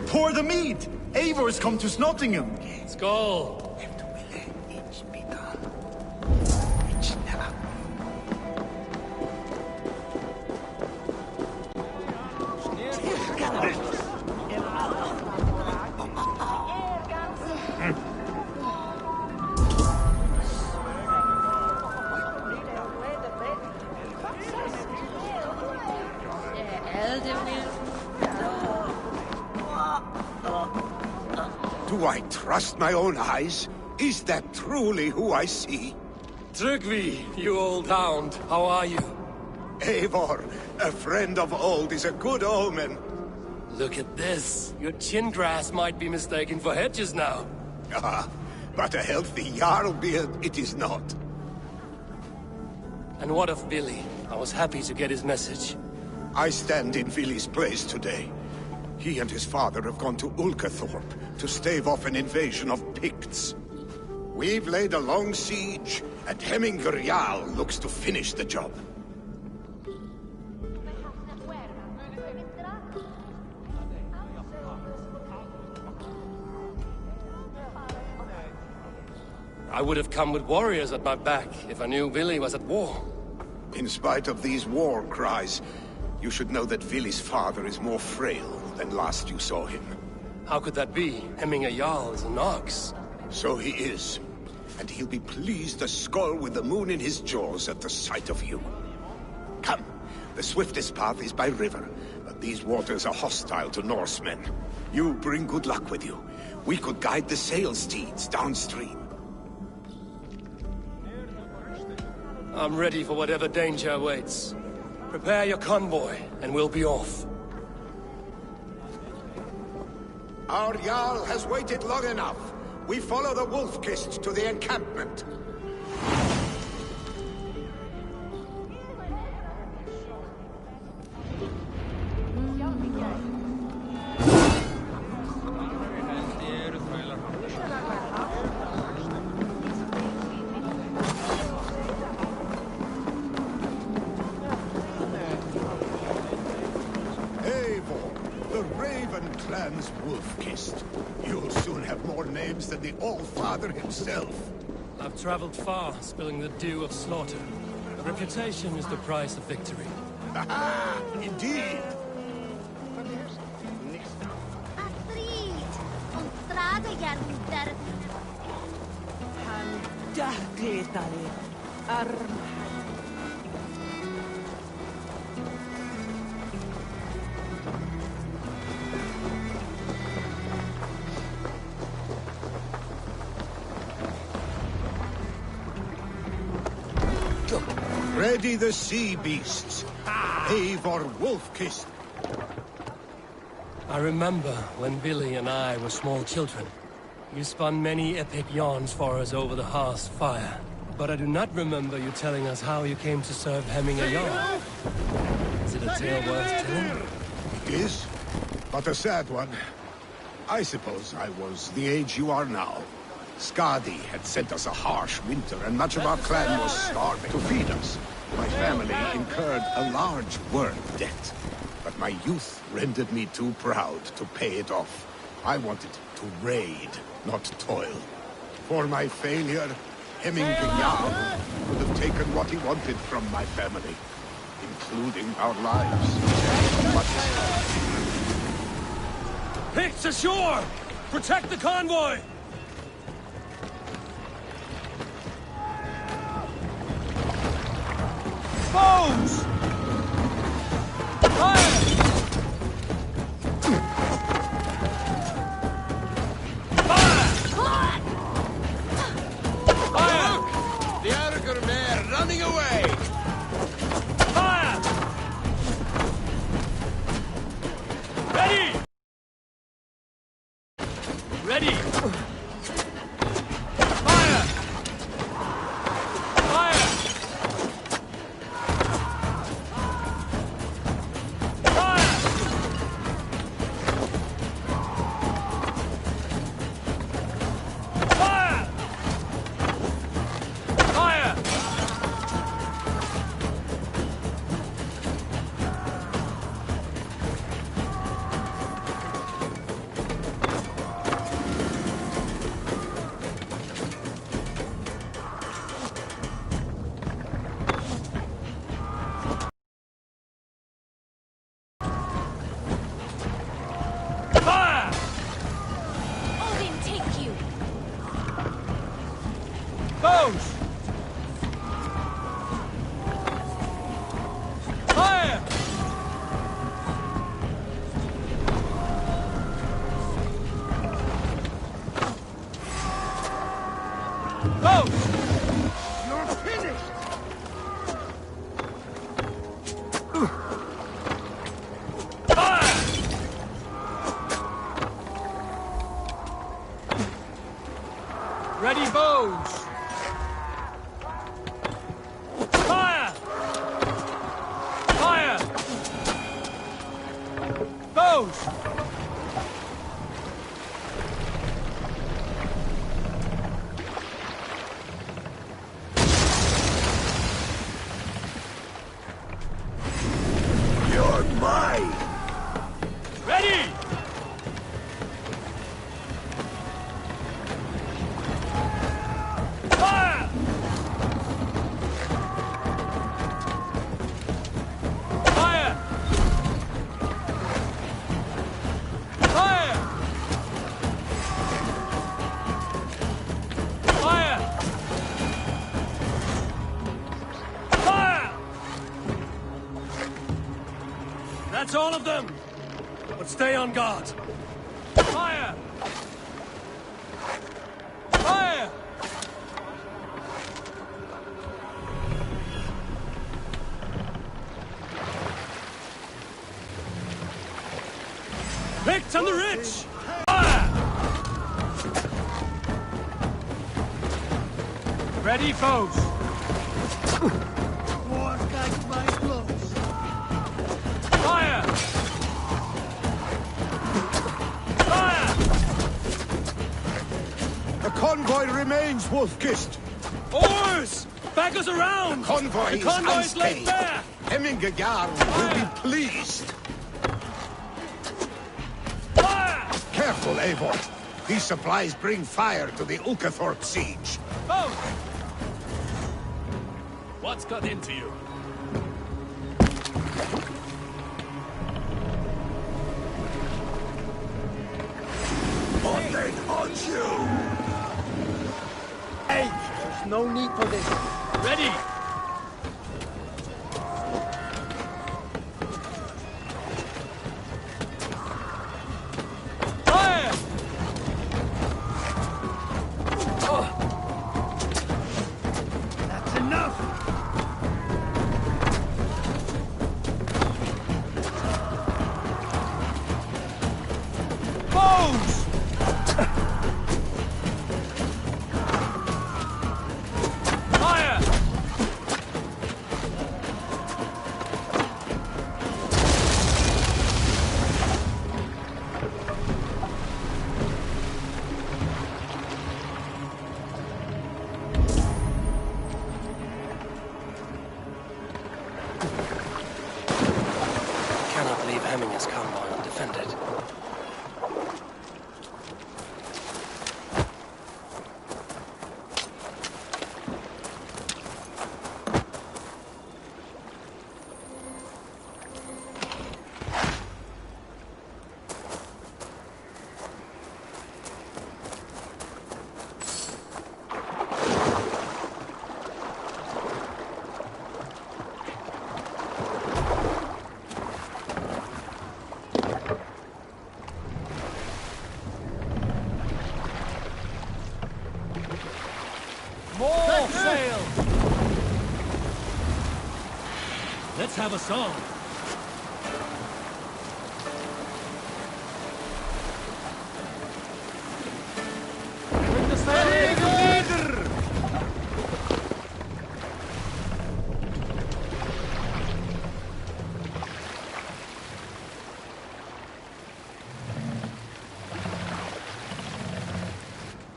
Pour the mead! Eivor's come to Nottingham. Skål! Do I trust my own eyes? Is that truly who I see? Tryggvi, you old hound, how are you? Eivor, a friend of old is a good omen. Look at this. Your chin grass might be mistaken for hedges now. Ah, but a healthy Jarl beard it is not. And what of Billy? I was happy to get his message. I stand in Vili's place today. He and his father have gone to Ulkathorpe to stave off an invasion of Picts. We've laid a long siege, and Hemminger Jarl looks to finish the job. I would have come with warriors at my back if I knew Billy was at war. In spite of these war cries, you should know that Vili's father is more frail than last you saw him. How could that be? Hemminger Jarl is an ox. So he is. And he'll be pleased as Skull with the moon in his jaws at the sight of you. Come, the swiftest path is by river, but these waters are hostile to Norsemen. You bring good luck with you. We could guide the sail steeds downstream. I'm ready for whatever danger awaits. Prepare your convoy, and we'll be off. Our Jarl has waited long enough. We follow the Wolf-Kist to the encampment. Clan's Wolf-Kist. You'll soon have more names than the All-Father himself. I've traveled far, spilling the dew of slaughter. A reputation is the price of victory. Aha! Indeed! Ready the sea beasts. Eivor Wolf-Kist. I remember when Billy and I were small children. You spun many epic yarns for us over the hearth's fire. But I do not remember you telling us how you came to serve Hemminger Jarl. Is it a tale worth telling? It is, but a sad one. I suppose I was the age you are now. Skadi had sent us a harsh winter, and much of our clan was starving. To feed us, my family incurred a large word debt. But my youth rendered me too proud to pay it off. I wanted to raid, not toil. For my failure, Hemminger Jarl would have taken what he wanted from my family, including our lives. Picts ashore! Protect the convoy! Foes! Fire! Fire! The Arger mare running away! Fire! Ready! Ready! Fire! Bows! Fire! Bows! You're finished! Fire! Ready bows! Fire! Fire! Bows! You're mine! Ready! Fire! Fire! Fire! Fire! Fire! That's all of them! But stay on guard. Fire! Fire! Picked on the rich! Fire! Ready, foes! More guys my clothes. Fire! Fire! The convoy remains, Wolf-Kissed. Oars! Back us around! Convoy The is convoy is laid unscathed. bare! Hemmingejarl will be pleased. Fire! Careful, Eivor. These supplies bring fire to the Ulkathorpe siege. Boat! What's got into you? On they haunt you! Hey, there's no need for this. Ready! Fire! That's enough. Bows! Fire! Cannot leave Hemminger's convoy undefended. More sail! Let's have a song. Bring the sail!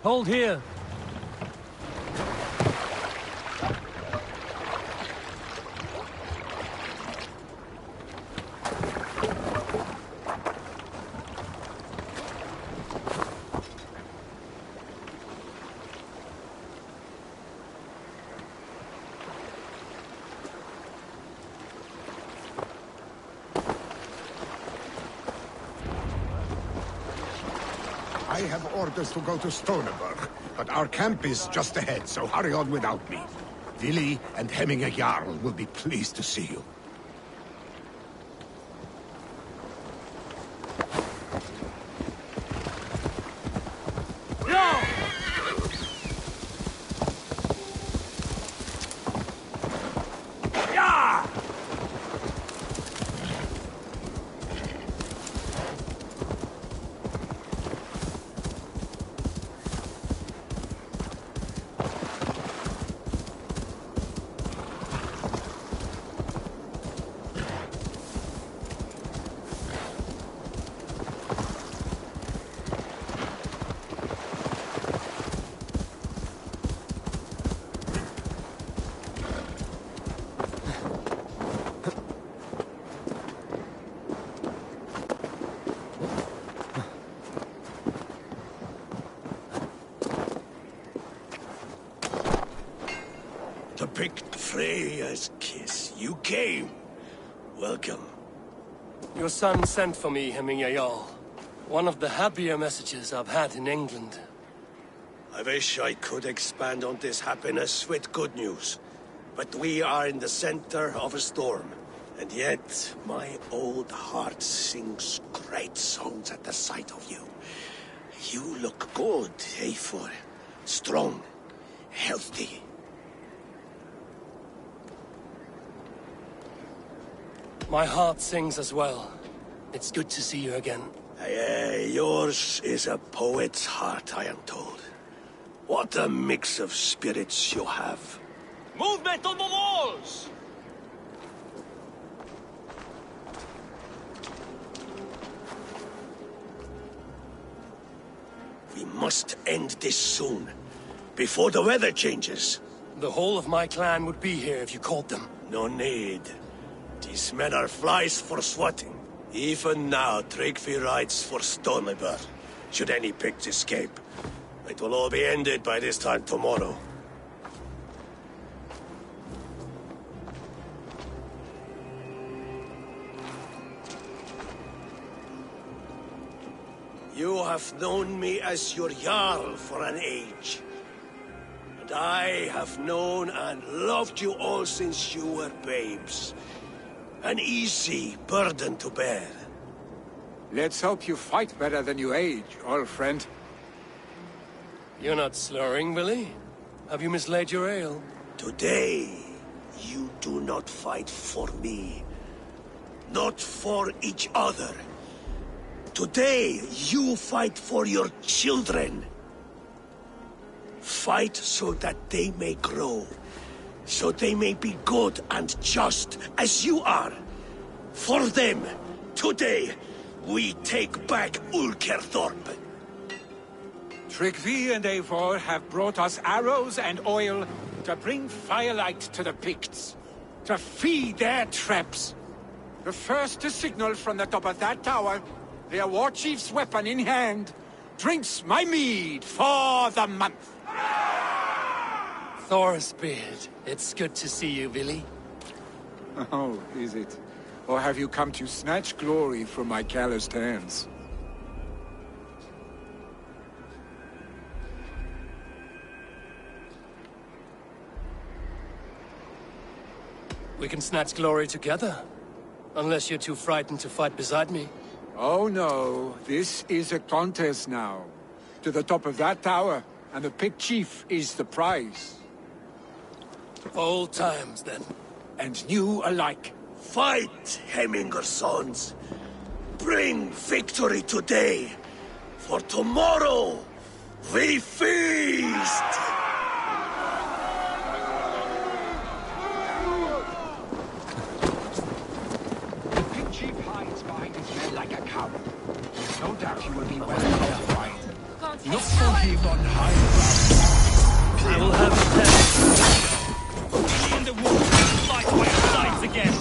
Hold here. I have orders to go to Stoneberg, but our camp is just ahead, so hurry on without me. Vili and Hemming Jarl will be pleased to see you. To pick Freya's kiss. You came. Welcome. Your son sent for me, Hemming Jarl. One of the happier messages I've had in England. I wish I could expand on this happiness with good news. But we are in the center of a storm. And yet, my old heart sings great songs at the sight of you. You look good, Eivor. Strong, healthy. My heart sings as well. It's good to see you again. Yours is a poet's heart, I am told. What a mix of spirits you have. Movement on the walls! We must end this soon, before the weather changes. The whole of my clan would be here if you called them. No need. These men are flies for swatting. Even now, Tryggvi rides for Stormybur. Should any Picts escape, it will all be ended by this time tomorrow. You have known me as your Jarl for an age. And I have known and loved you all since you were babes. An easy burden to bear. Let's hope you fight better than you age, old friend. You're not slurring, Billy? Have you mislaid your ale? Today, you do not fight for me. Not for each other. Today, you fight for your children. Fight so that they may grow. So they may be good and just as you are. For them, today, we take back Ulkerthorpe. Tryggvi and Eivor have brought us arrows and oil to bring firelight to the Picts, to feed their traps. The first to signal from the top of that tower, their war chief's weapon in hand, drinks my mead for the month. Thorsbeard, it's good to see you, Billy. Oh, is it? Or have you come to snatch glory from my calloused hands? We can snatch glory together. Unless you're too frightened to fight beside me. Oh no, this is a contest now. To the top of that tower, and the Pict chief is the prize. Old times, then. And new alike. Fight, Hemminger sons. Bring victory today. For tomorrow, we feast! The Pict chief hides behind his men like a coward. No doubt he will be well qualified. Look for him on high ground. I will have his head. In the wall, fight by our sides again.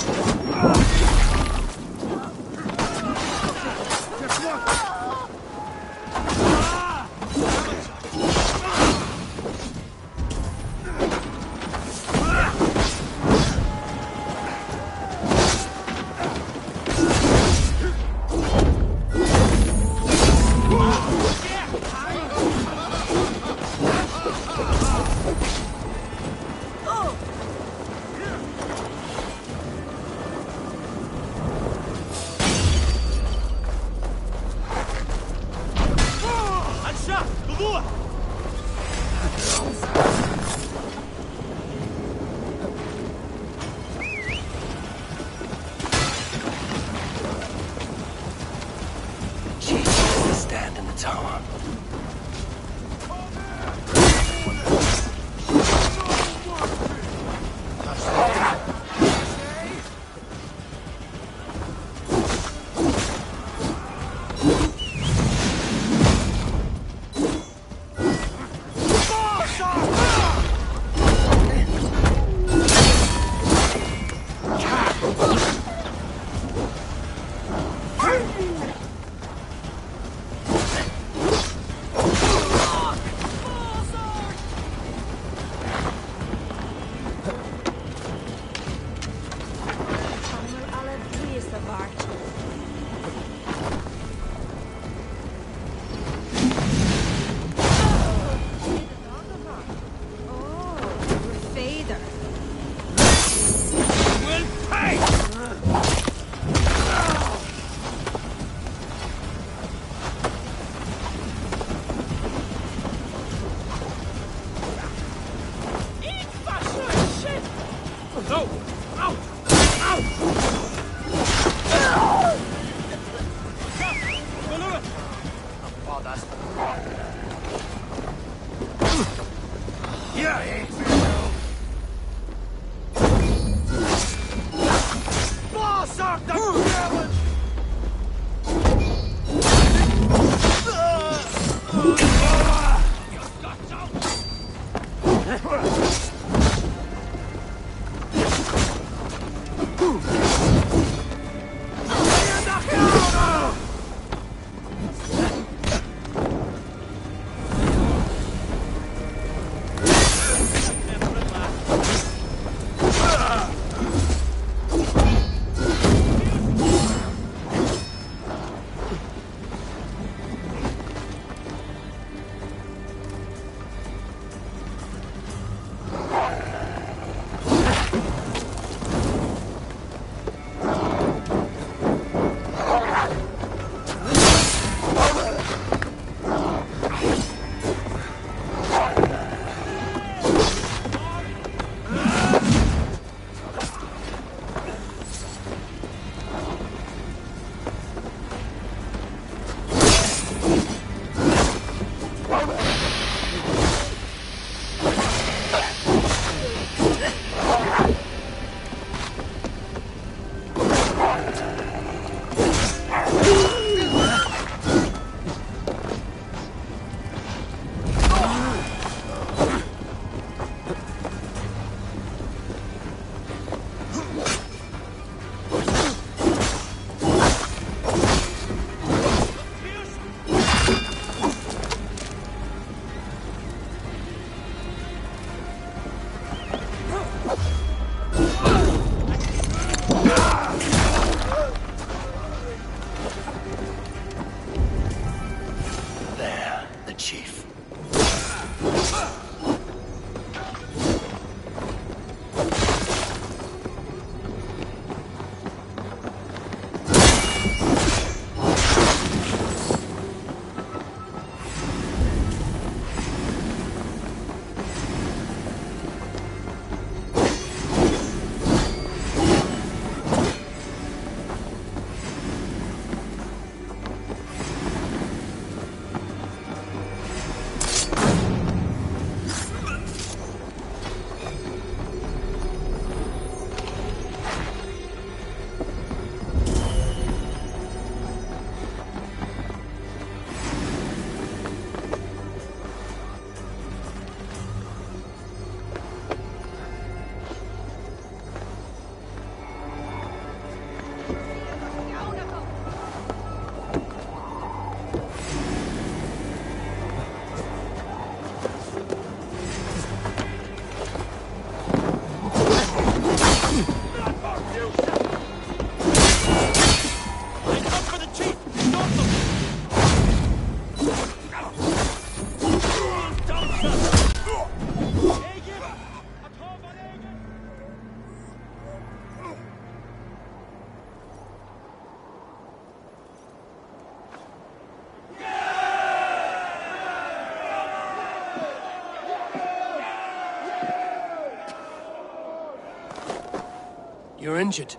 You're injured.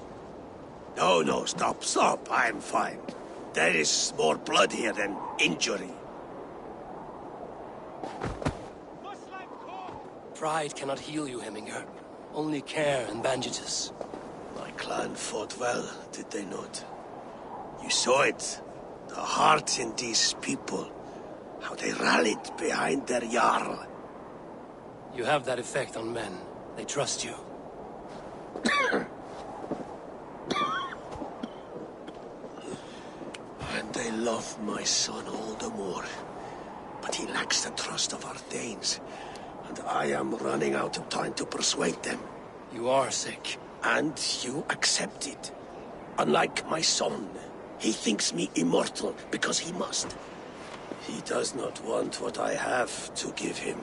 No, stop. I'm fine. There is more blood here than injury. Pride cannot heal you, Heminger. Only care and bandages. My clan fought well, did they not? You saw it. The heart in these people. How they rallied behind their Jarl. You have that effect on men. They trust you. And they love my son all the more. But he lacks the trust of our Danes. And I am running out of time to persuade them. You are sick. And you accept it. Unlike my son, he thinks me immortal because he must. He does not want what I have to give him.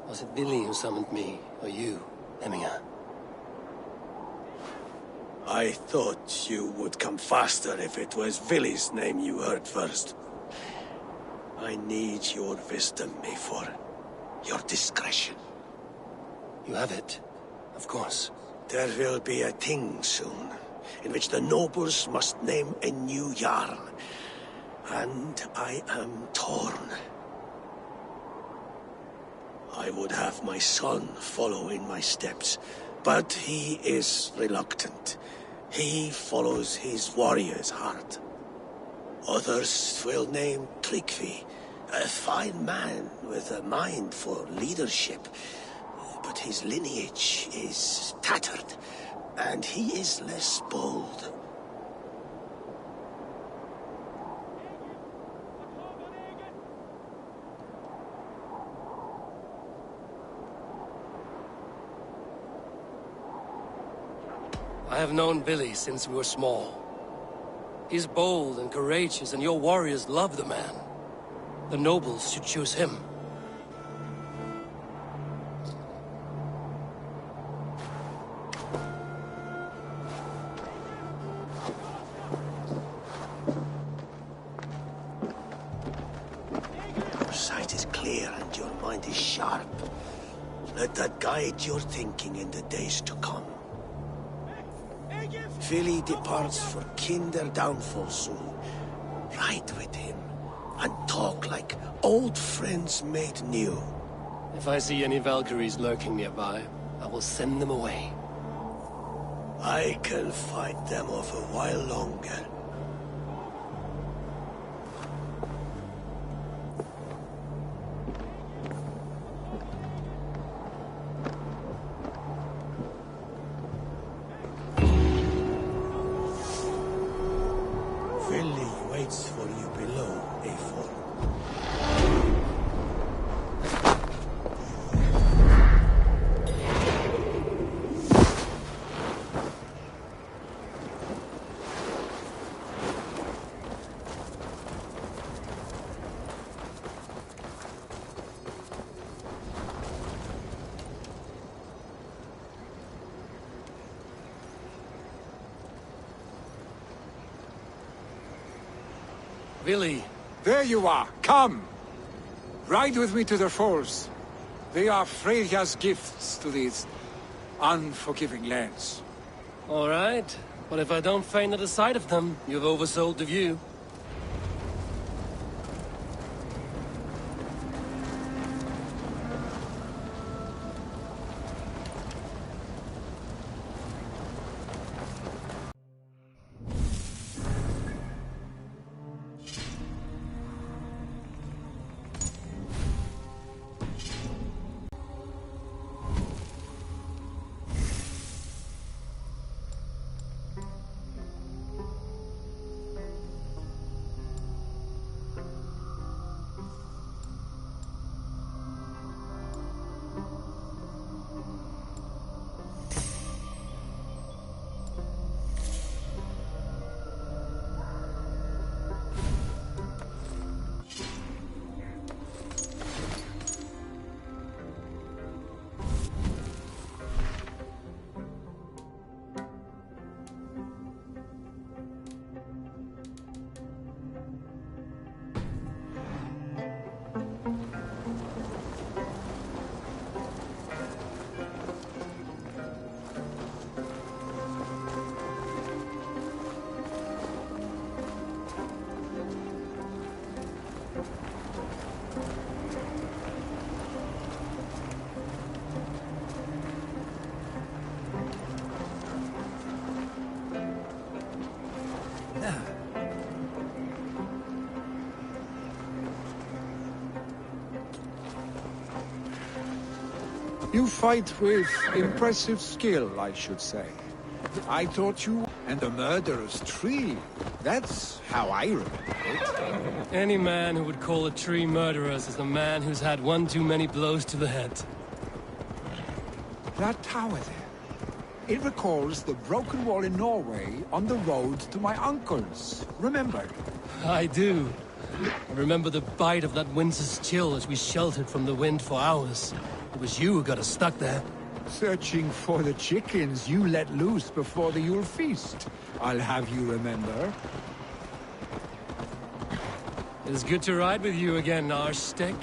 Was it Billy who summoned me, or you, Heminger? I thought you would come faster if it was Villy's name you heard first. I need your wisdom, Mayfor. Your discretion. You have it, of course. There will be a thing soon, in which the nobles must name a new Jarl. and I am torn. I would have my son follow in my steps, but he is reluctant. He follows his warrior's heart. Others will name Tryggvi, a fine man with a mind for leadership, but his lineage is tattered, and he is less bold. I have known Billy since we were small. He's bold and courageous, and your warriors love the man. The nobles should choose him. Your sight is clear and your mind is sharp. Let that guide your thinking in the days to come. Vili departs for Kinder downfall soon. Ride with him, and talk like old friends made new. If I see any Valkyries lurking nearby, I will send them away. I can fight them off a while longer. Vili waits for you below, Eivor. Billy, There you are! Come! Ride with me to the falls. They are Freya's gifts to these unforgiving lands. all right. But if I don't faint at the sight of them, you've oversold the view. You fight with impressive skill, I should say. I taught you, and a murderous tree. That's how I remember it. Any man who would call a tree murderous is a man who's had one too many blows to the head. That tower there. It recalls the broken wall in Norway on the road to my uncle's. Remember? I do. Remember the bite of that winter's chill as we sheltered from the wind for hours. It was you who got us stuck there. Searching for the chickens you let loose before the Yule feast. I'll have you remember. It's good to ride with you again, Arstick.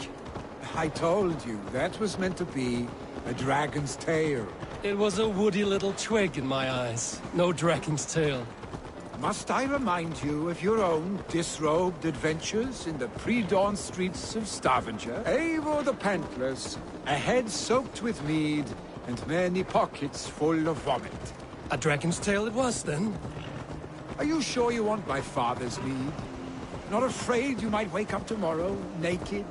I told you, that was meant to be a dragon's tail. It was a woody little twig in my eyes. No dragon's tail. Must I remind you of your own disrobed adventures in the pre-dawn streets of Stavanger? Eivor the Pantless, a head soaked with mead, and many pockets full of vomit. A dragon's tail it was, then? Are you sure you want my father's mead? Not afraid you might wake up tomorrow, naked,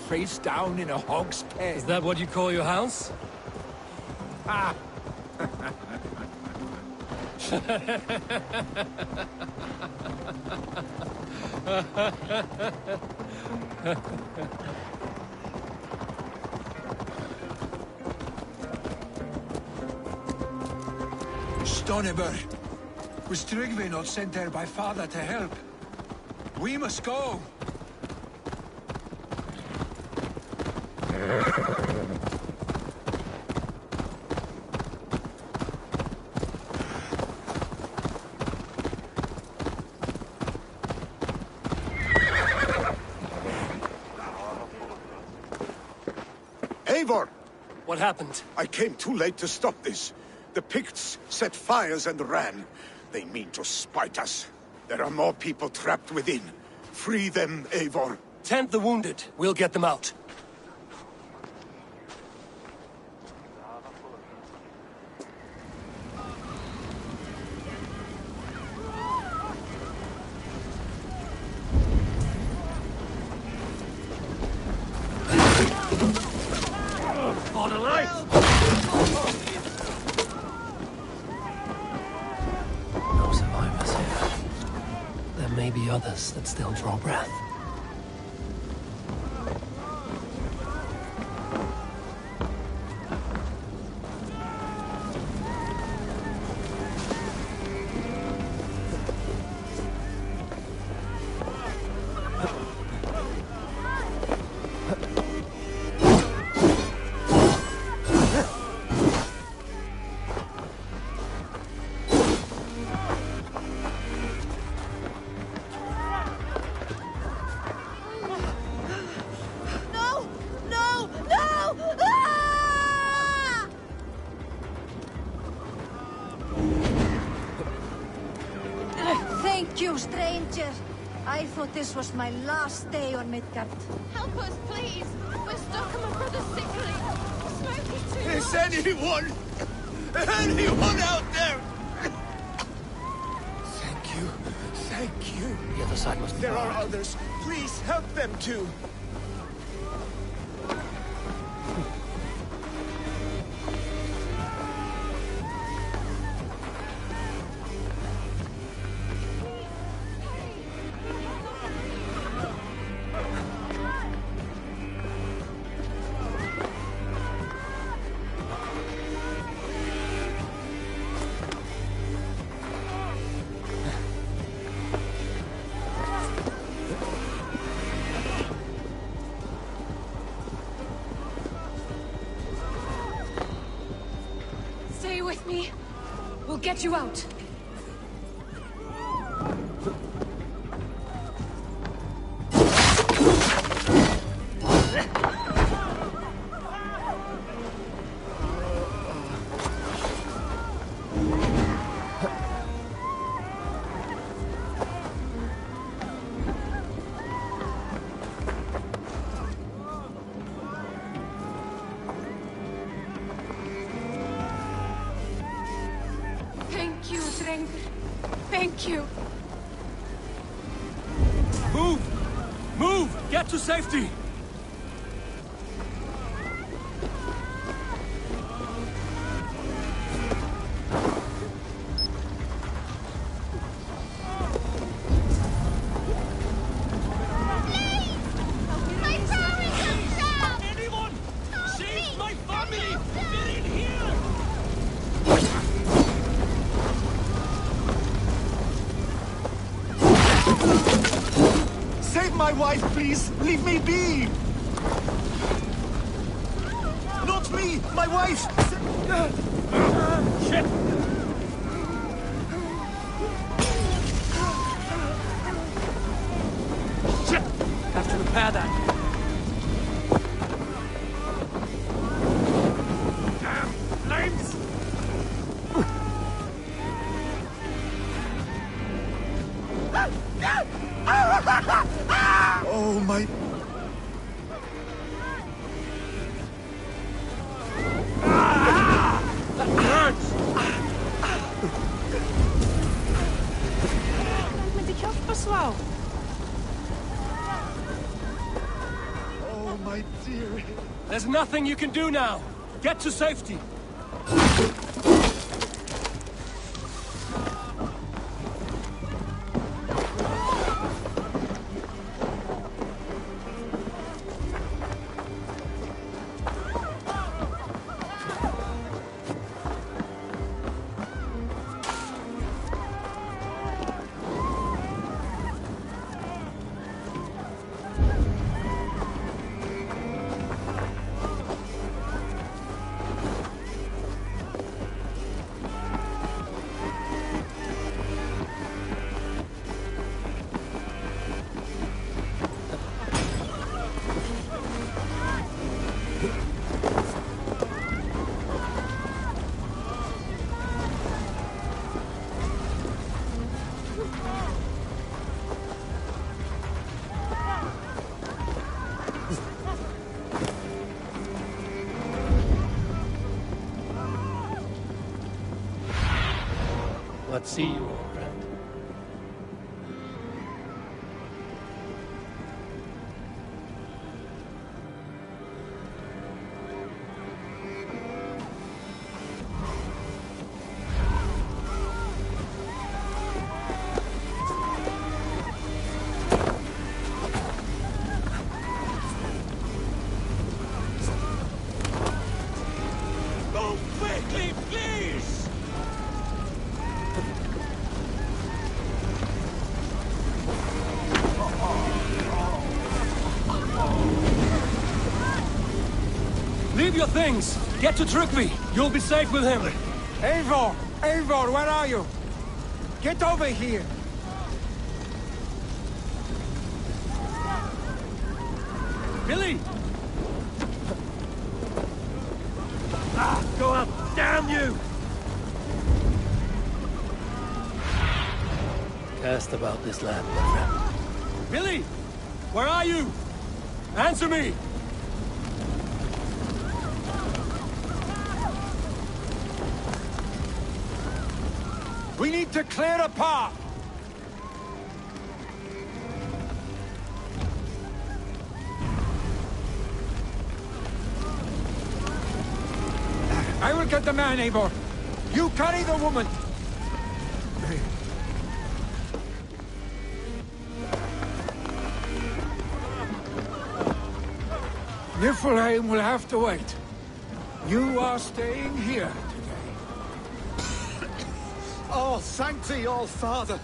face down in a hog's pen? Is that what you call your house? Ah! Stoneber, was Tryggvi not sent there by father to help? We must go. Eivor! What happened? I came too late to stop this. The Picts set fires and ran. They mean to spite us. There are more people trapped within. Free them, Eivor. Tend the wounded. We'll get them out. On a light! No survivors here. There may be others that still draw breath. No! No! No! Ah! Thank you, stranger. I thought this was my last day on Midgard. Help us, please! We're stuck and my brother's sickly! Smoke is too Is much. anyone out there? Thank you. Thank you. The other side must be There are barred. others. Please help them too. Stay with me. We'll get you out. Thank you, Drengur. Thank you. Move! Move! Get to safety! My family comes down! Anyone! Save my family! Help! They're in here! Save my wife, please. Leave me be. Not me. My wife. Shit! Shit! Have to repair that. Flames! my dear. There's nothing you can do now. Get to safety. Let's see you, old friend. Move quickly, please! Leave your things! Get to Tryggvi! You'll be safe with him! Eivor! Eivor, where are you? Get over here! Billy! Go up! Damn you! Cast about this land, my friend. Billy! Where are you? Answer me! We need to clear a path! I will get the man, Eivor. You carry the woman. Niflheim will have to wait. You are staying here today. Oh, thank thee, all father.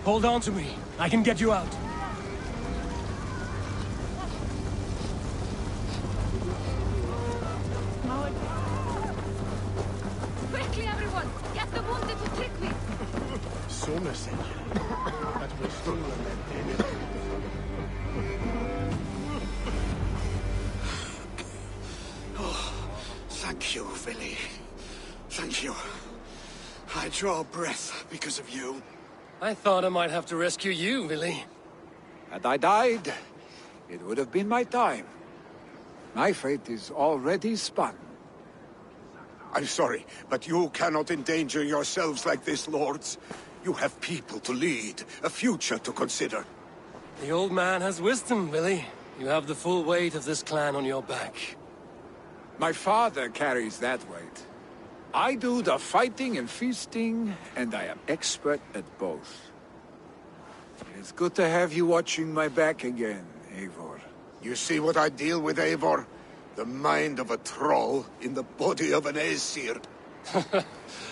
Hold on to me. I can get you out. Quickly, everyone! Get the wounded to Tryggvi! Summer said that we're still in that Thank you, Billy. Thank you. I draw breath because of you. I thought I might have to rescue you, Billy. Had I died, it would have been my time. My fate is already spun. I'm sorry, but you cannot endanger yourselves like this, lords. You have people to lead, a future to consider. The old man has wisdom, Billy. You have the full weight of this clan on your back. My father carries that weight. I do the fighting and feasting, and I am expert at both. It's good to have you watching my back again, Eivor. You see what I deal with, Eivor? The mind of a troll in the body of an Aesir.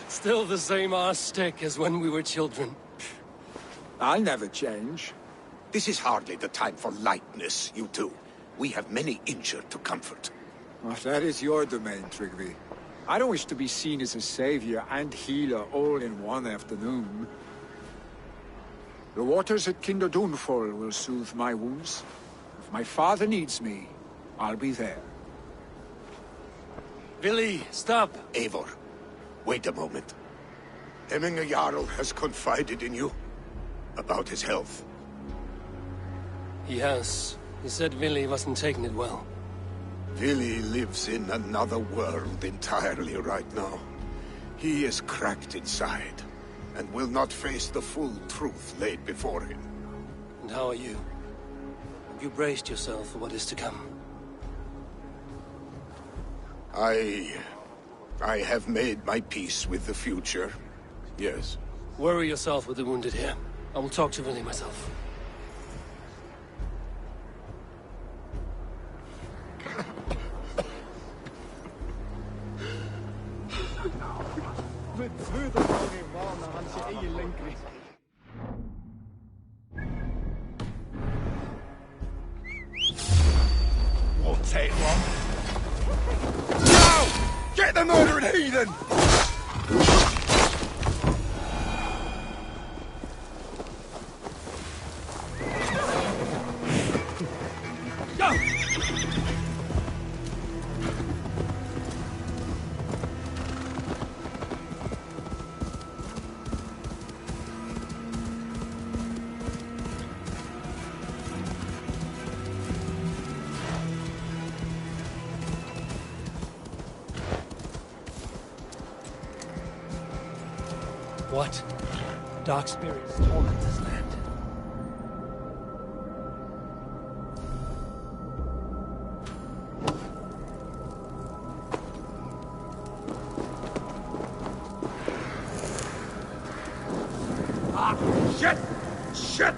Still the same arse stick as when we were children. I'll never change. This is hardly the time for lightness, you two. We have many injured to comfort. Well, that is your domain, Tryggvi. I don't wish to be seen as a savior and healer all in one afternoon. The waters at Kinderdunfall will soothe my wounds. If my father needs me, I'll be there. Billy, stop! Eivor, wait a moment. Hemminger Jarl has confided in you about his health. He has. He said Billy wasn't taking it well. Vili lives in another world entirely right now. He is cracked inside, and will not face the full truth laid before him. And how are you? you braced yourself for what is to come? I have made my peace with the future. Yes. Worry yourself with the wounded here. I will talk to Willie myself. Won't take long. Now! Get the murdering heathen! What? Dark spirits torment this land. Ah, shit! Shit!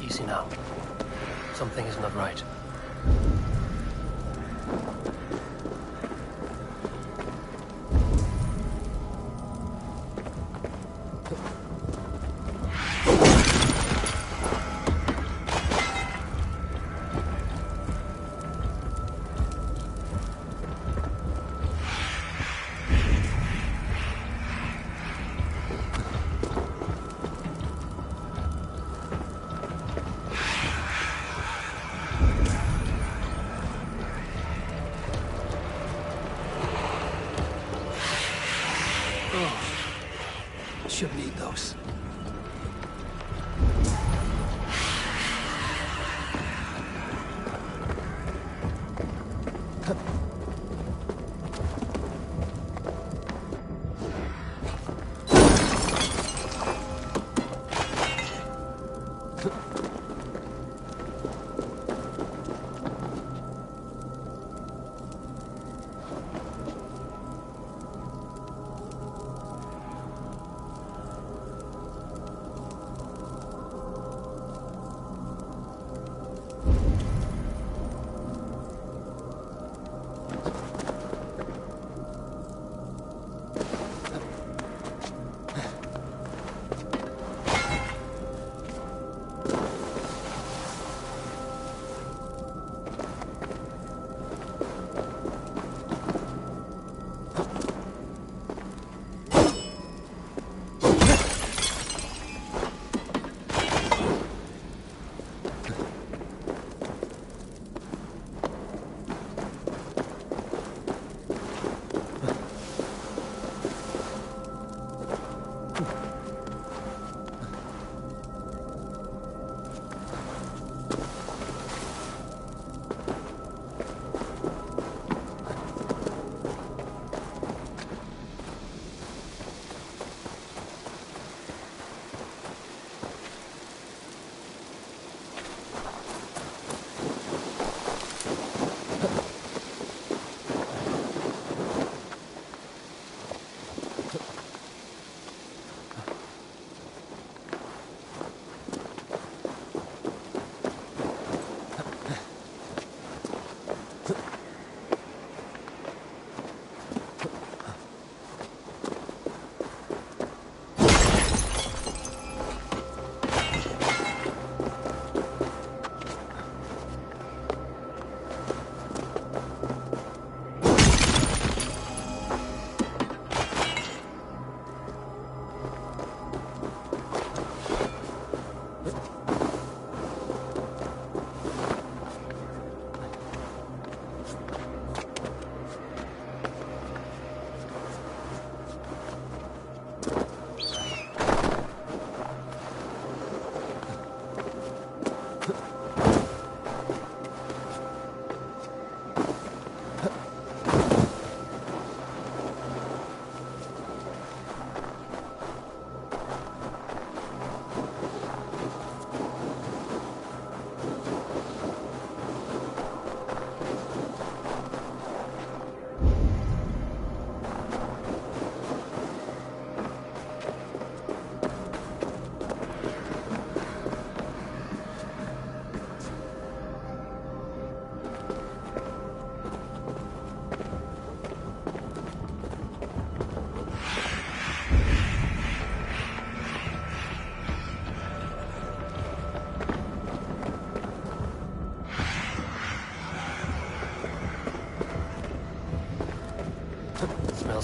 Easy now. Something is not right. Should need those.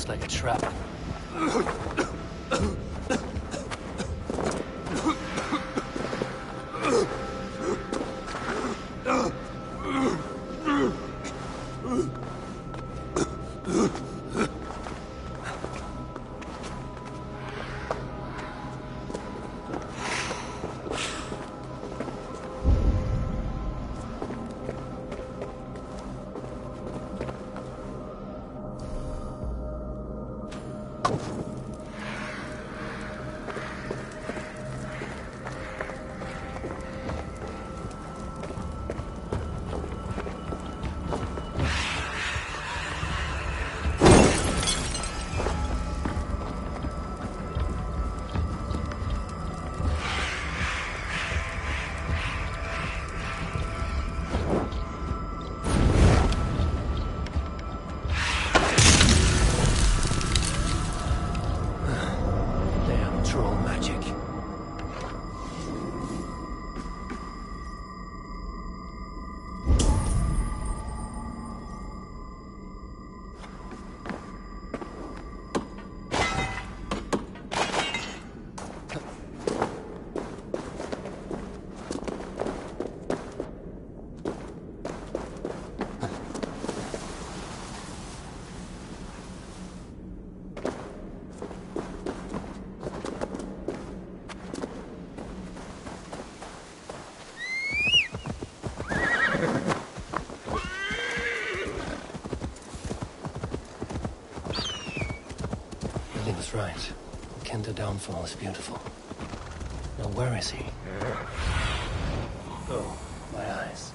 looks like a trap. Right. Kenta downfall is beautiful. Now where is he? Oh, my eyes.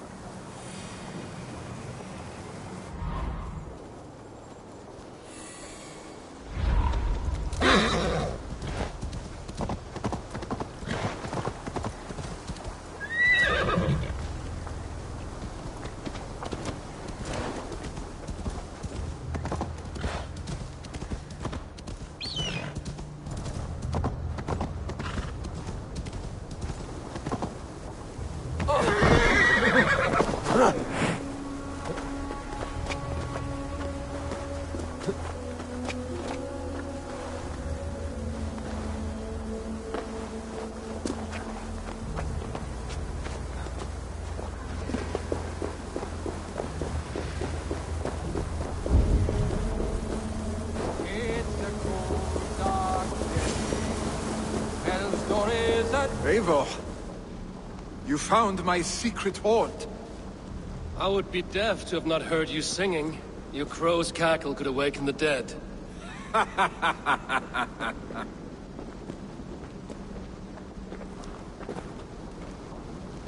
Eivor, you found my secret haunt. I would be deaf to have not heard you singing. Your crow's cackle could awaken the dead.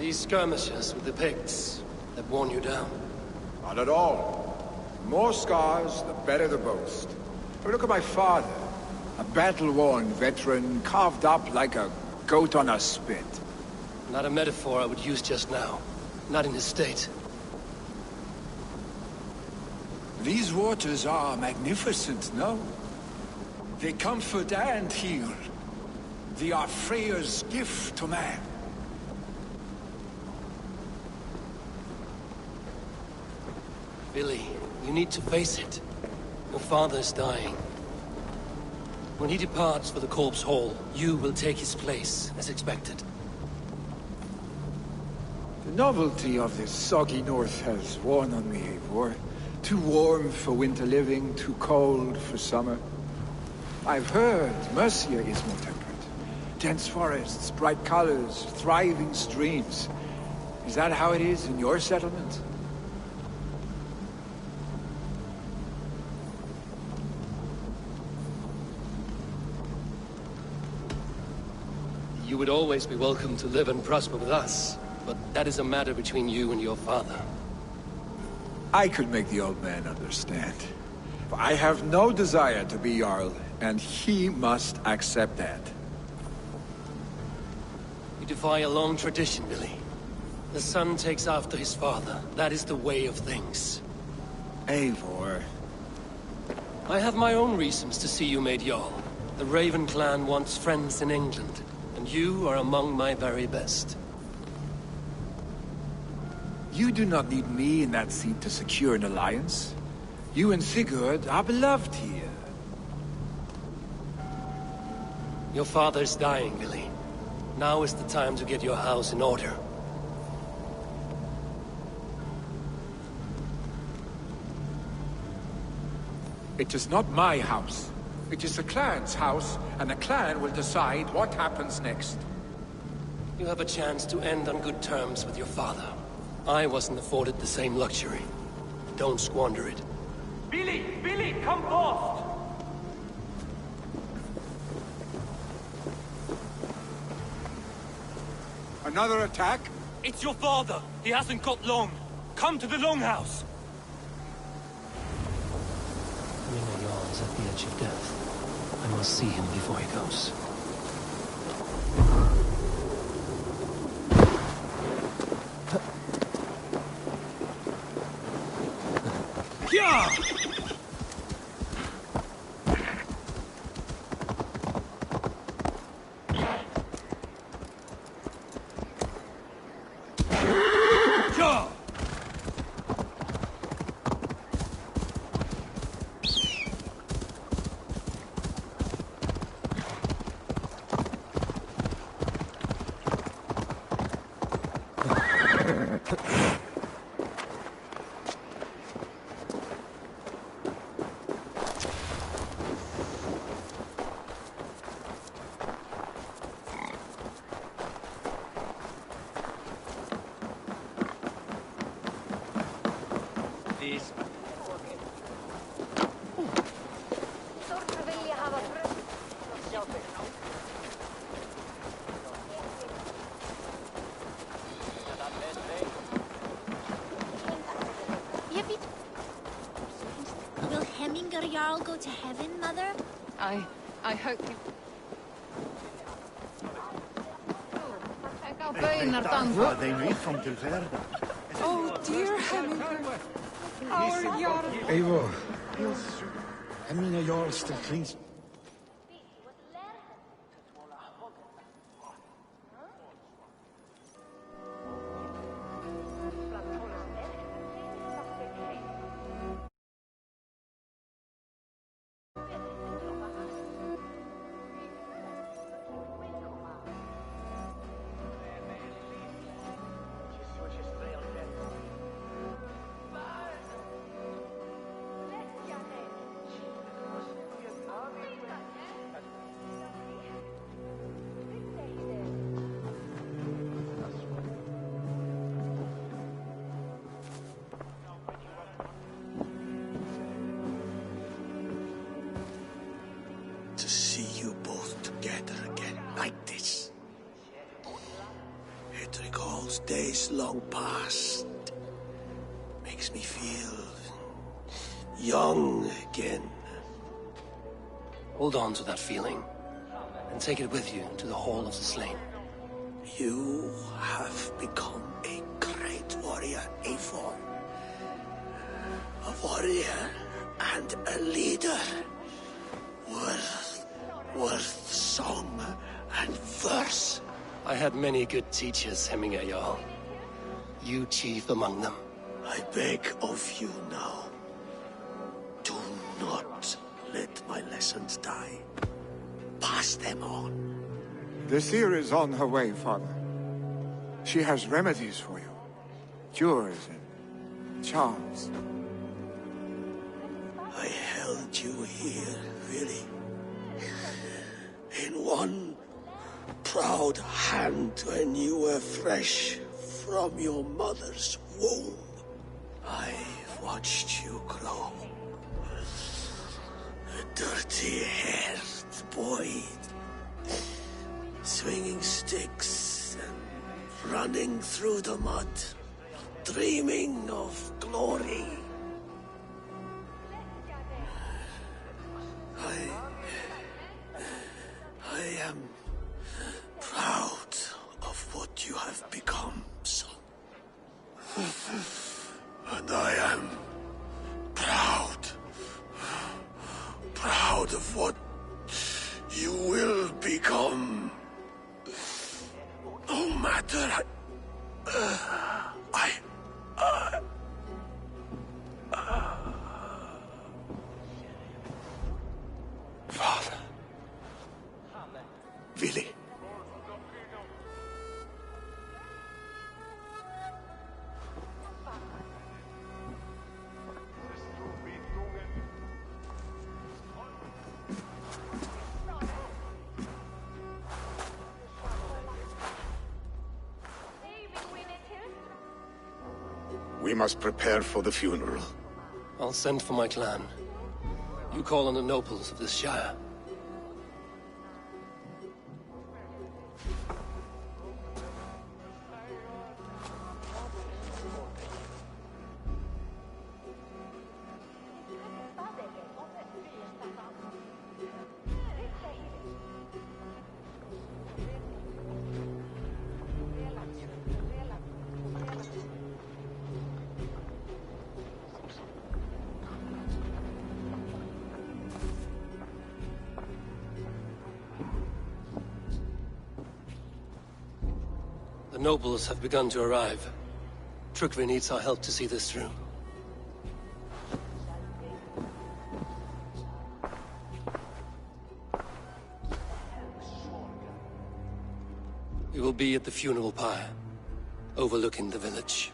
These skirmishes with the Picts that worn you down? Not at all. The more scars, the better the boast. But look at my father. A battle-worn veteran, carved up like a goat on a spit. Not a metaphor I would use just now. Not in his state. These waters are magnificent, no? They comfort and heal. They are Freya's gift to man. Billy, you need to face it. Your father's dying. When he departs for the Corpse Hall, you will take his place, as expected. The novelty of this soggy north has worn on me, Eivor. Too warm for winter living, too cold for summer. I've heard Mercia is more temperate. Dense forests, bright colors, thriving streams. Is that how it is in your settlement? You would always be welcome to live and prosper with us, but that is a matter between you and your father. I could make the old man understand. I have no desire to be Jarl, and he must accept that. You defy a long tradition, Billy. The son takes after his father. That is the way of things. Eivor. I have my own reasons to see you made Jarl. The Raven clan wants friends in England, and you are among my very best. You do not need me in that seat to secure an alliance. You and Sigurd are beloved here. Your father's dying, Billy. Now is the time to get your house in order. It is not my house. It is the clan's house, and the clan will decide what happens next. You have a chance to end on good terms with your father. I wasn't afforded the same luxury. Don't squander it. Billy! Billy, come fast! Another attack? It's your father! He hasn't got long! Come to the Longhouse! Mina yawns at the edge of death. I must see him before he goes. Yeah! Will Hemminger Jarl go to heaven, Mother? I hope you... Oh, dear Hemminger. Our Jarl. Eivor. Mina Jarl still cleans. To see you both together again like this. It recalls days long past. Makes me feel young again. Hold on to that feeling, and take it with you to the Hall of the Slain. You have become a great warrior, Eivor. A warrior and a leader. Worth song and verse. I had many good teachers, Hemminger Jarl. You chief among them. I beg of you now, do not let my lessons die. Pass them on. The seer is on her way, Father. She has remedies for you. Cures and charms. I held you here, really. In one proud hand when you were fresh from your mother's womb. I've watched you grow. A dirty-haired boy, swinging sticks and running through the mud, dreaming of glory. I am proud of what you have become, son. And I am proud of what you will become. No matter Father. We must prepare for the funeral. I'll send for my clan. You call on the nobles of this shire. The nobles have begun to arrive. Trukvi needs our help to see this through. We will be at the funeral pyre, overlooking the village.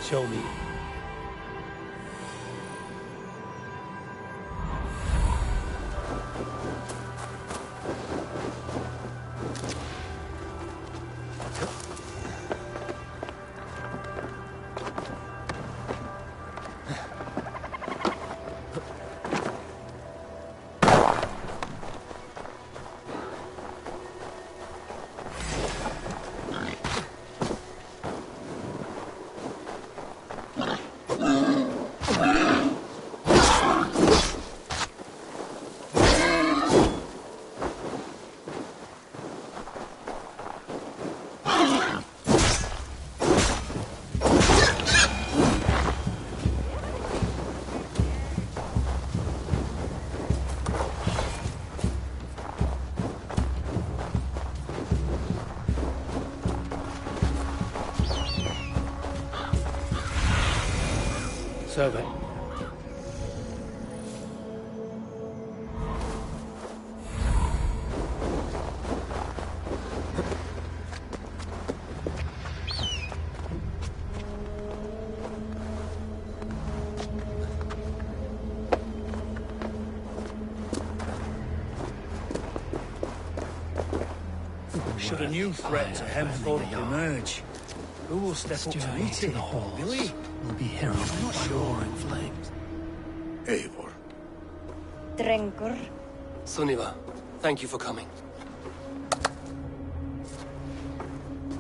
Show me. Survey. Should a new threat to Hemthorpe emerge, who will step up to meet it? Billy? Will be heralded by roaring flames. Eivor. Drengur. Sunniva, thank you for coming.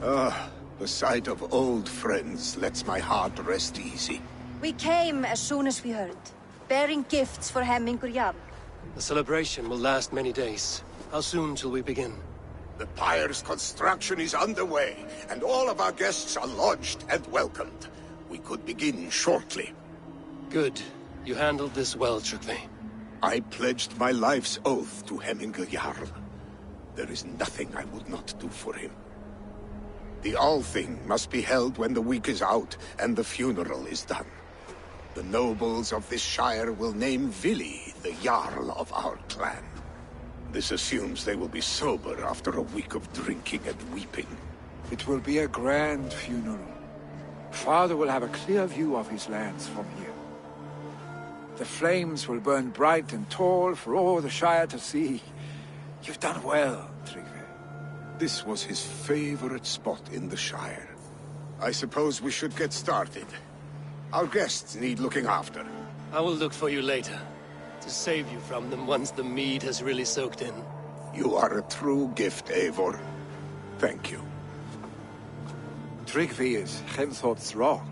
The sight of old friends lets my heart rest easy. We came as soon as we heard, bearing gifts for Hemmingur Jarl. The celebration will last many days. How soon till we begin? The pyre's construction is underway, and all of our guests are lodged and welcomed. We could begin shortly. Good. You handled this well, Trukvi. I pledged my life's oath to Hemmingur Jarl. There is nothing I would not do for him. The Althing must be held when the week is out and the funeral is done. The nobles of this shire will name Vili the Jarl of our clan. This assumes they will be sober after a week of drinking and weeping. It will be a grand funeral. Father will have a clear view of his lands from here. The flames will burn bright and tall for all the Shire to see. You've done well, Trygve. This was his favorite spot in the Shire. I suppose we should get started. Our guests need looking after. I will look for you later, to save you from them once the mead has really soaked in. You are a true gift, Eivor. Thank you. Trygve is Hemthorpe's rock.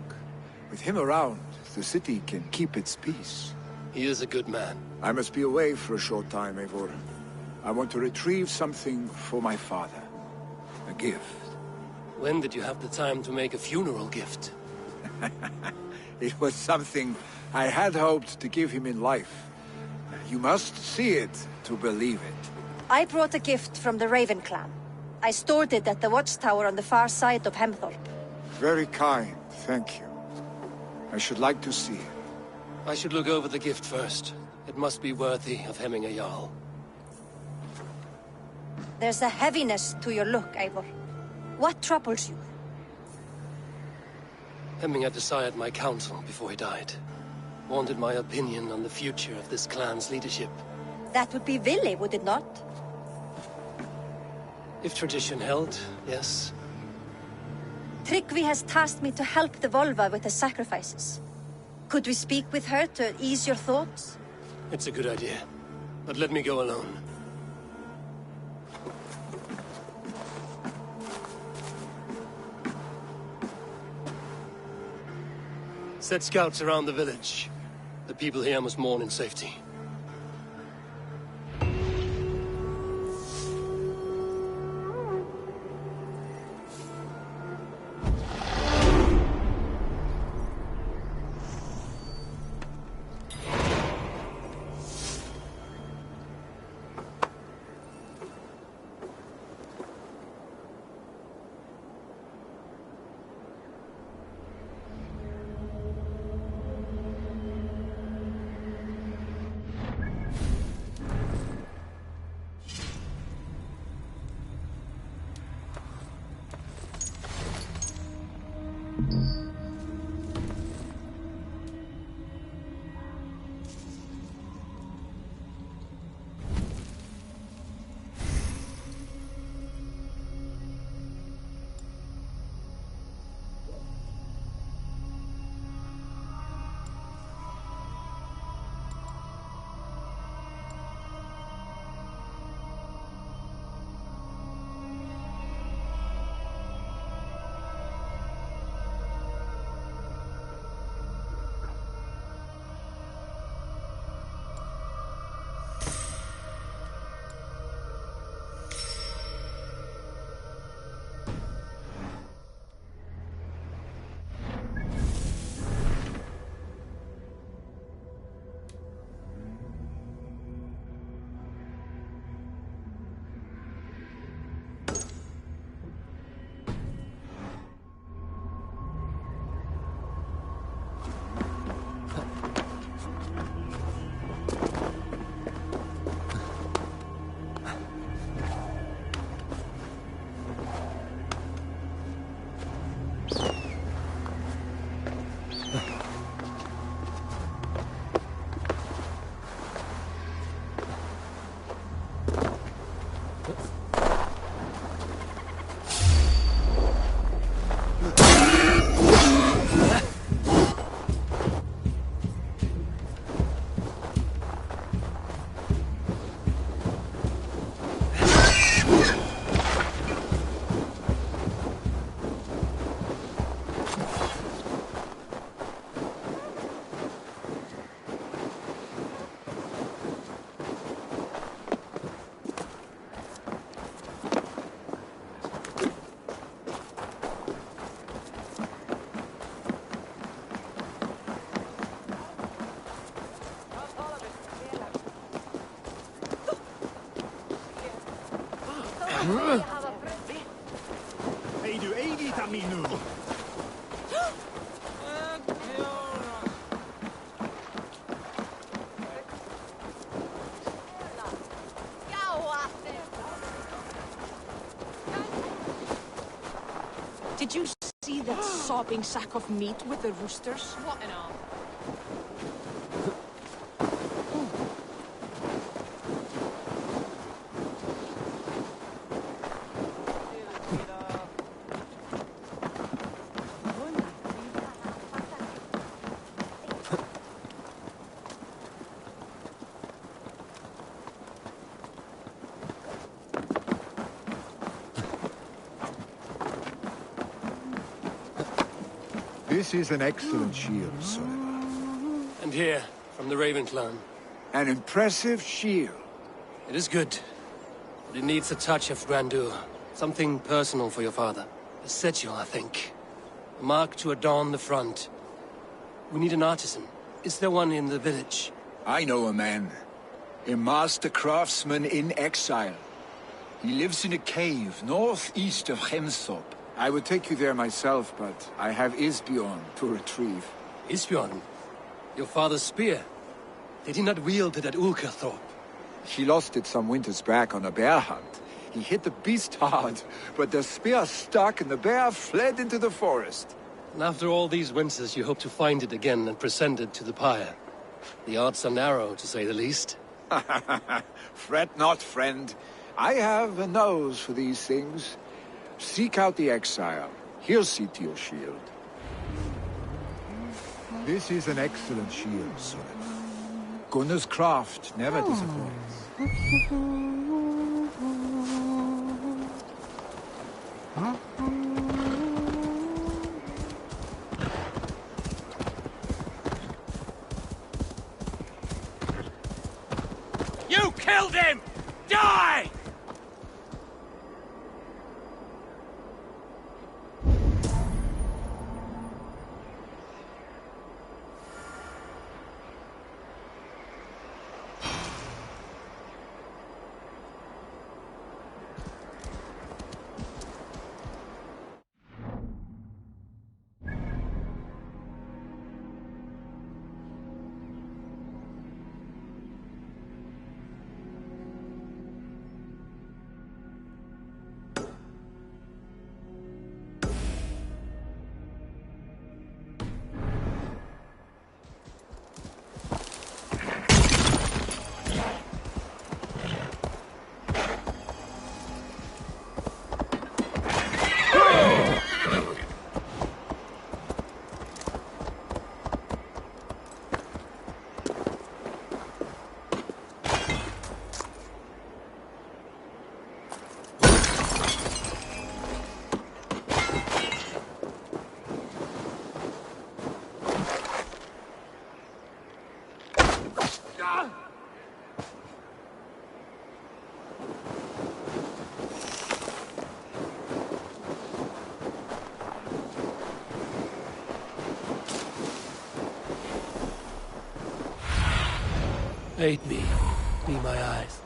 With him around, the city can keep its peace. He is a good man. I must be away for a short time, Eivor. I want to retrieve something for my father. A gift. When did you have the time to make a funeral gift? It was something I had hoped to give him in life. You must see it to believe it. I brought a gift from the Raven clan. I stored it at the watchtower on the far side of Hemthorpe. Very kind, thank you. I should like to see it. I should look over the gift first. It must be worthy of hemming a Jarl. There's a heaviness to your look, Eivor. What troubles you? Hemming had desired my counsel before he died. Wanted my opinion on the future of this clan's leadership. That would be Vili, would it not? If tradition held, yes. Tryggvi has tasked me to help the Volva with the sacrifices. Could we speak with her to ease your thoughts? It's a good idea. But let me go alone. Set scouts around the village. The people here must mourn in safety. Hej du, ej dit Aminu! Did you see that sopping sack of meat with the roosters? What an arm. This is an excellent shield, Soliver. And here, from the Raven clan. An impressive shield. It is good, but it needs a touch of grandeur. Something personal for your father. A sigil, I think. A mark to adorn the front. We need an artisan. Is there one in the village? I know a man. A master craftsman in exile. He lives in a cave northeast of Hemthorpe. I would take you there myself, but I have Isbjorn to retrieve. Isbjorn? Your father's spear? Did he not wield it at Ulkerthorpe? He lost it some winters back on a bear hunt. He hit the beast hard, but the spear stuck and the bear fled into the forest. And after all these winters, you hope to find it again and present it to the pyre. The odds are narrow, to say the least. Fret not, friend. I have a nose for these things. Seek out the exile. He'll see to your shield. This is an excellent shield, Soliver. Gunnar's craft never disappoints. You killed him! Die! Aid me. Be my eyes.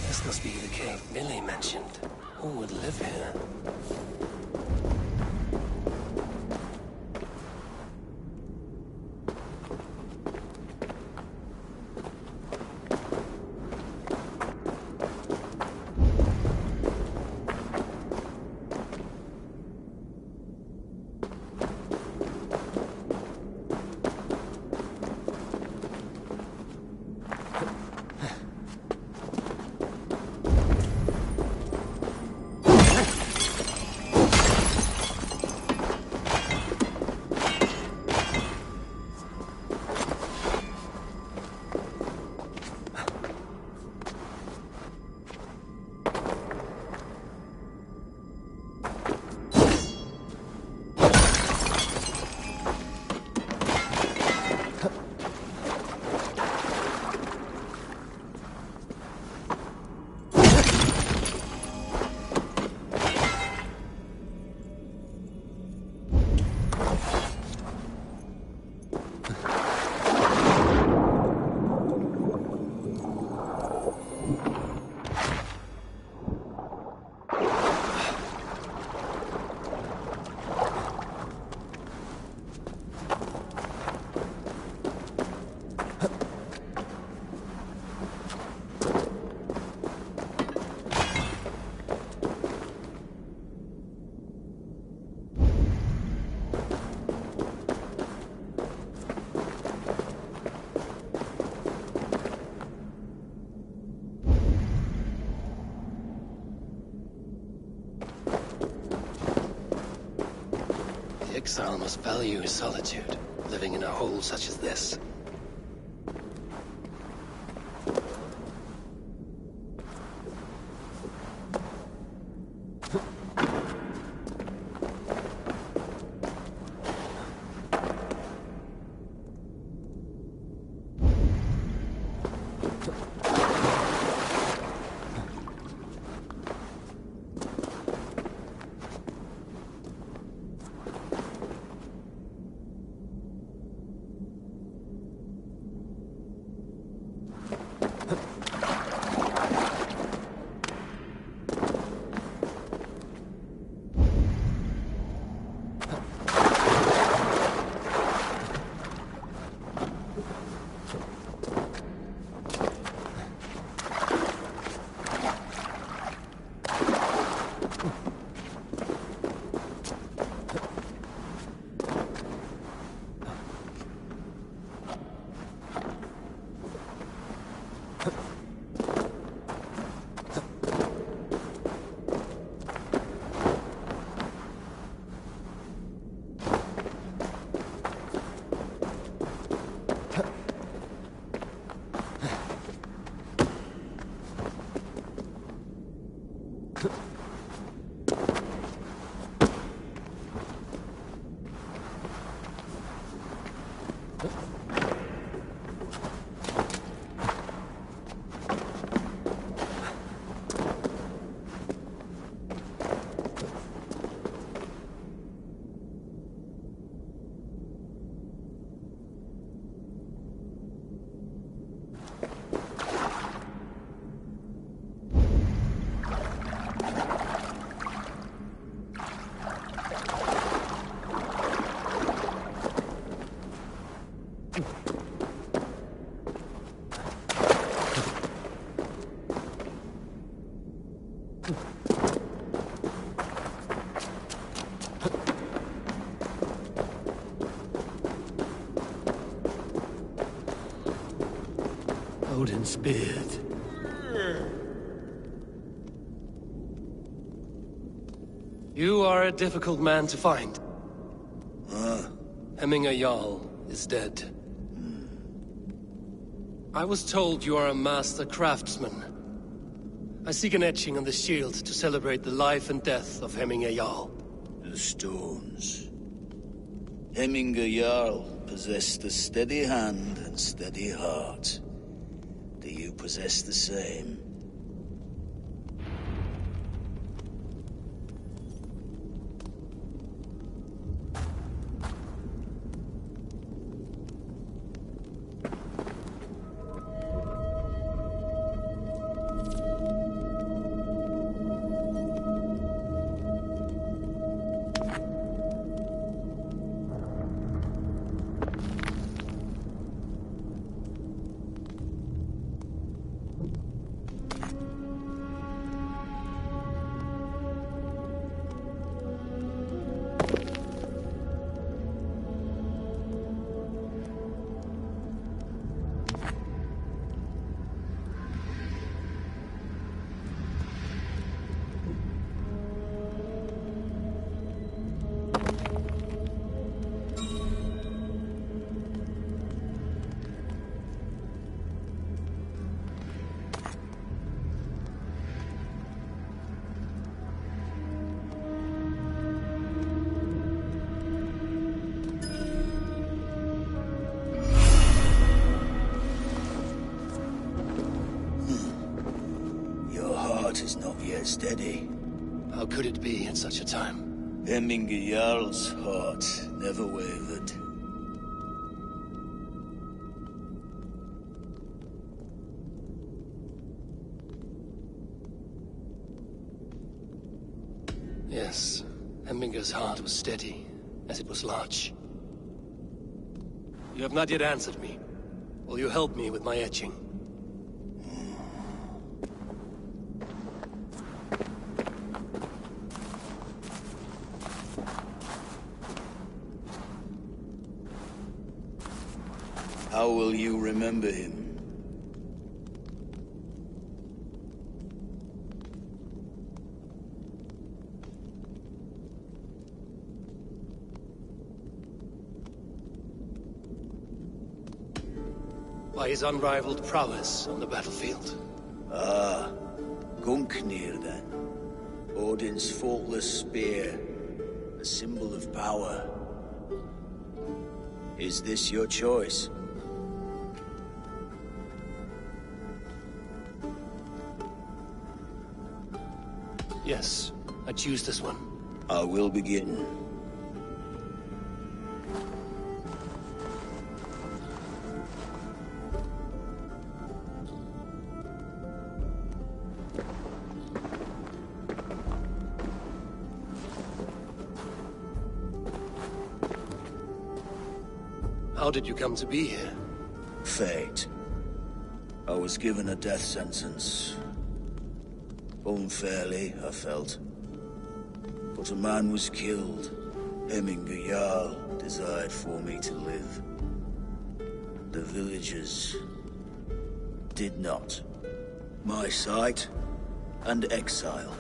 This must be the cave Billy mentioned. Who would live here? exile must value his solitude, living in a hole such as this. Odin's beard. You are a difficult man to find. Hemminger Jarl is dead. I was told you are a master craftsman. I seek an etching on the shield to celebrate the life and death of Hemminger Jarl. The stones. Hemminger Jarl possessed a steady hand and steady heart. Do you possess the same? Is not yet steady. How could it be at such a time? Hemminger Jarl's heart never wavered. Yes, Hemminger's heart was steady, as it was large. You have not yet answered me. Will you help me with my etching? How will you remember him? by his unrivaled prowess on the battlefield. Ah, Gungnir then. Odin's faultless spear, a symbol of power. Is this your choice? Yes, I choose this one. I will begin. How did you come to be here? Fate. I was given a death sentence. Unfairly, I felt. But a man was killed. Hemminger Jarl desired for me to live. The villagers did not. My sight and exile.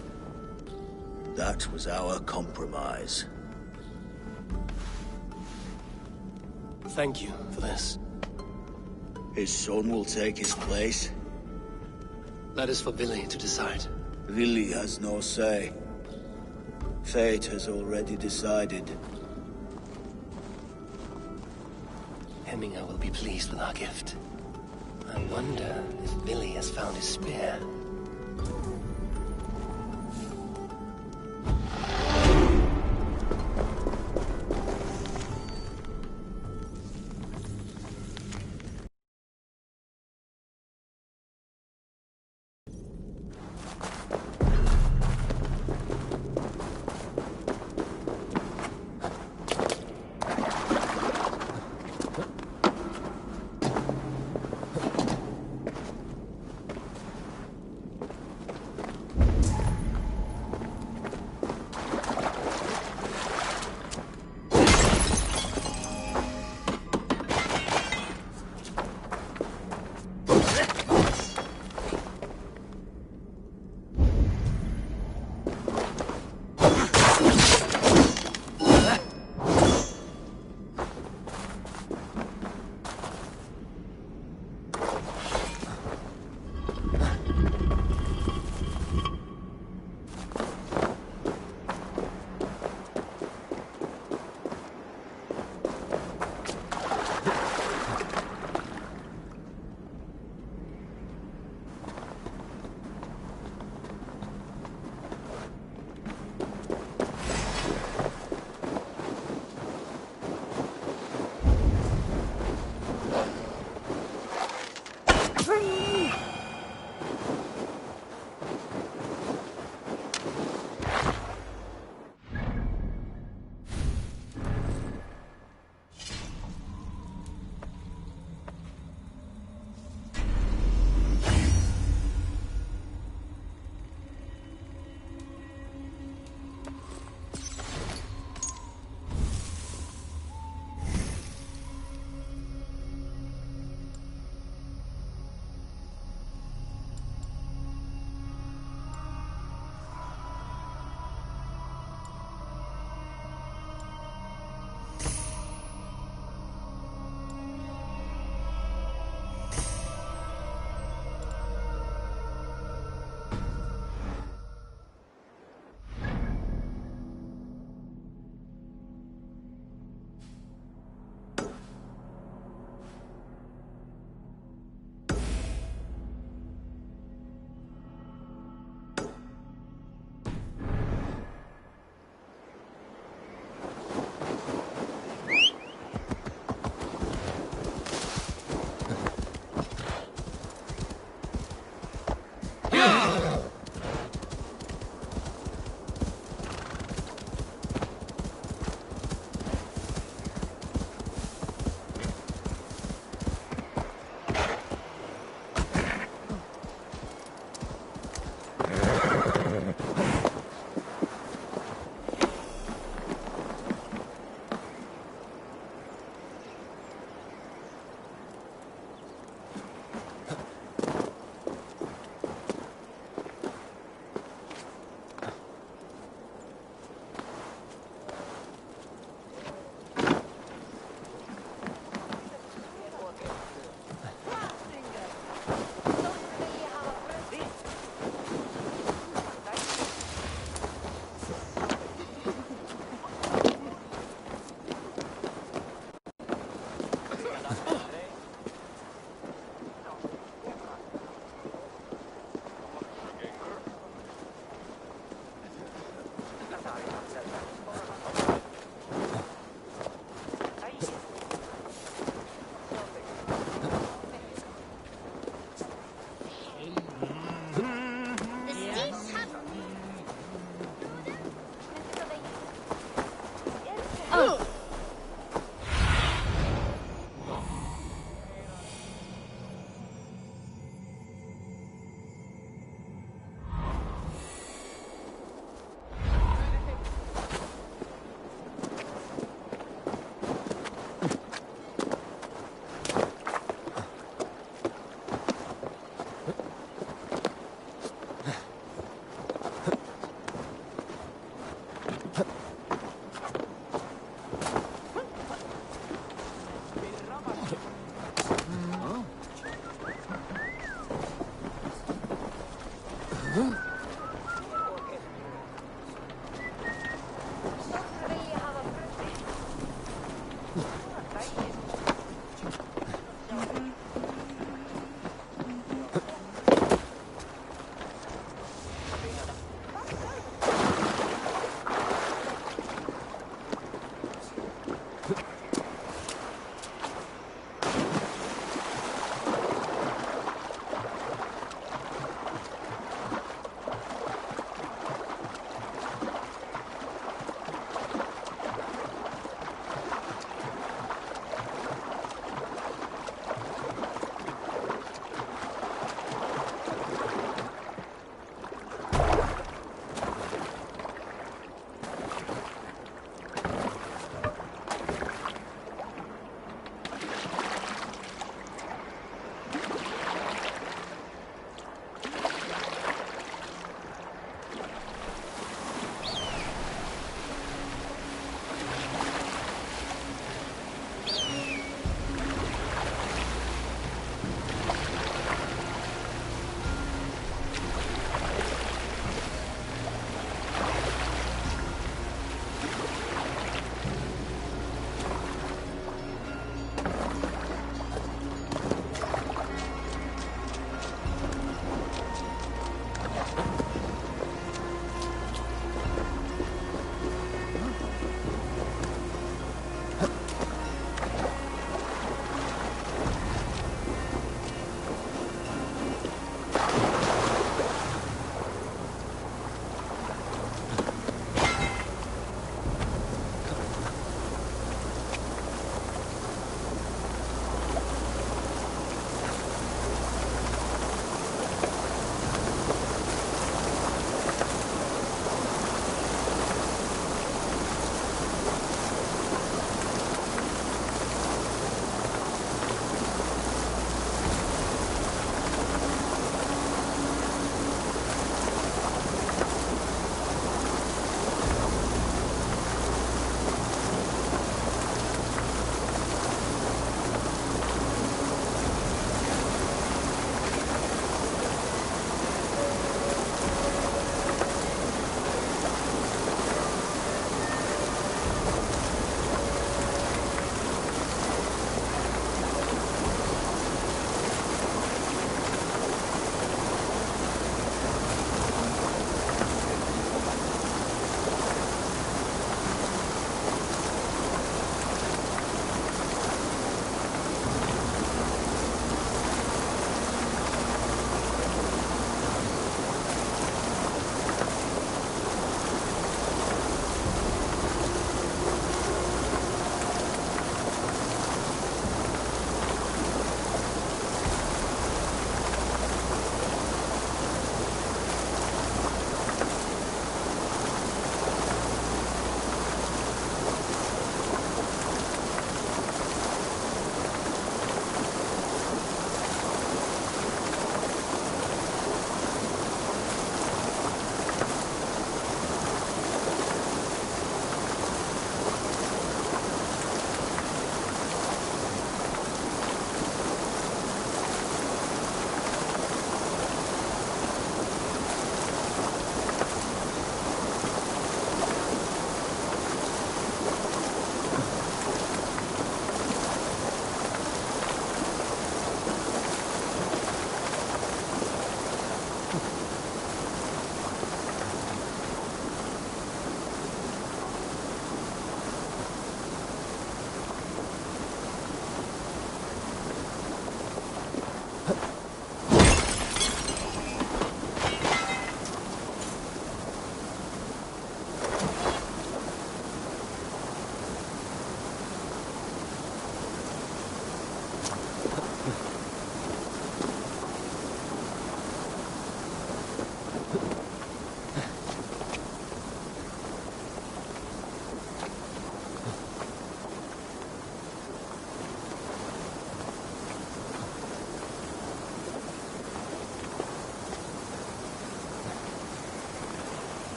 That was our compromise. Thank you for this. His son will take his place. That is for Billy to decide. Vili has no say. Fate has already decided. Hemminger will be pleased with our gift. I wonder if Billy has found his spear.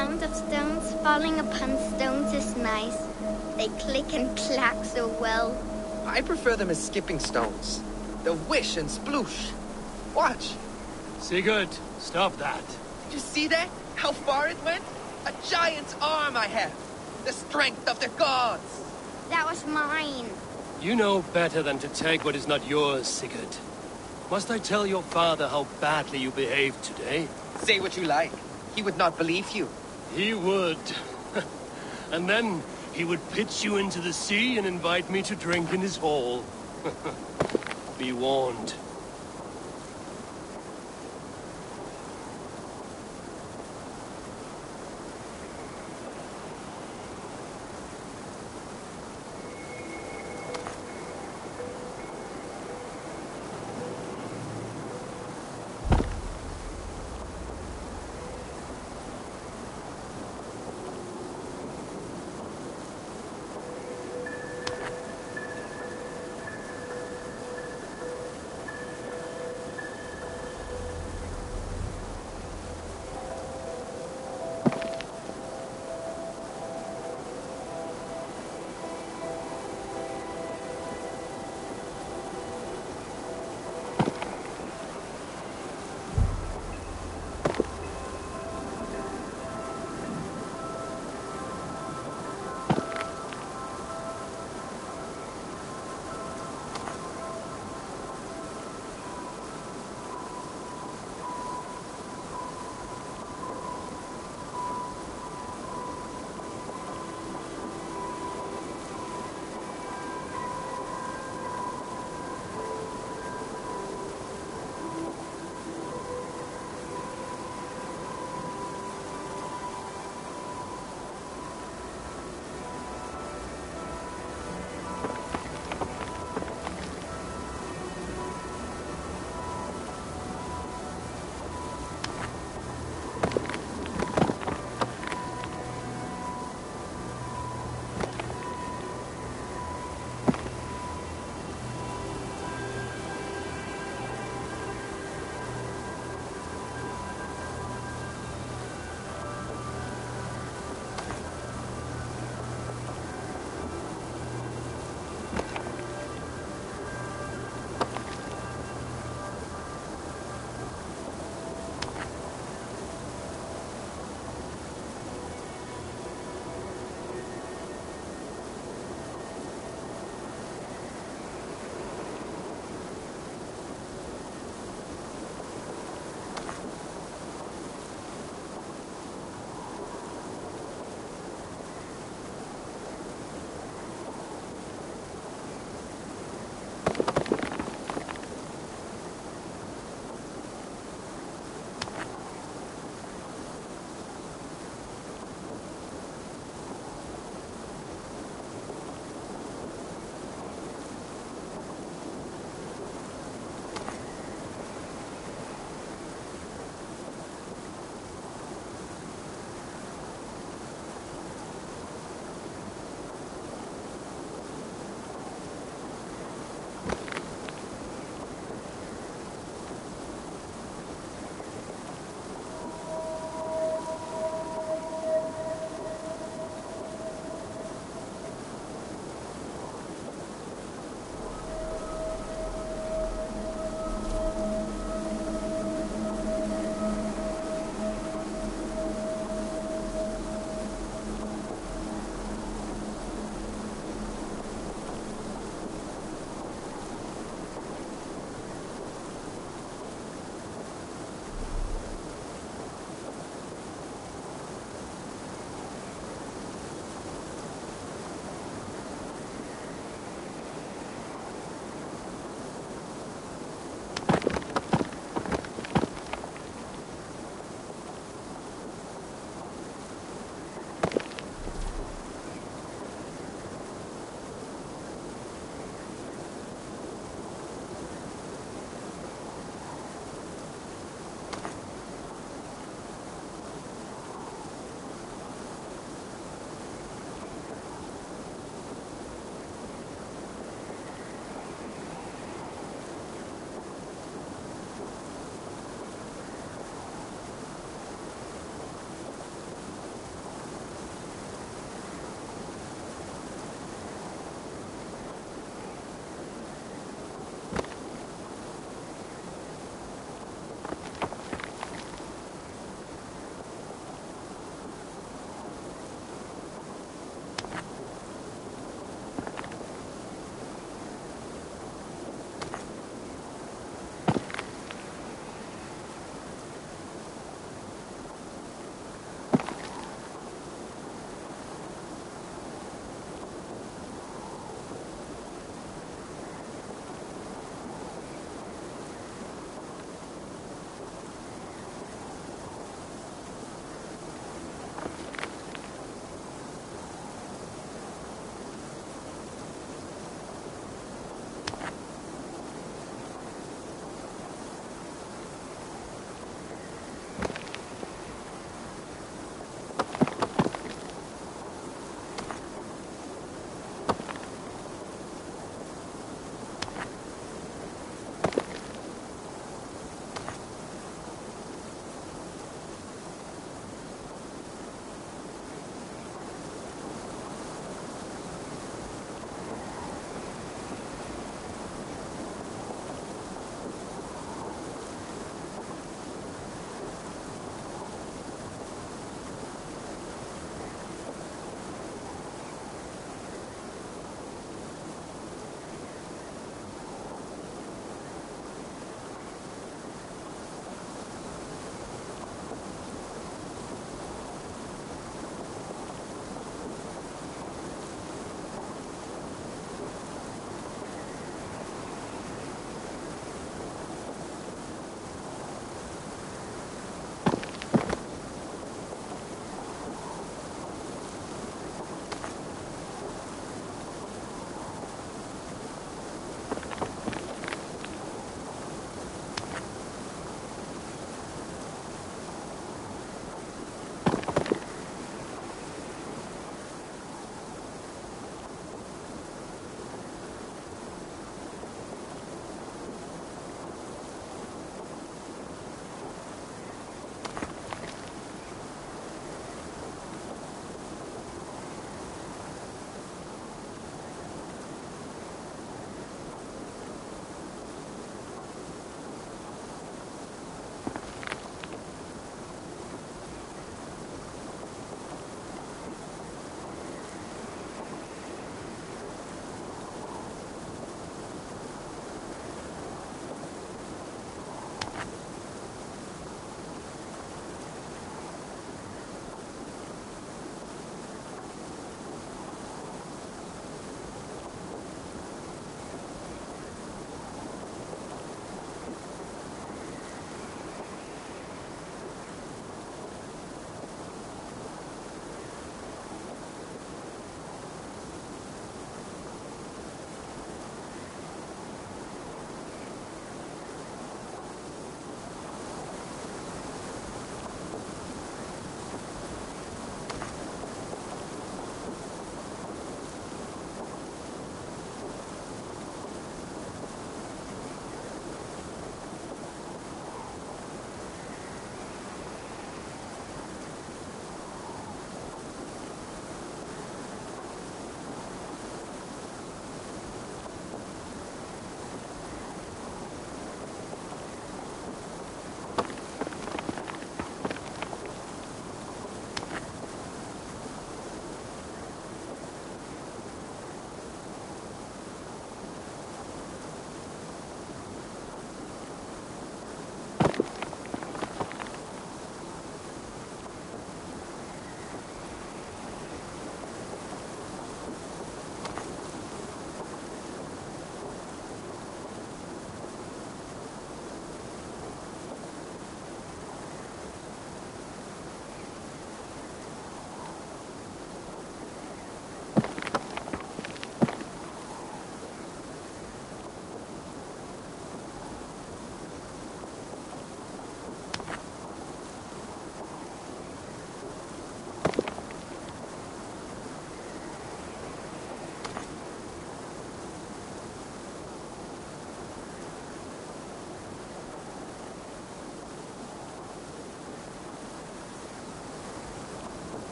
sound of stones falling upon stones is nice. They click and clack so well. I prefer them as skipping stones. The whish and sploosh. Watch. Sigurd, stop that. Did you see that? How far it went? A giant's arm I have. The strength of the gods. That was mine. You know better than to take what is not yours, Sigurd. Must I tell your father how badly you behaved today? Say what you like. He would not believe you. He would. And then he would pitch you into the sea and invite me to drink in his hall. Be warned.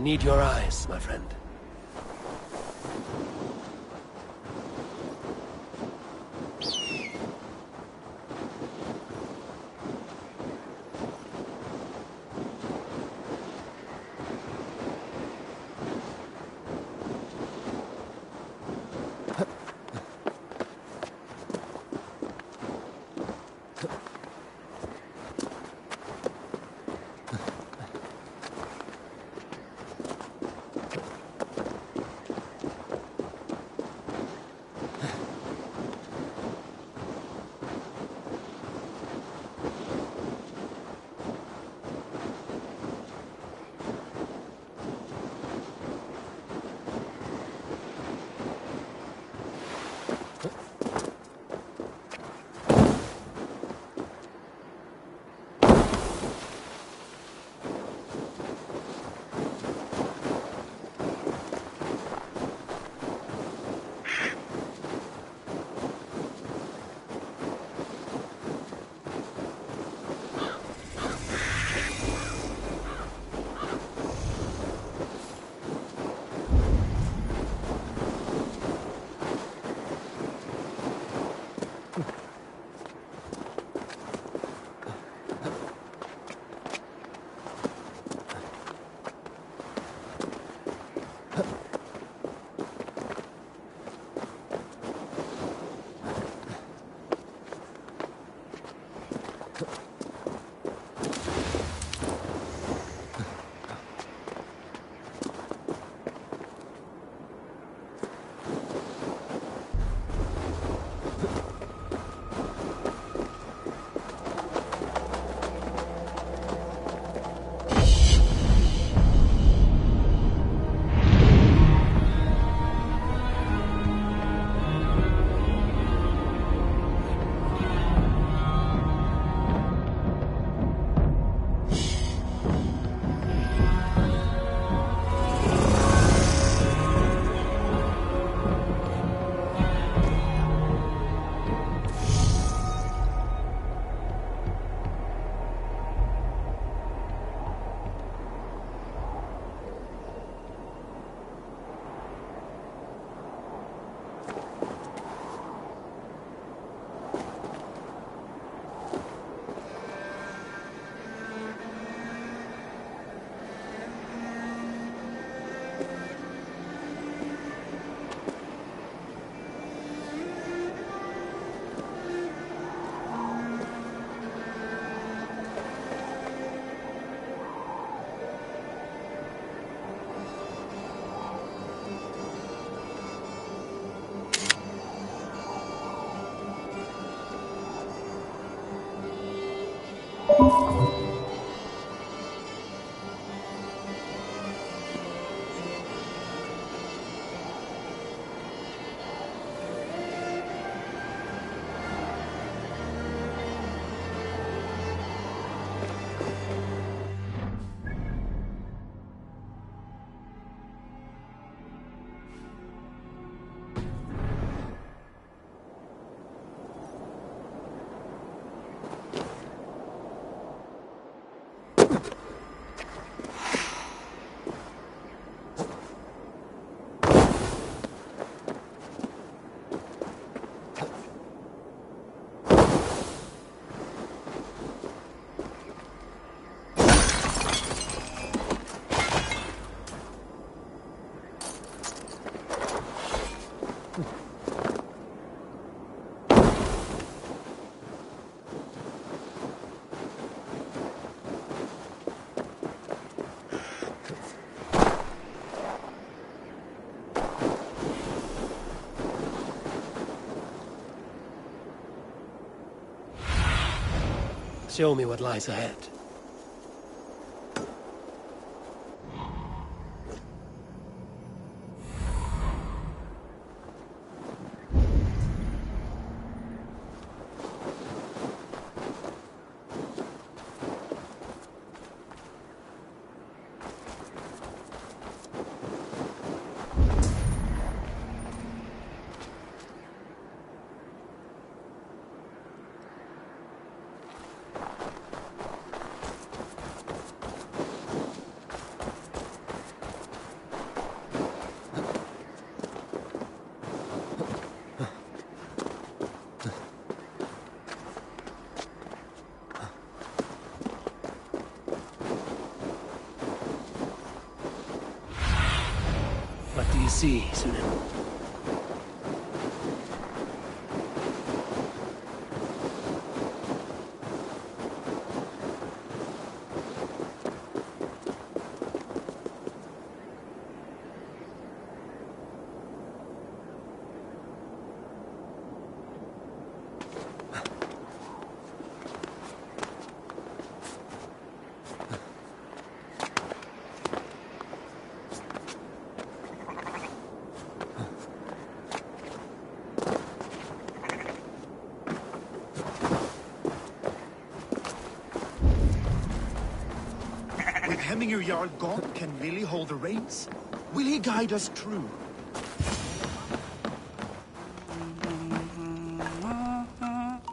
need your eyes, my friend. Show me what lies ahead. sea soon. With Hemminger Jarl gone, can Willie hold the reins? Will he guide us true?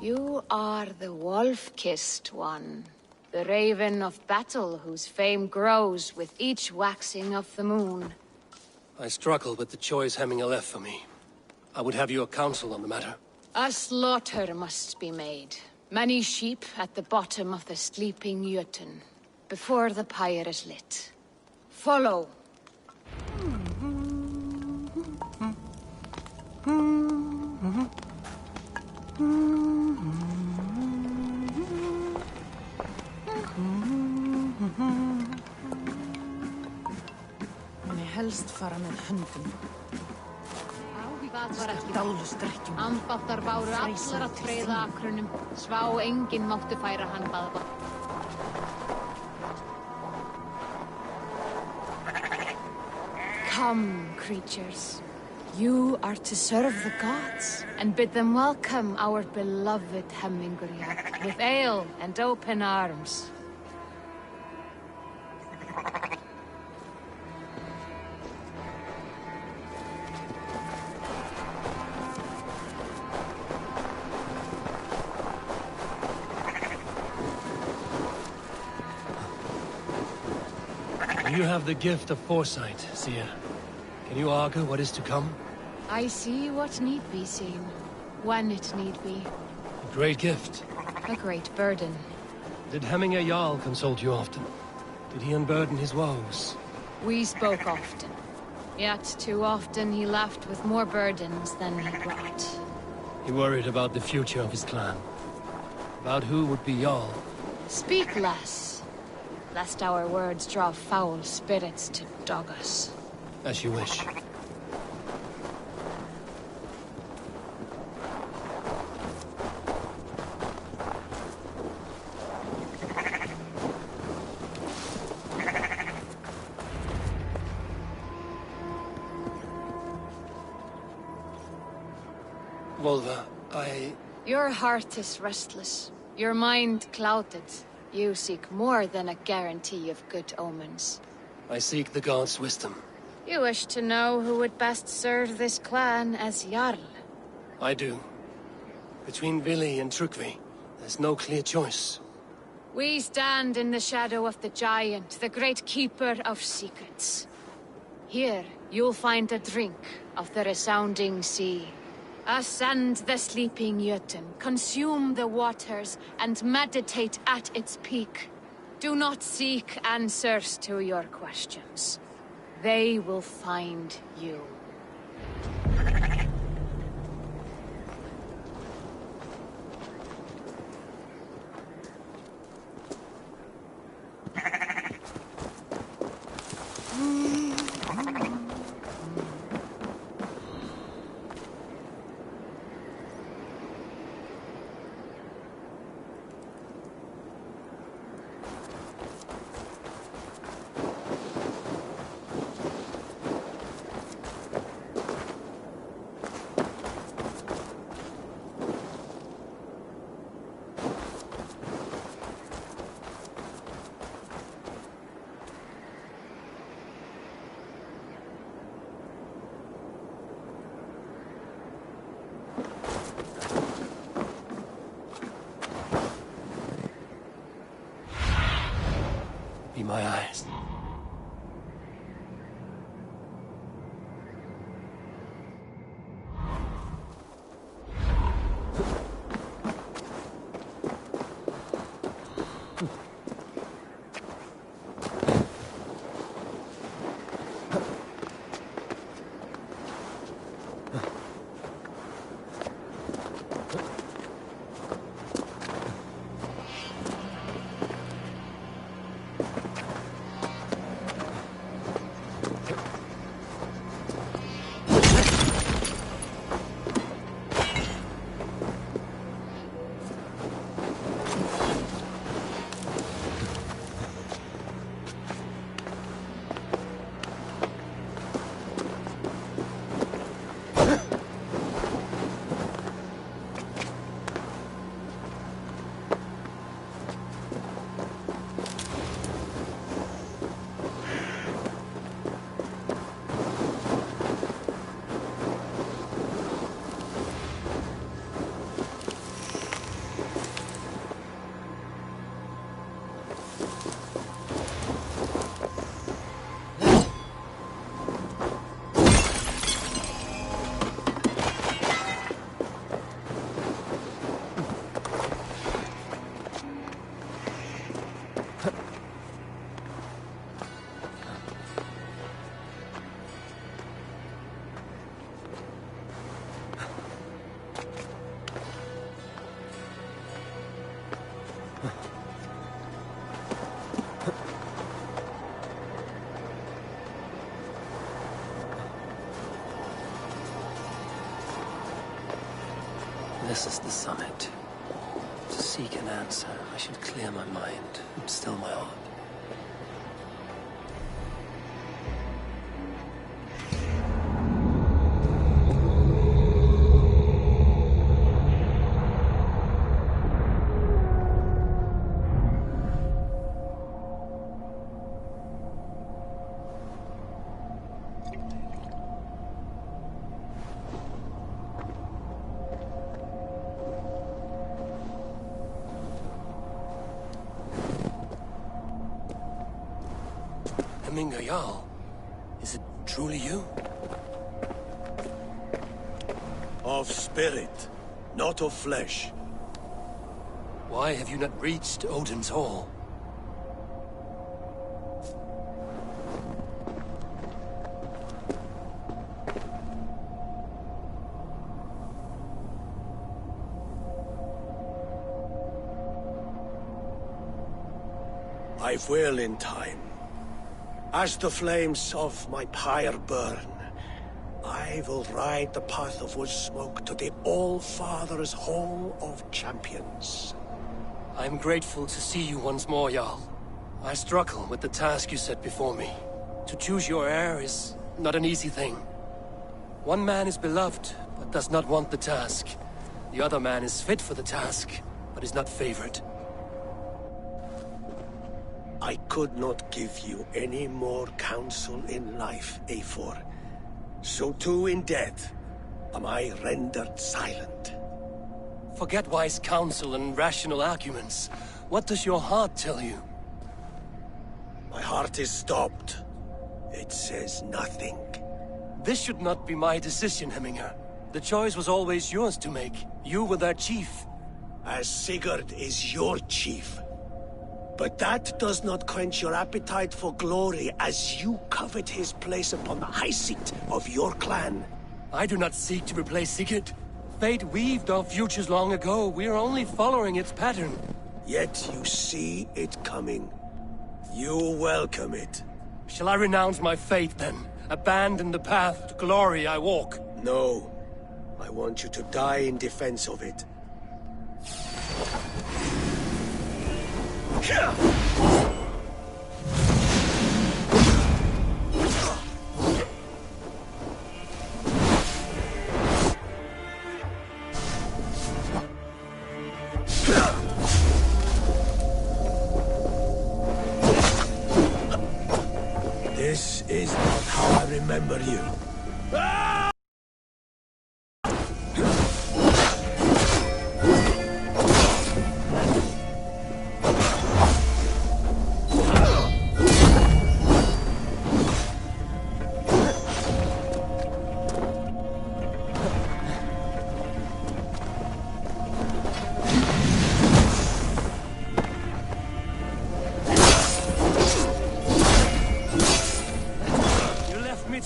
You are the wolf-kissed one. The raven of battle whose fame grows with each waxing of the moon. I struggle with the choice Hemminger left for me. I would have your counsel on the matter. A slaughter must be made. Many sheep at the bottom of the sleeping Jötun, before the pyre is lit. Follow. Muni helst fara með höndum. Það var ekki. Ambáttar báru allar að treyða akrunum. Svá enginn mátti færa hann baðva. Come, creatures. You are to serve the gods, and bid them welcome our beloved Hemmingur with ale and open arms. You have the gift of foresight, seer. Can you argue what is to come? I see what need be seen, when it need be. A great gift. A great burden. Did Hemminger Jarl consult you often? Did he unburden his woes? We spoke often. Yet too often he left with more burdens than he brought. He worried about the future of his clan. About who would be Jarl. Speak less, lest our words draw foul spirits to dog us. As you wish. Volva, Your heart is restless. Your mind clouded. You seek more than a guarantee of good omens. I seek the gods' wisdom. You wish to know who would best serve this clan as Jarl? I do. Between Vili and Trukvi, there's no clear choice. We stand in the shadow of the giant, the great keeper of secrets. Here, you'll find a drink of the resounding sea. Ascend the sleeping Jötun, consume the waters, and meditate at its peak. Do not seek answers to your questions. They will find you. Be my eyes. This is the summit. To seek an answer, I should clear my mind and still my heart. Jarl, is it truly you? Of spirit, not of flesh. Why have you not reached Odin's Hall? I will in time. As the flames of my pyre burn, I will ride the path of wood smoke to the All-Father's Hall of Champions. I am grateful to see you once more, Jarl. I struggle with the task you set before me. To choose your heir is not an easy thing. One man is beloved, but does not want the task. The other man is fit for the task, but is not favored. I could not give you any more counsel in life, Eivor. So too in death am I rendered silent. Forget wise counsel and rational arguments. What does your heart tell you? My heart is stopped. It says nothing. This should not be my decision, Hemminger. The choice was always yours to make. You were their chief. As Sigurd is your chief. But that does not quench your appetite for glory as you covet his place upon the high seat of your clan. I do not seek to replace Sigurd. Fate weaved our futures long ago. We are only following its pattern. Yet you see it coming. You welcome it. Shall I renounce my faith then? Abandon the path to glory I walk? No. I want you to die in defense of it. This is not how I remember you.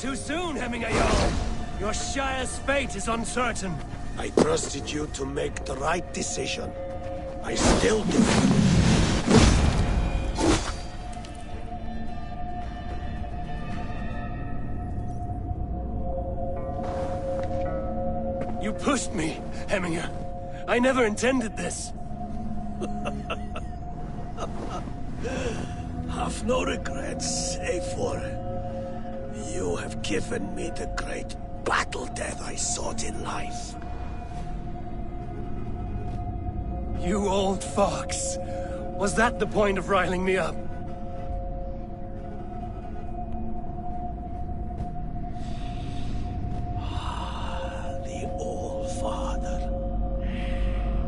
Too soon, Hemminger Jarl. Your Shire's fate is uncertain. I trusted you to make the right decision. I still do. You pushed me, Hemminger. I never intended this. Have no regrets, Eivor. You have given me the great battle death I sought in life. You old fox. Was that the point of riling me up? The All-Father.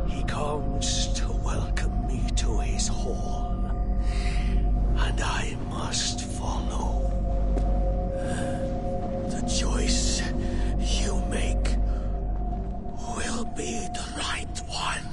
He comes to welcome me to his hall. And I must follow. The choice you make will be the right one.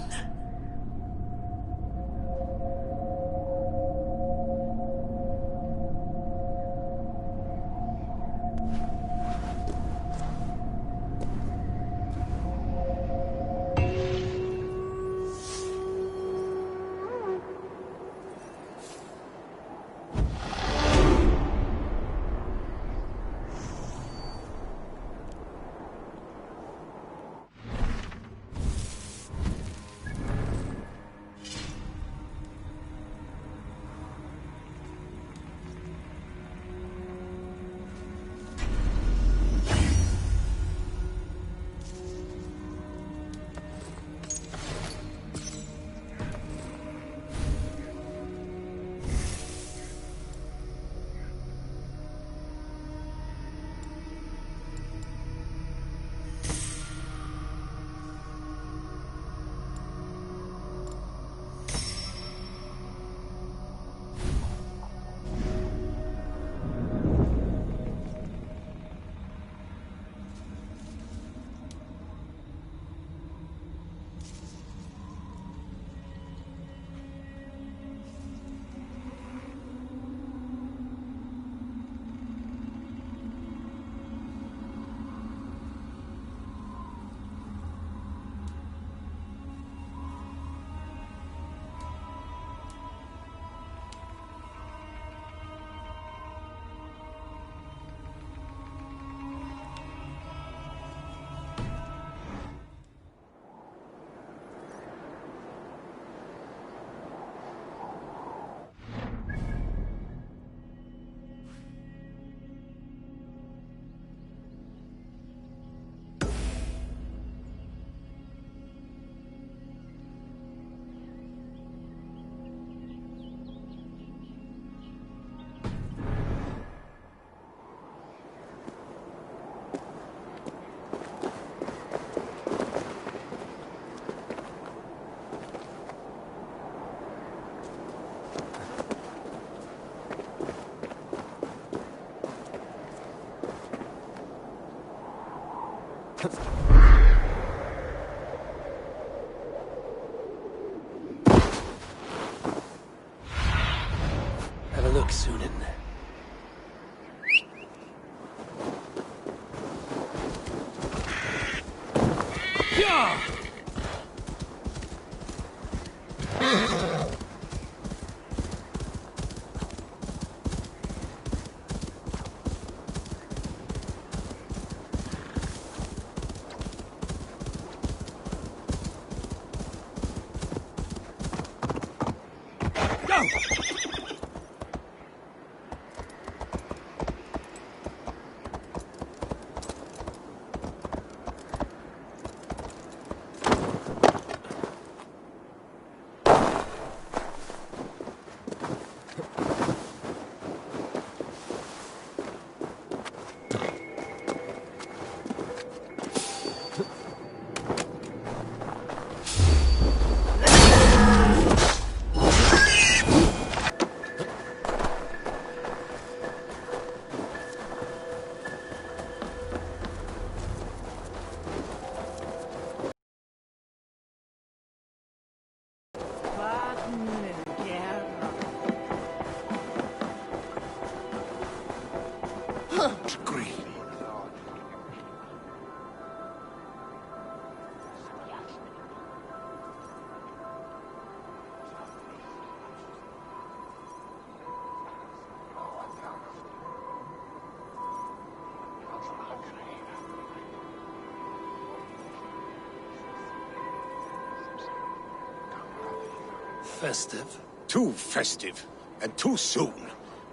Festive. Too festive, and too soon.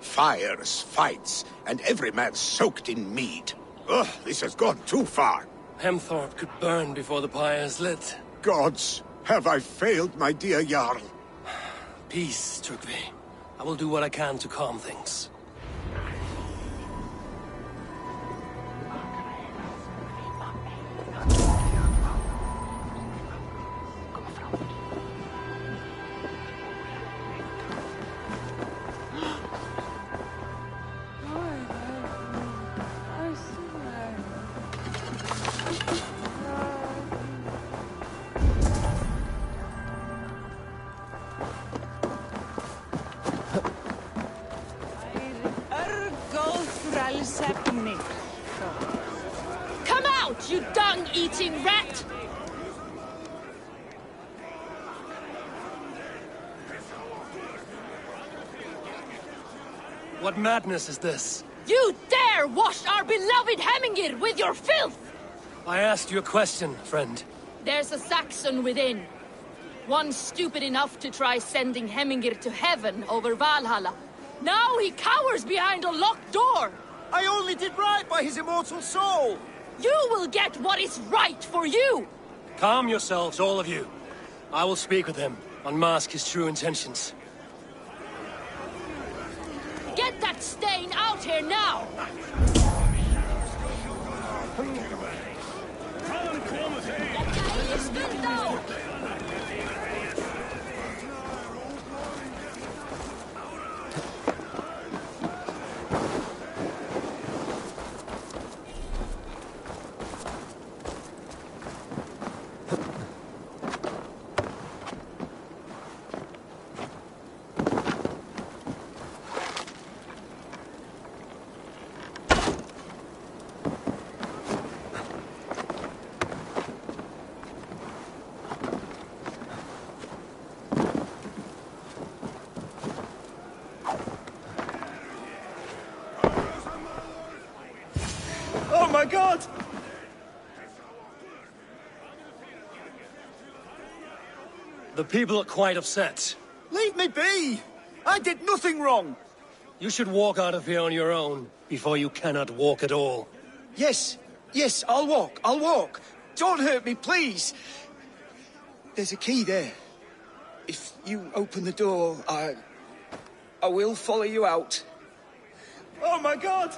Fires, fights, and every man soaked in mead. Ugh, this has gone too far. Hemthorpe could burn before the pyre is lit. Gods, have I failed my dear Jarl? Peace, Tryggvi. I will do what I can to calm things. Come out, you dung-eating rat! What madness is this? You dare wash our beloved Hemingir with your filth! I asked you a question, friend. There's a Saxon within. One stupid enough to try sending Hemingir to heaven over Valhalla. Now he cowers behind a locked door! I only did right by his immortal soul! You will get what is right for you! Calm yourselves, all of you. I will speak with him, unmask his true intentions. Get that stain out here now! Oh my god! The people are quite upset. Leave me be! I did nothing wrong! You should walk out of here on your own, before you cannot walk at all. Yes, I'll walk. Don't hurt me, please. There's a key there. If you open the door, I will follow you out. Oh my god!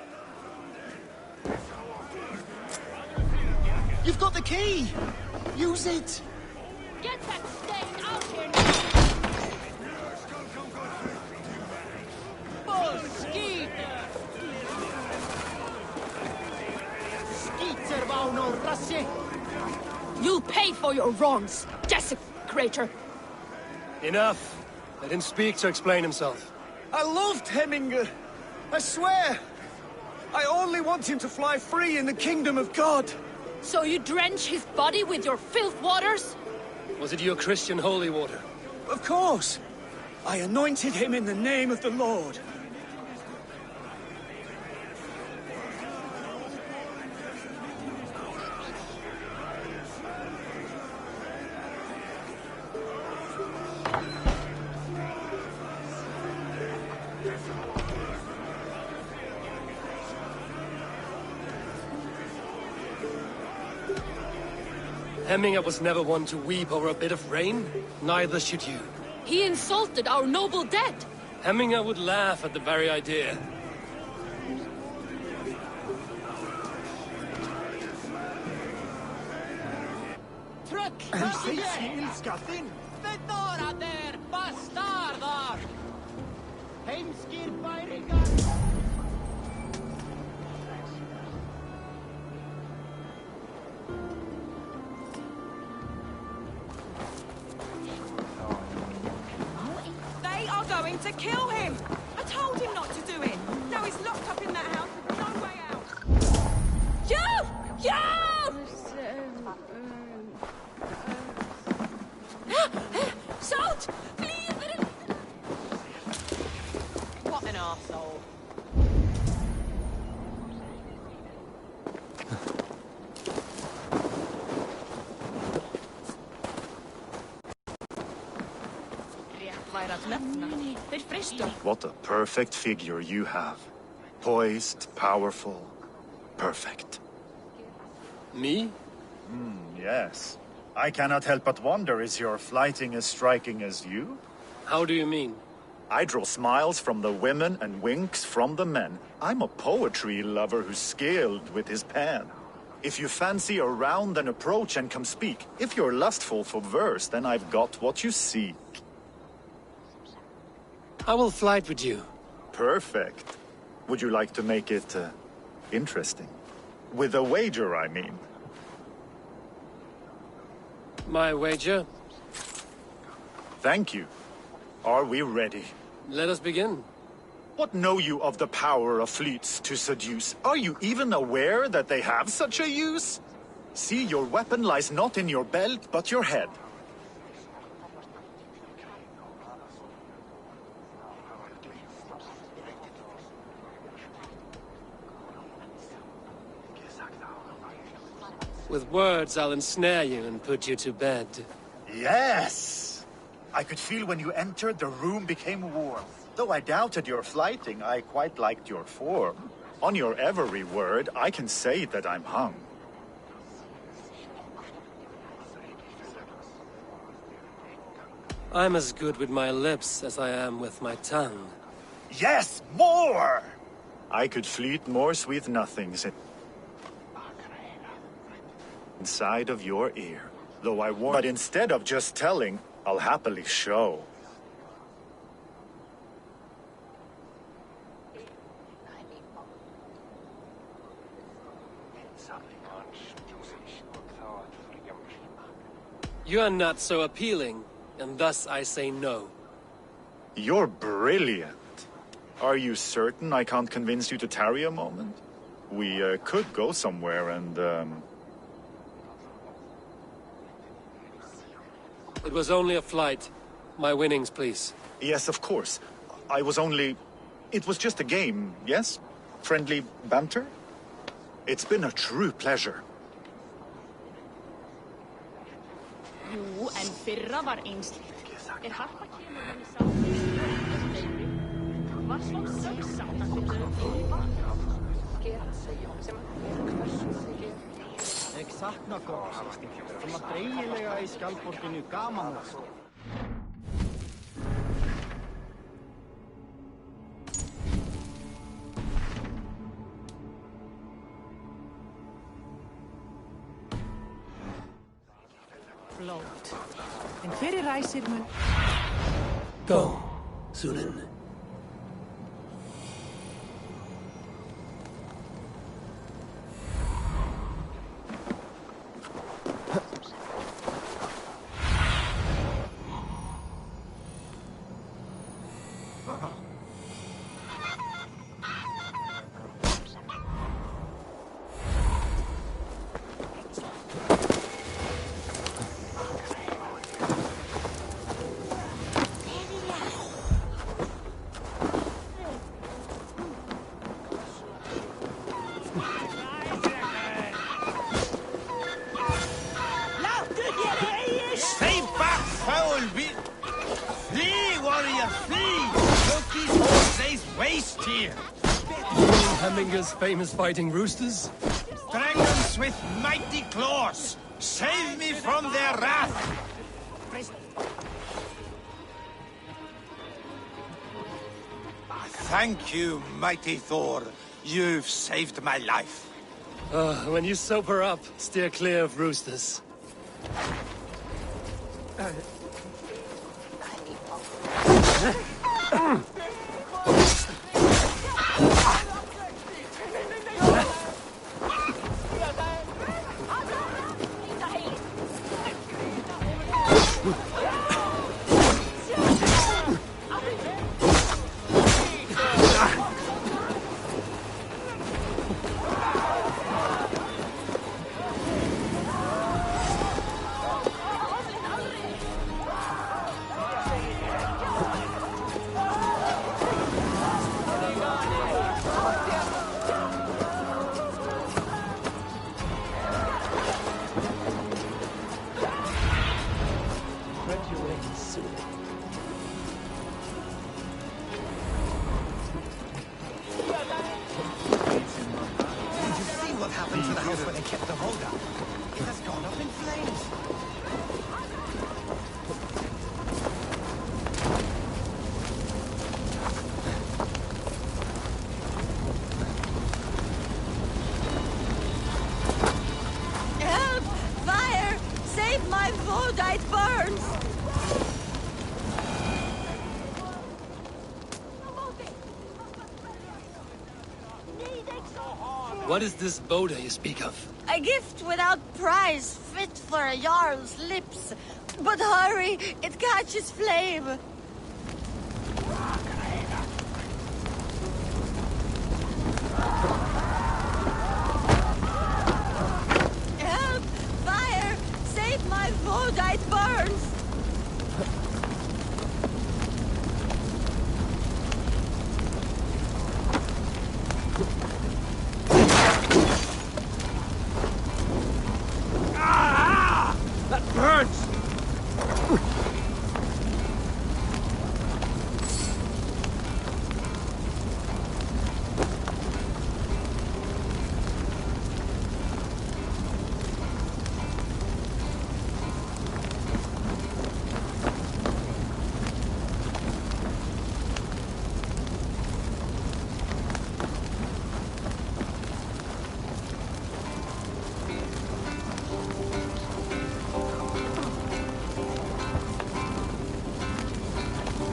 You've got the key! Use it! Get that stain out here now! Skeet! You'll pay for your wrongs, desecrator! Enough! Let him speak to explain himself. I loved Hemingr. I swear! I only want him to fly free in the kingdom of God! So you drench his body with your filth waters? Was it your Christian holy water? Of course! I anointed him in the name of the Lord. Hemminger was never one to weep over a bit of rain. Neither should you. He insulted our noble dead. Hemminger would laugh at the very idea. Bedåra där, bastardar! Heimskir bæringar! They are going to kill him! I told him not to do it! Now he's locked up in that house with no way out! You! Shout! Please! What an arsehole. What a perfect figure you have. Poised, powerful, perfect. Me? Yes. I cannot help but wonder, is your flighting as striking as you? How do you mean? I draw smiles from the women and winks from the men. I'm a poetry lover who's skilled with his pen. If you fancy a round, then approach and come speak. If you're lustful for verse, then I've got what you seek. I will flight with you. Perfect. Would you like to make it interesting? With a wager, I mean. My wager? Thank you. Are we ready? Let us begin. What know you of the power of fleets to seduce? Are you even aware that they have such a use? See, your weapon lies not in your belt, but your head. With words, I'll ensnare you and put you to bed. Yes! I could feel when you entered, the room became warm. Though I doubted your flighting, I quite liked your form. On your every word, I can say that I'm hung. I'm as good with my lips as I am with my tongue. Yes, more! I could fleet more sweet nothings inside of your ear. Though I warn, but instead of just telling, I'll happily show. You are not so appealing, and thus I say no. You're brilliant. Are you certain I can't convince you to tarry a moment? We could go somewhere and, It was only a flight. My winnings, please. Yes, of course. It was just a game, yes? Friendly banter? It's been a true pleasure. Jú, en fyrra var einsleitt. Harpa kemur henni saman var svo sögsamt að þau í baka. Gera sig sem Ég sakna gott, sem var dreigilega í skjaldborginu gaman og svo. Flott. En hver ræsir mun? Go, Sunan. Hemminger's famous fighting roosters? Dragons with mighty claws, Save me from their wrath! Thank you, mighty Thor. You've saved my life. When you sober up, steer clear of roosters. What is this Boda you speak of? A gift without price, fit for a Jarl's lips. But hurry, it catches flame. Help! Fire! Save my Voda, it burns!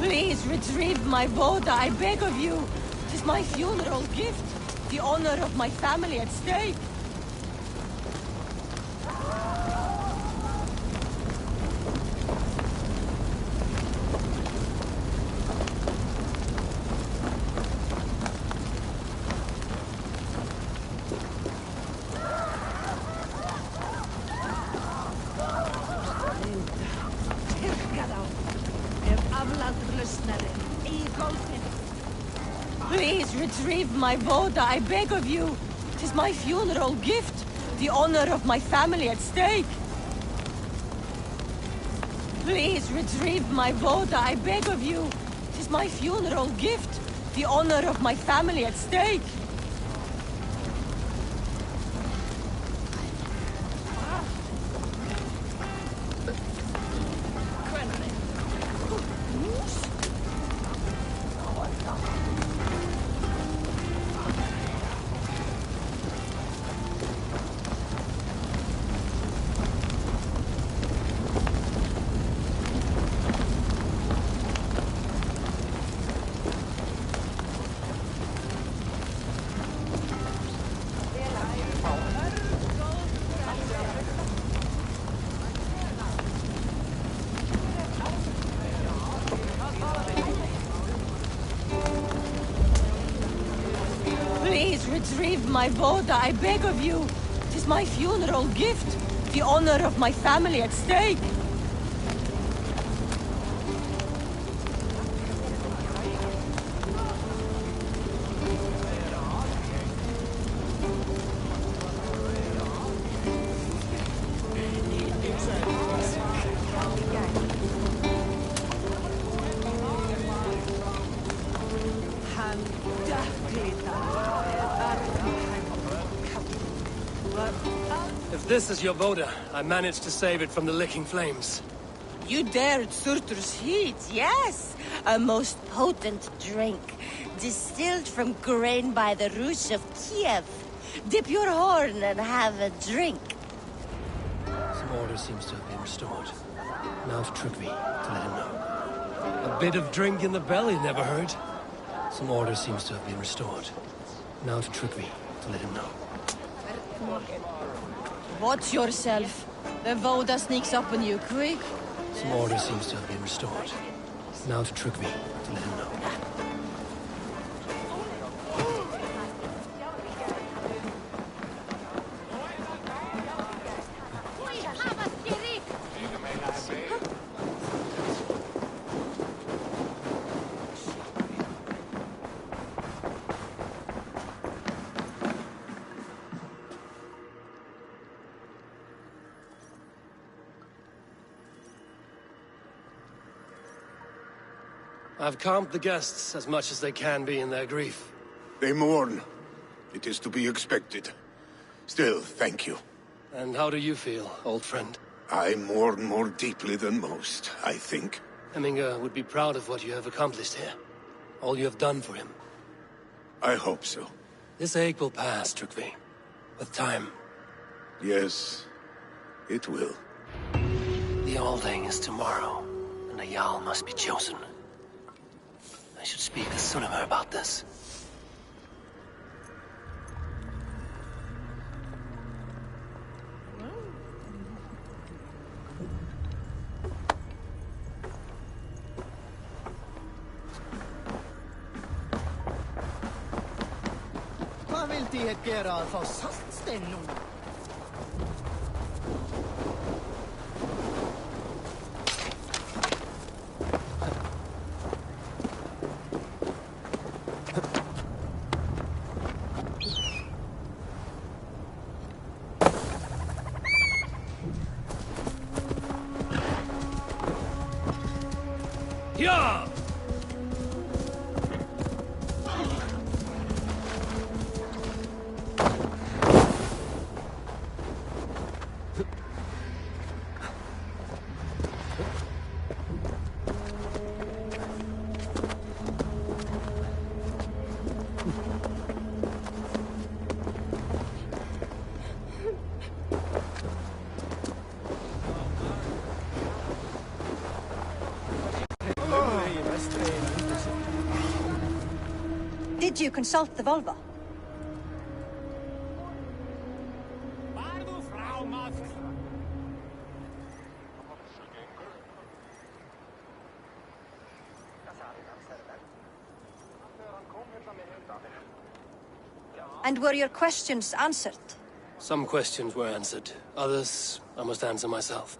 Please retrieve my Voda, I beg of you. 'Tis my funeral gift, the honor of my family at stake. Please retrieve my Voda, I beg of you. 'Tis my funeral gift, the honor of my family at stake. Please retrieve my Voda, I beg of you. 'Tis my funeral gift, the honor of my family at stake. Please retrieve my Voda, I beg of you. 'Tis my funeral gift, the honor of my family at stake. If This is your Voda. I managed to save it from the licking flames. You dared Surtur's heat, yes. A most potent drink, distilled from grain by the Rus of Kiev. Dip your horn and have a drink. Some order seems to have been restored. Now to Trygve, to let him know. A bit of drink in the belly never hurt. Some order seems to have been restored. Now to Trygve, to let him know. Watch yourself. The Voda sneaks up on you quick. Some order seems to have been restored. Now to Trygve, to let him know. I've calmed the guests as much as they can be in their grief. They mourn. It is to be expected. Still, thank you. And how do you feel, old friend? I mourn more deeply than most, I think. Hemminger would be proud of what you have accomplished here. All you have done for him. I hope so. This ache will pass, Trygve. With time. Yes, it will. The Alding is tomorrow, and a Jarl must be chosen. I should speak to Sunniver about this. Hvað vildi ég gera að fá saltstein núna? Yeah! Did you consult the Volva? And were your questions answered? Some questions were answered. Others, I must answer myself.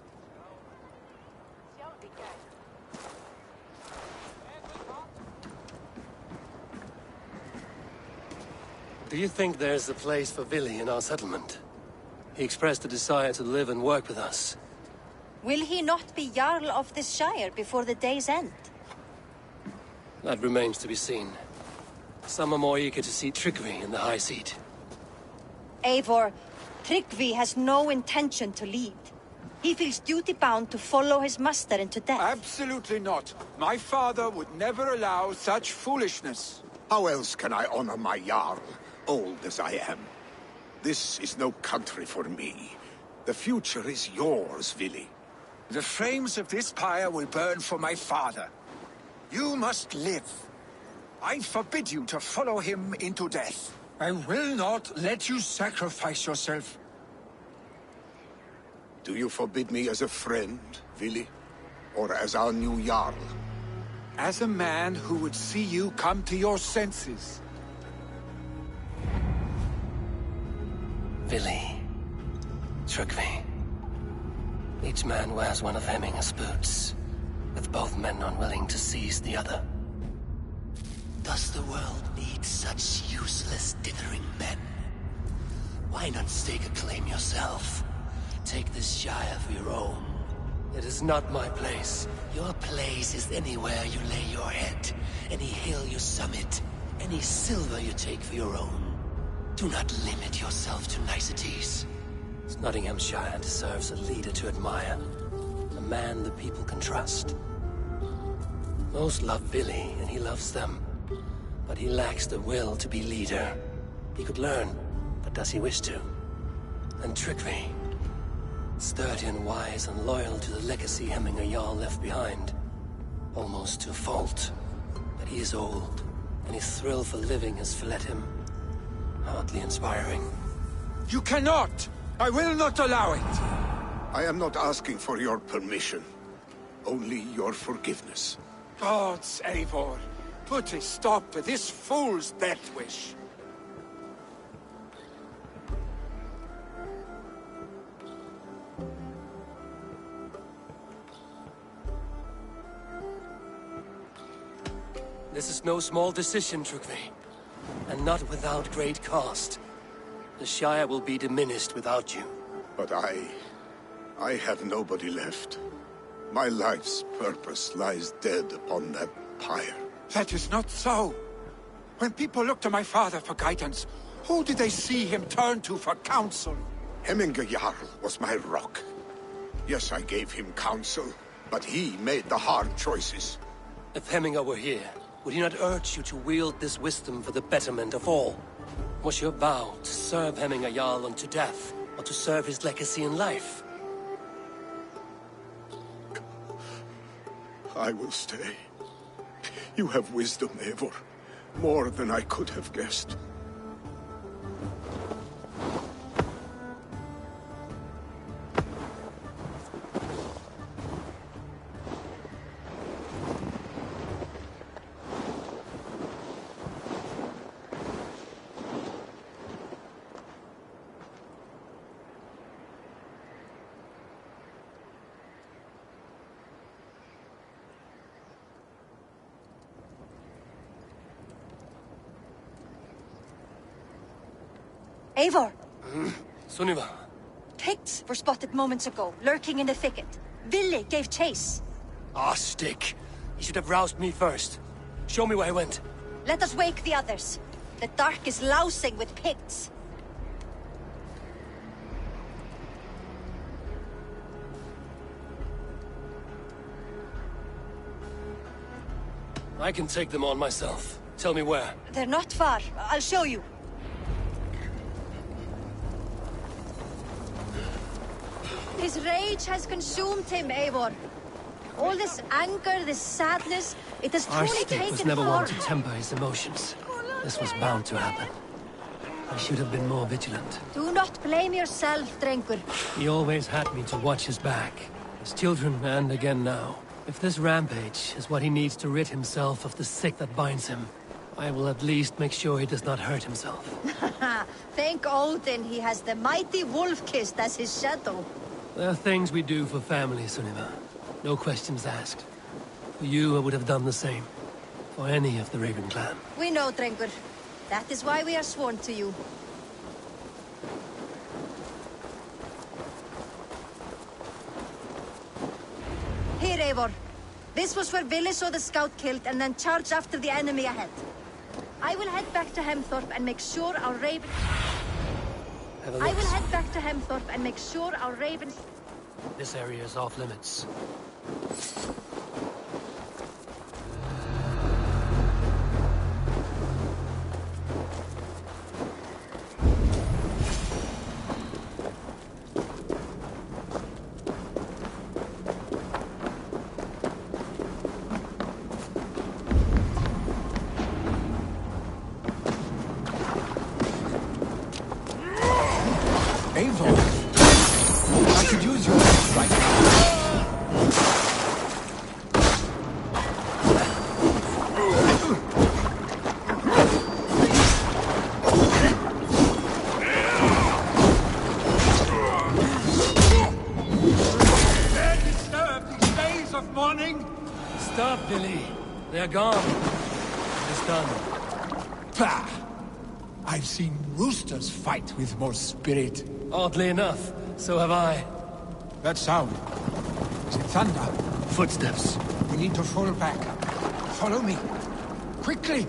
Do you think there's a place for Vili in our settlement? He expressed a desire to live and work with us. Will he not be Jarl of this Shire before the day's end? That remains to be seen. Some are more eager to see Trygve in the high seat. Eivor, Trygve has no intention to lead. He feels duty-bound to follow his master into death. Absolutely not. My father would never allow such foolishness. How else can I honor my Jarl, old as I am? This is no country for me. The future is yours, Vili. The flames of this pyre will burn for my father. You must live. I forbid you to follow him into death. I will not let you sacrifice yourself. Do you forbid me as a friend, Vili? Or as our new Jarl? As a man who would see you come to your senses. Vili. Trygve. Each man wears one of Hemminger's boots, with both men unwilling to seize the other. Does the world need such useless, dithering men? Why not stake a claim yourself? Take this Shire for your own. It is not my place. Your place is anywhere you lay your head, any hill you summit, any silver you take for your own. Do not limit yourself to niceties. Nottinghamshire deserves a leader to admire. A man the people can trust. Most love Billy, and he loves them. But he lacks the will to be leader. He could learn, but does he wish to? And Trygve. Sturdy and wise and loyal to the legacy Hemminger Jarl left behind. Almost to a fault. But he is old, and his thrill for living has fled him. Hardly inspiring. You cannot! I will not allow it! I am not asking for your permission. Only your forgiveness. Gods, Eivor, put a stop to this fool's death wish. This is no small decision, Trygve. And not without great cost. The Shire will be diminished without you. But I have nobody left. My life's purpose lies dead upon that pyre. That is not so. When people look to my father for guidance, who did they see him turn to for counsel? Hemminger Jarl was my rock. Yes, I gave him counsel, but he made the hard choices. If Hemminger were here, would he not urge you to wield this wisdom for the betterment of all? Was your vow to serve Hemminger Jarl unto death, or to serve his legacy in life? I will stay. You have wisdom, Eivor. More than I could have guessed. Eivor! Sunniva. Picts were spotted moments ago, lurking in the thicket. Ville gave chase. Ah, stick. You should have roused me first. Show me where he went. Let us wake the others. The dark is lousing with Picts. I can take them on myself. Tell me where. They're not far. I'll show you. His rage has consumed him, Eivor. All this anger, this sadness, it has Our truly stick taken was never one to form. temper his emotions. This was bound to happen. I should have been more vigilant. Do not blame yourself, Drengur. He always had me to watch his back. His children, and again now. If this rampage is what he needs to rid himself of the sick that binds him, I will at least make sure he does not hurt himself. Thank Odin he has the mighty Wolf-Kissed as his shadow. There are things we do for family, Sunniva. No questions asked. For you, I would have done the same. For any of the Raven clan. We know, Drengur. That is why we are sworn to you. Here, Eivor. This was where Ville saw the scout killed and then charged after the enemy ahead. I will head back to Hemthorpe and make sure our Raven... I will head back to Hemthorpe and make sure our Ravens... This area is off limits. Eivor! I could use your help right now. They're disturbed these days of mourning. Stop, Billy. They're gone. It's done. Pah! I've seen roosters fight with more spirit. Oddly enough, so have I. That sound. Is it thunder? Footsteps. We need to fall back. Follow me. Quickly!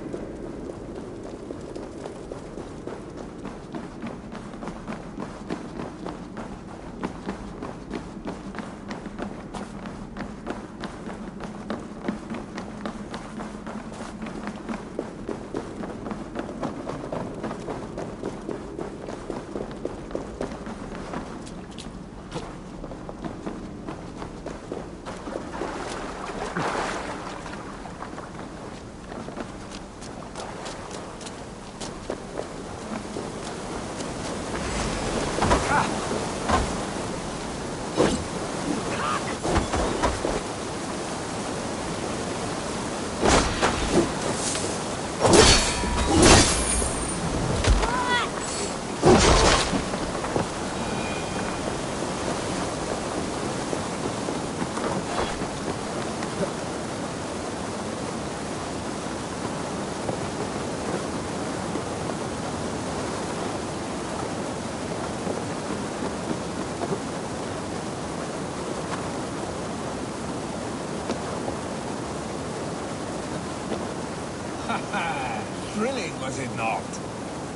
Thrilling, was it not?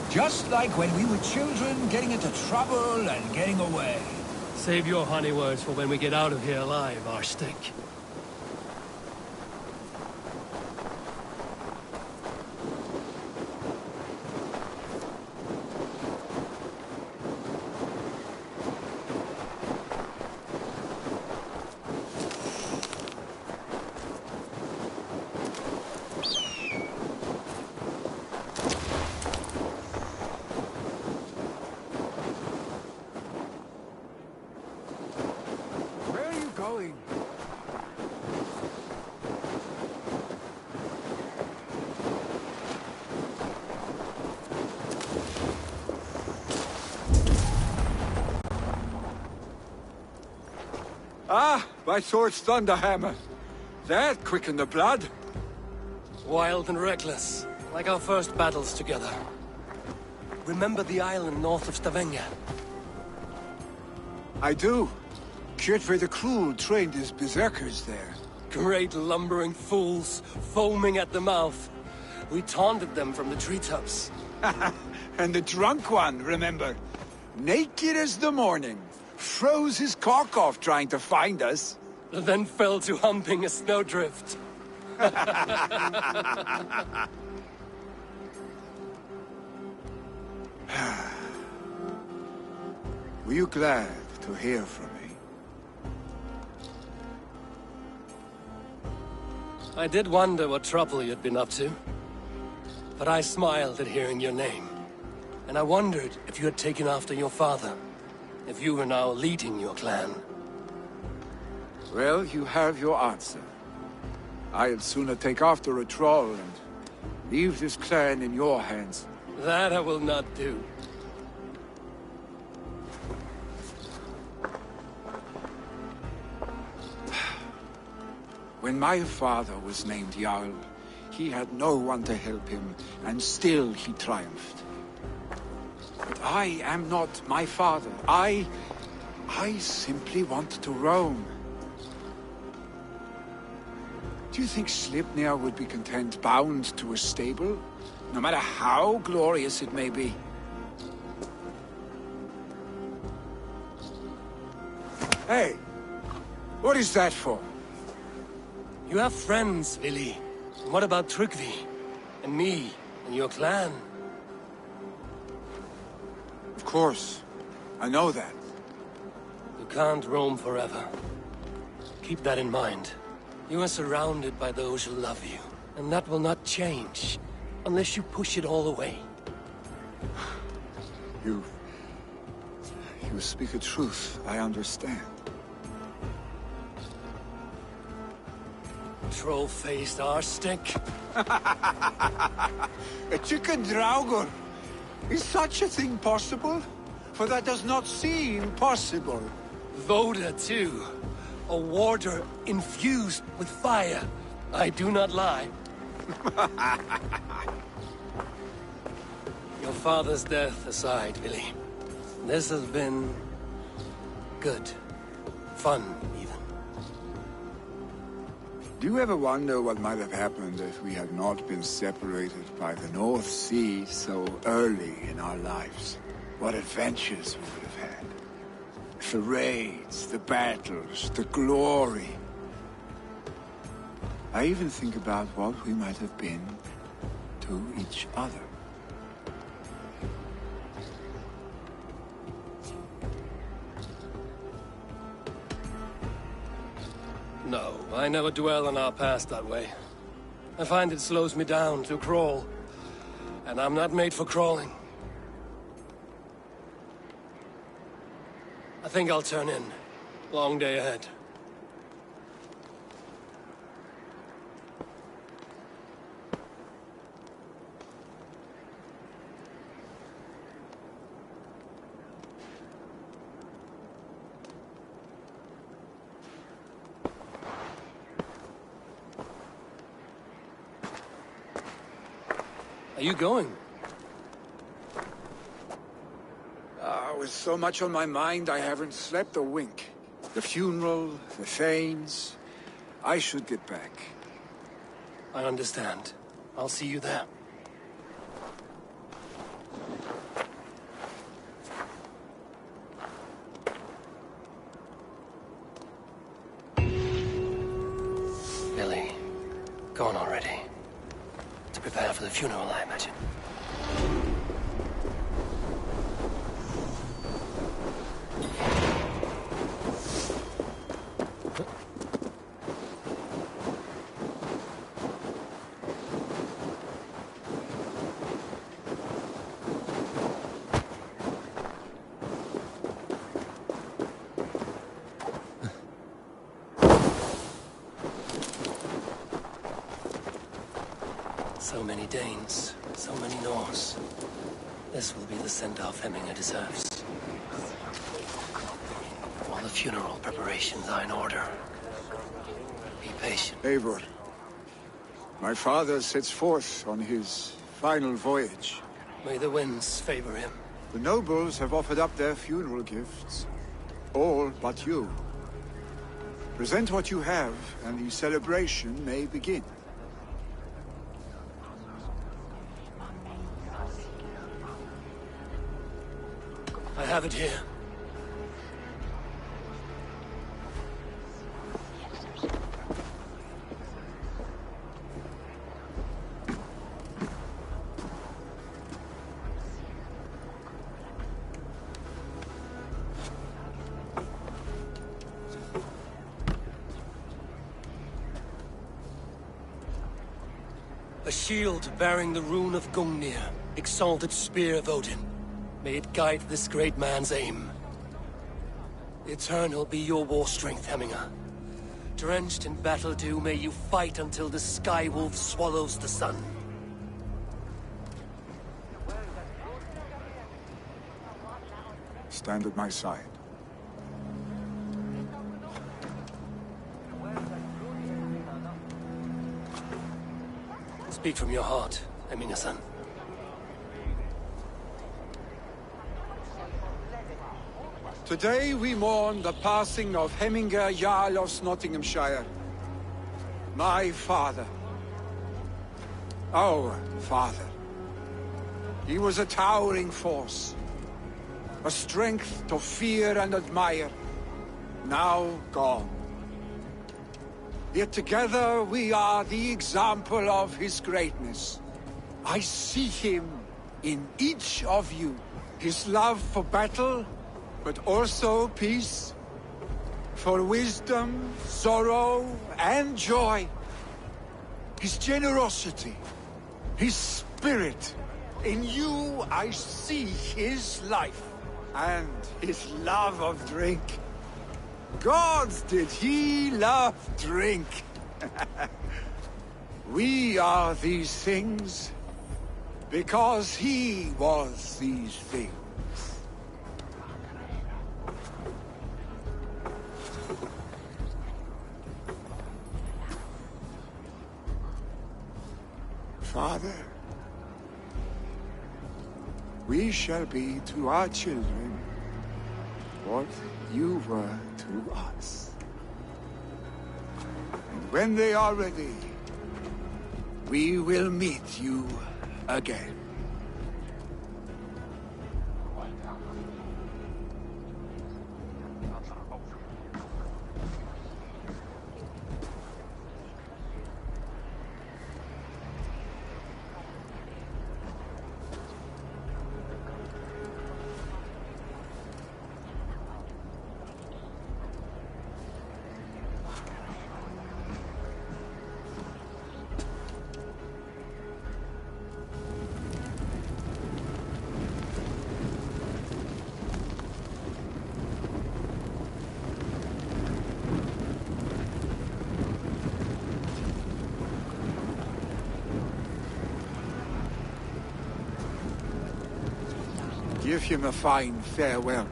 Just like when we were children, getting into trouble and getting away. Save your honey words for when we get out of here alive, Arstick. Where are you going? Ah, my sword's thunderhammer. That quickened the blood. Wild and reckless, like our first battles together. Remember the island north of Stavanger? I do. Kjotve the Cruel trained his berserkers there. Great lumbering fools, foaming at the mouth. We taunted them from the treetops. And the drunk one, remember? Naked as the morning. Froze his cock off trying to find us. Then fell to humping a snowdrift. Were you glad to hear from me? I did wonder what trouble you'd been up to. But I smiled at hearing your name. And I wondered if you had taken after your father. If you were now leading your clan. Well, you have your answer. I'd sooner take after a troll and leave this clan in your hands. That I will not do. When my father was named Jarl, he had no one to help him, and still he triumphed. But I am not my father. I simply want to roam. Do you think Sleipnir would be content bound to a stable? No matter how glorious it may be? Hey! What is that for? You have friends, Vili. What about Tryggvi? And me? And your clan? Of course. I know that. You can't roam forever. Keep that in mind. You are surrounded by those who love you. And that will not change. Unless you push it all away. You speak a truth. I understand. Troll-faced Arstick. A chicken Draugr! Is such a thing possible? For that does not seem possible. Voda, too. A warder infused with fire. I do not lie. Your father's death aside, Vili. This has been... good. Fun, even. Do you ever wonder what might have happened if we had not been separated by the North Sea so early in our lives? What adventures we would have had. The raids, the battles, the glory. I even think about what we might have been to each other. No, I never dwell on our past that way. I find it slows me down to crawl. And I'm not made for crawling. I think I'll turn in. Long day ahead. Are you going? With so much on my mind, I haven't slept a wink. The funeral, the Thanes. I should get back. I understand. I'll see you there. Billy, gone already. To prepare for the funeral, I imagine. So many Danes, so many Norse. This will be the send-off Hemminger deserves. All the funeral preparations are in order. Be patient. Eivor, my father sets forth on his final voyage. May the winds favor him. The nobles have offered up their funeral gifts. All but you. Present what you have, and the celebration may begin. I have it here. A shield bearing the rune of Gungnir, exalted spear of Odin. May it guide this great man's aim. Eternal be your war strength, Hemminger. Drenched in battle dew, may you fight until the sky wolf swallows the sun. Stand at my side. Speak from your heart, Hemminger-son. Today we mourn the passing of Hemminger Jarl of Nottinghamshire. My father. Our father. He was a towering force. A strength to fear and admire. Now gone. Yet together we are the example of his greatness. I see him in each of you. His love for battle, but also peace, for wisdom, sorrow, and joy. His generosity, his spirit. In you I see his life, and his love of drink. Gods, did he love drink! We are these things, because he was these things. Father, we shall be to our children what you were to us. And when they are ready, we will meet you again. Give him a fine farewell.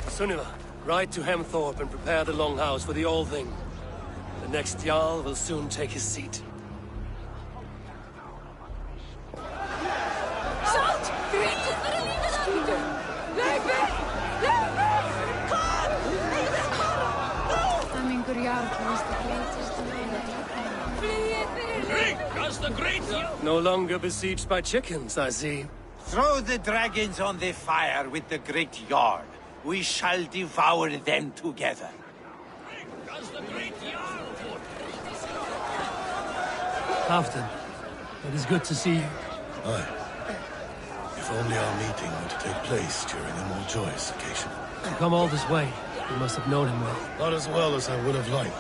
Sunniva, ride to Hemthorpe and prepare the Longhouse for the All-Thing. The next Jarl will soon take his seat. Salt! Great Does the great No longer besieged by chickens, I see. Throw the dragons on the fire with the great Jarl. We shall devour them together. Does the great Jarl Halfton, it is good to see you. Aye. If only our meeting were to take place during a more joyous occasion. To come all this way, you must have known him well. Not as well as I would have liked.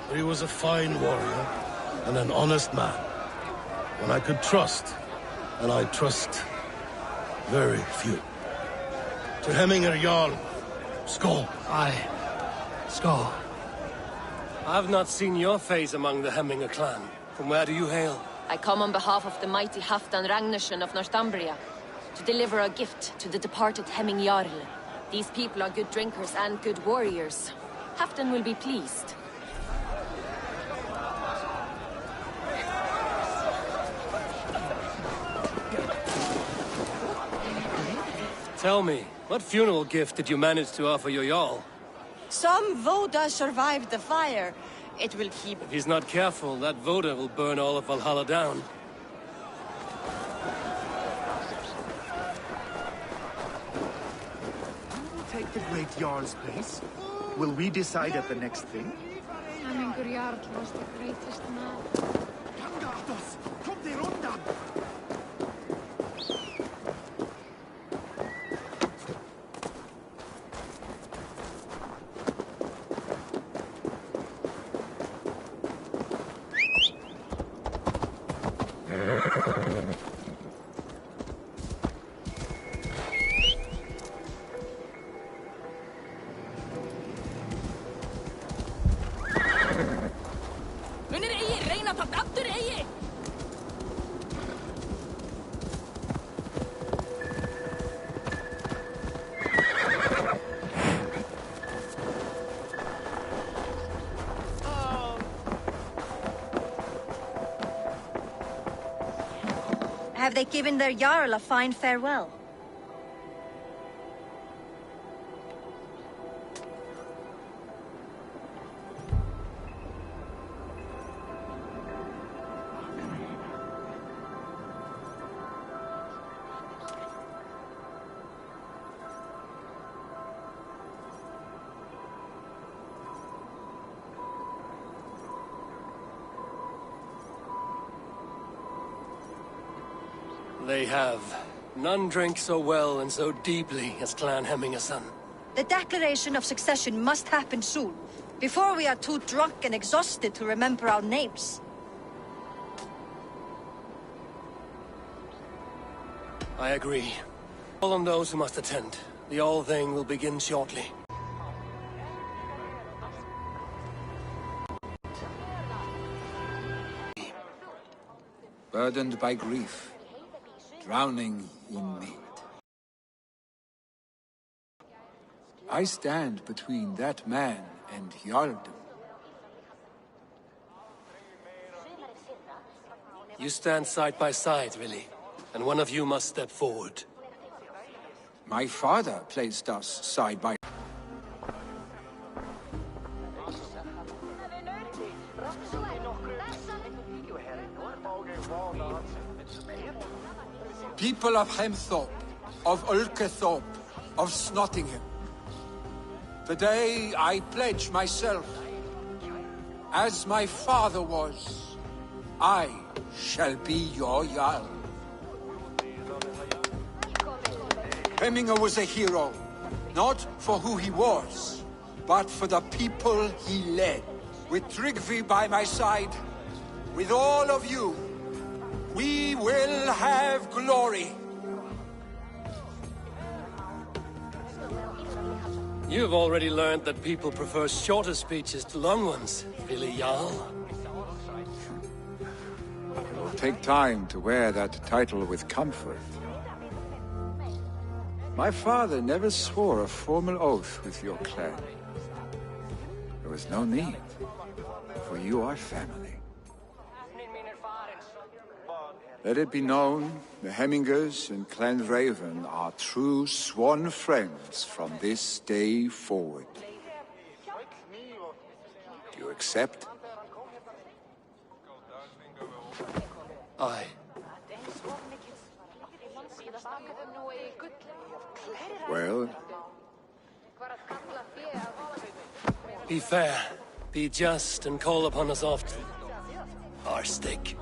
But he was a fine warrior and an honest man. One I could trust, and I trust very few. To Hemminger Jarl, Skål. Aye, Skål. I have not seen your face among the Hemminger clan. From where do you hail? I come on behalf of the mighty Halfdan Ragnarsson of Northumbria to deliver a gift to the departed Hemming Jarl. These people are good drinkers and good warriors. Halfdan will be pleased. Tell me, what funeral gift did you manage to offer your Jarl? Some Voda survived the fire. It will keep... If he's not careful, that Voda will burn all of Valhalla down. Take the great Jarl's place? Will we decide at the next thing? Hemmingur Jarl was the greatest man. Have they given their Jarl a fine farewell? They have. None drink so well and so deeply as Clan Hemmingerson. The declaration of succession must happen soon, before we are too drunk and exhausted to remember our names. I agree. All on those who must attend. The all thing will begin shortly. Burdened by grief, drowning in need. I stand between that man and Jarldom. You stand side by side, really, and one of you must step forward. My father placed us side by side. People of Hemthorpe, of Ulkethorpe, of Snottingham. Today I pledge myself, as my father was, I shall be your Jarl. Hemminger was a hero, not for who he was, but for the people he led. With Tryggvi by my side, with all of you, we will have glory. You've already learned that people prefer shorter speeches to long ones, Billy Jarl. It will take time to wear that title with comfort. My father never swore a formal oath with your clan. There was no need, for you are family. Let it be known, the Hemmingers and Clan Raven are true sworn friends from this day forward. Do you accept? Aye. Well, Be fair, be just, and call upon us often. Arstick.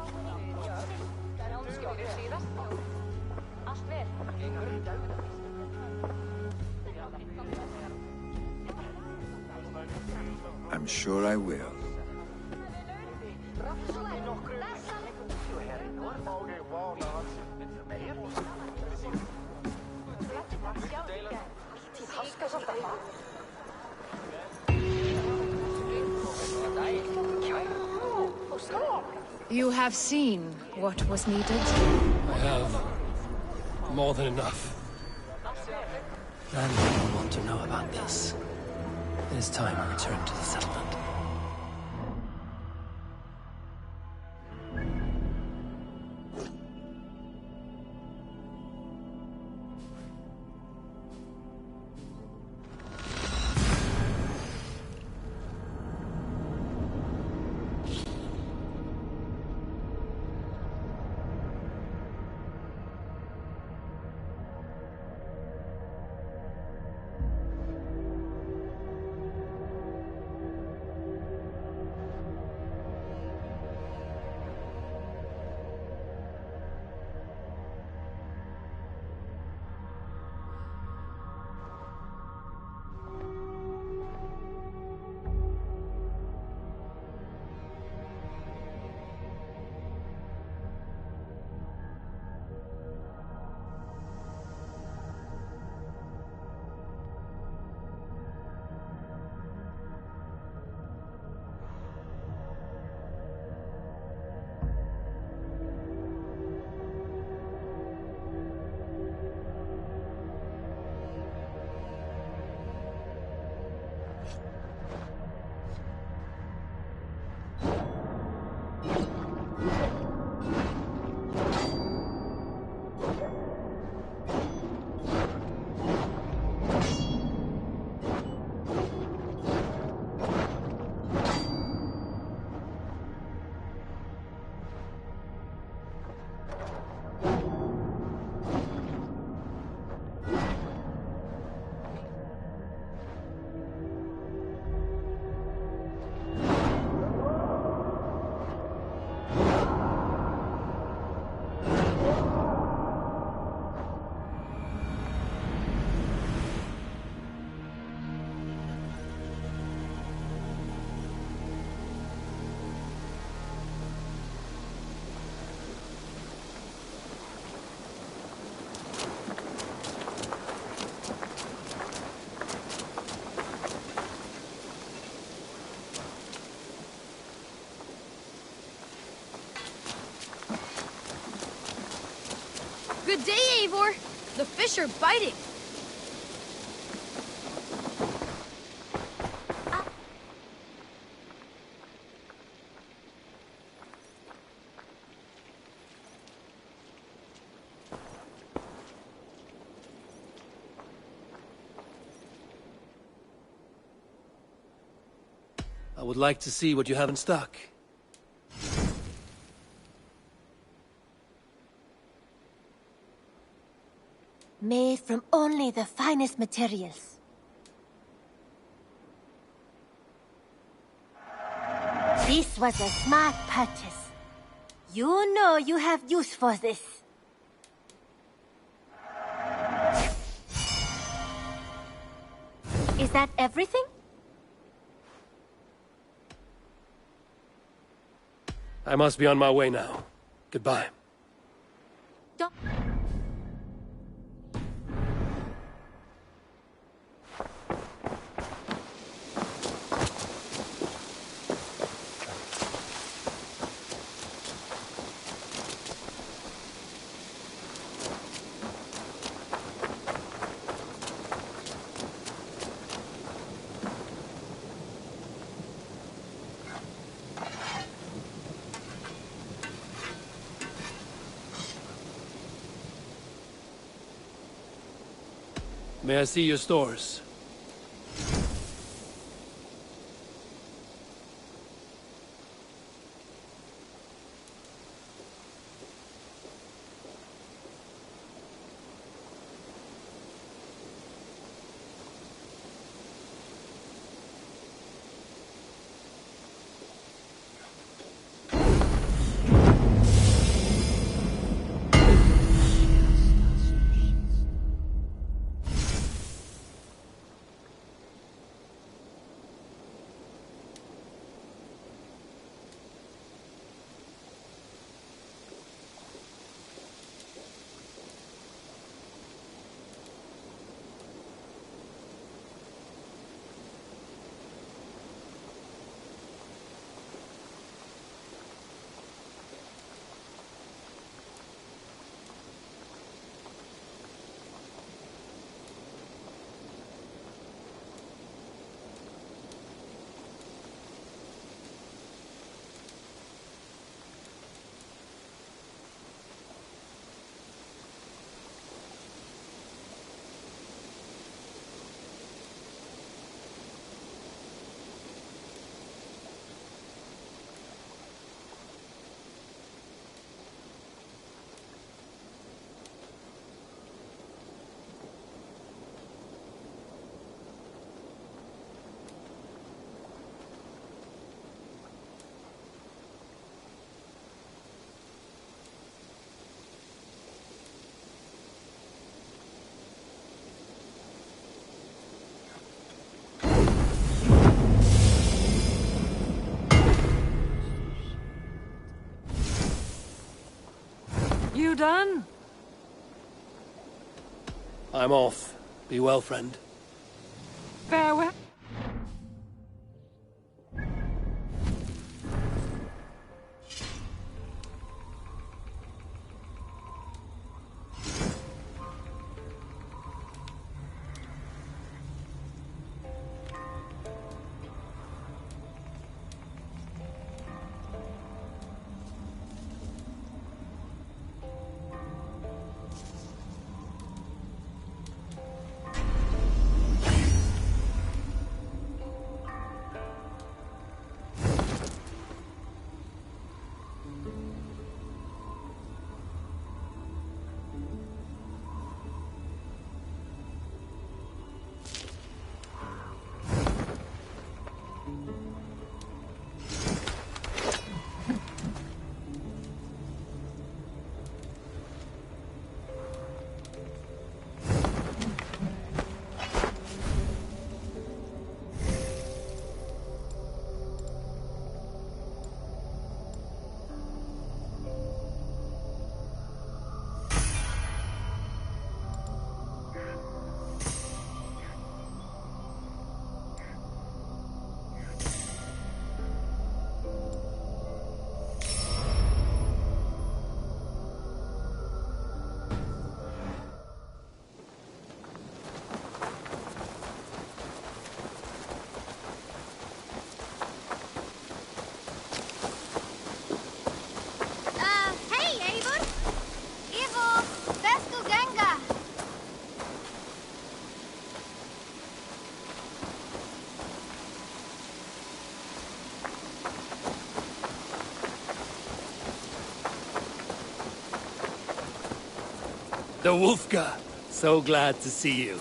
I'm sure I will. You have seen what was needed? I have. More than enough. And people want to know about this. It is time I return to the settlement. Good day, Eivor. The fish are biting. I would like to see what you have in stock. Made from only the finest materials. This was a smart purchase. You know you have use for this. Is that everything? I must be on my way now. Goodbye. Don't... May I see your stores? You done? I'm off. Be well, friend. Farewell. The Wolfka! So glad to see you.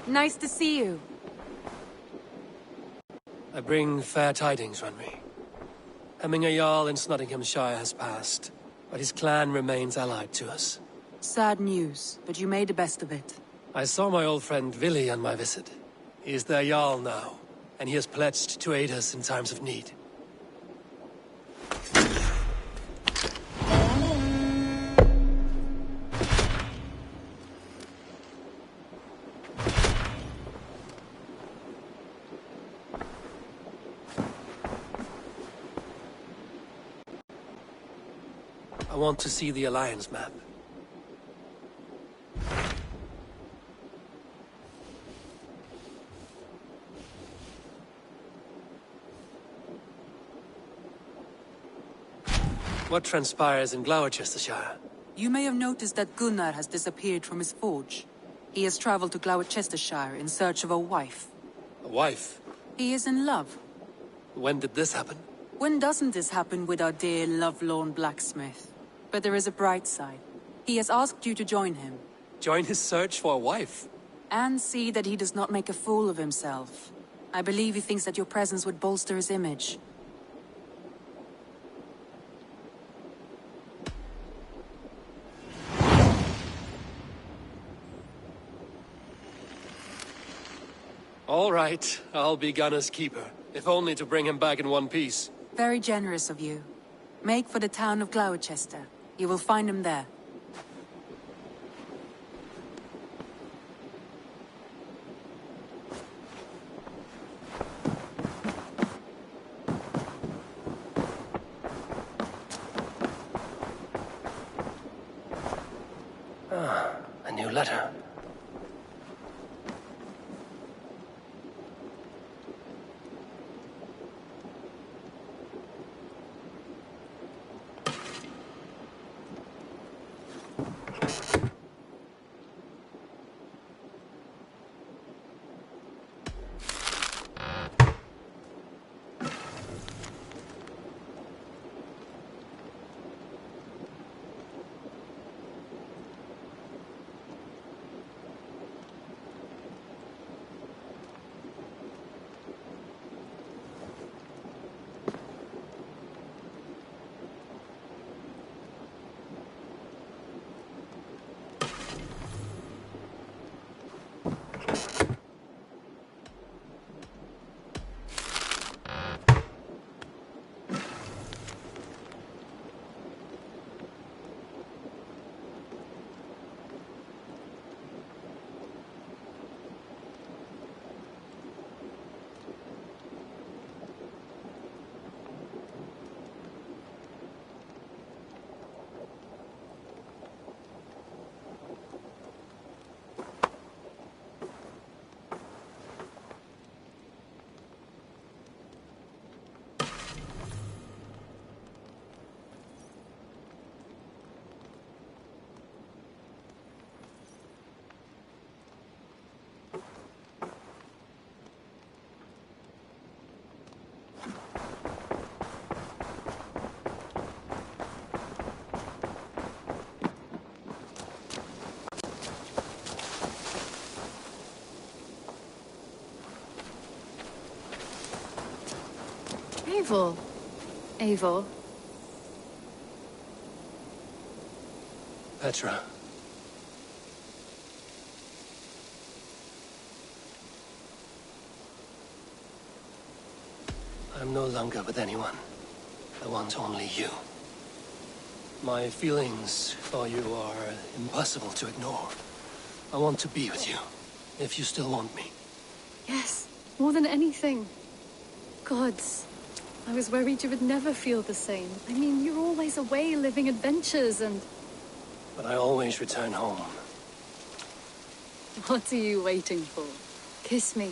Nice to see you. I bring fair tidings, Renry. Hemminger Jarl in Nottinghamshire has passed, but his clan remains allied to us. Sad news, but you made the best of it. I saw my old friend Vili on my visit. He is their Jarl now, and he has pledged to aid us in times of need. I want to see the Alliance map. What transpires in Gloucestershire? You may have noticed that Gunnar has disappeared from his forge. He has traveled to Gloucestershire in search of a wife. A wife? He is in love. When did this happen? When doesn't this happen with our dear lovelorn blacksmith? But there is a bright side. He has asked you to join him. Join his search for a wife? And see that he does not make a fool of himself. I believe he thinks that your presence would bolster his image. All right, I'll be Gunner's keeper, if only to bring him back in one piece. Very generous of you. Make for the town of Gloucester. You will find him there. Ah, a new letter. Eivor. Eivor. Petra. I'm no longer with anyone. I want only you. My feelings for you are impossible to ignore. I want to be with you, if you still want me. Yes, more than anything. Gods, I was worried you would never feel the same. I mean, you're always away living adventures and... But I always return home. What are you waiting for? Kiss me.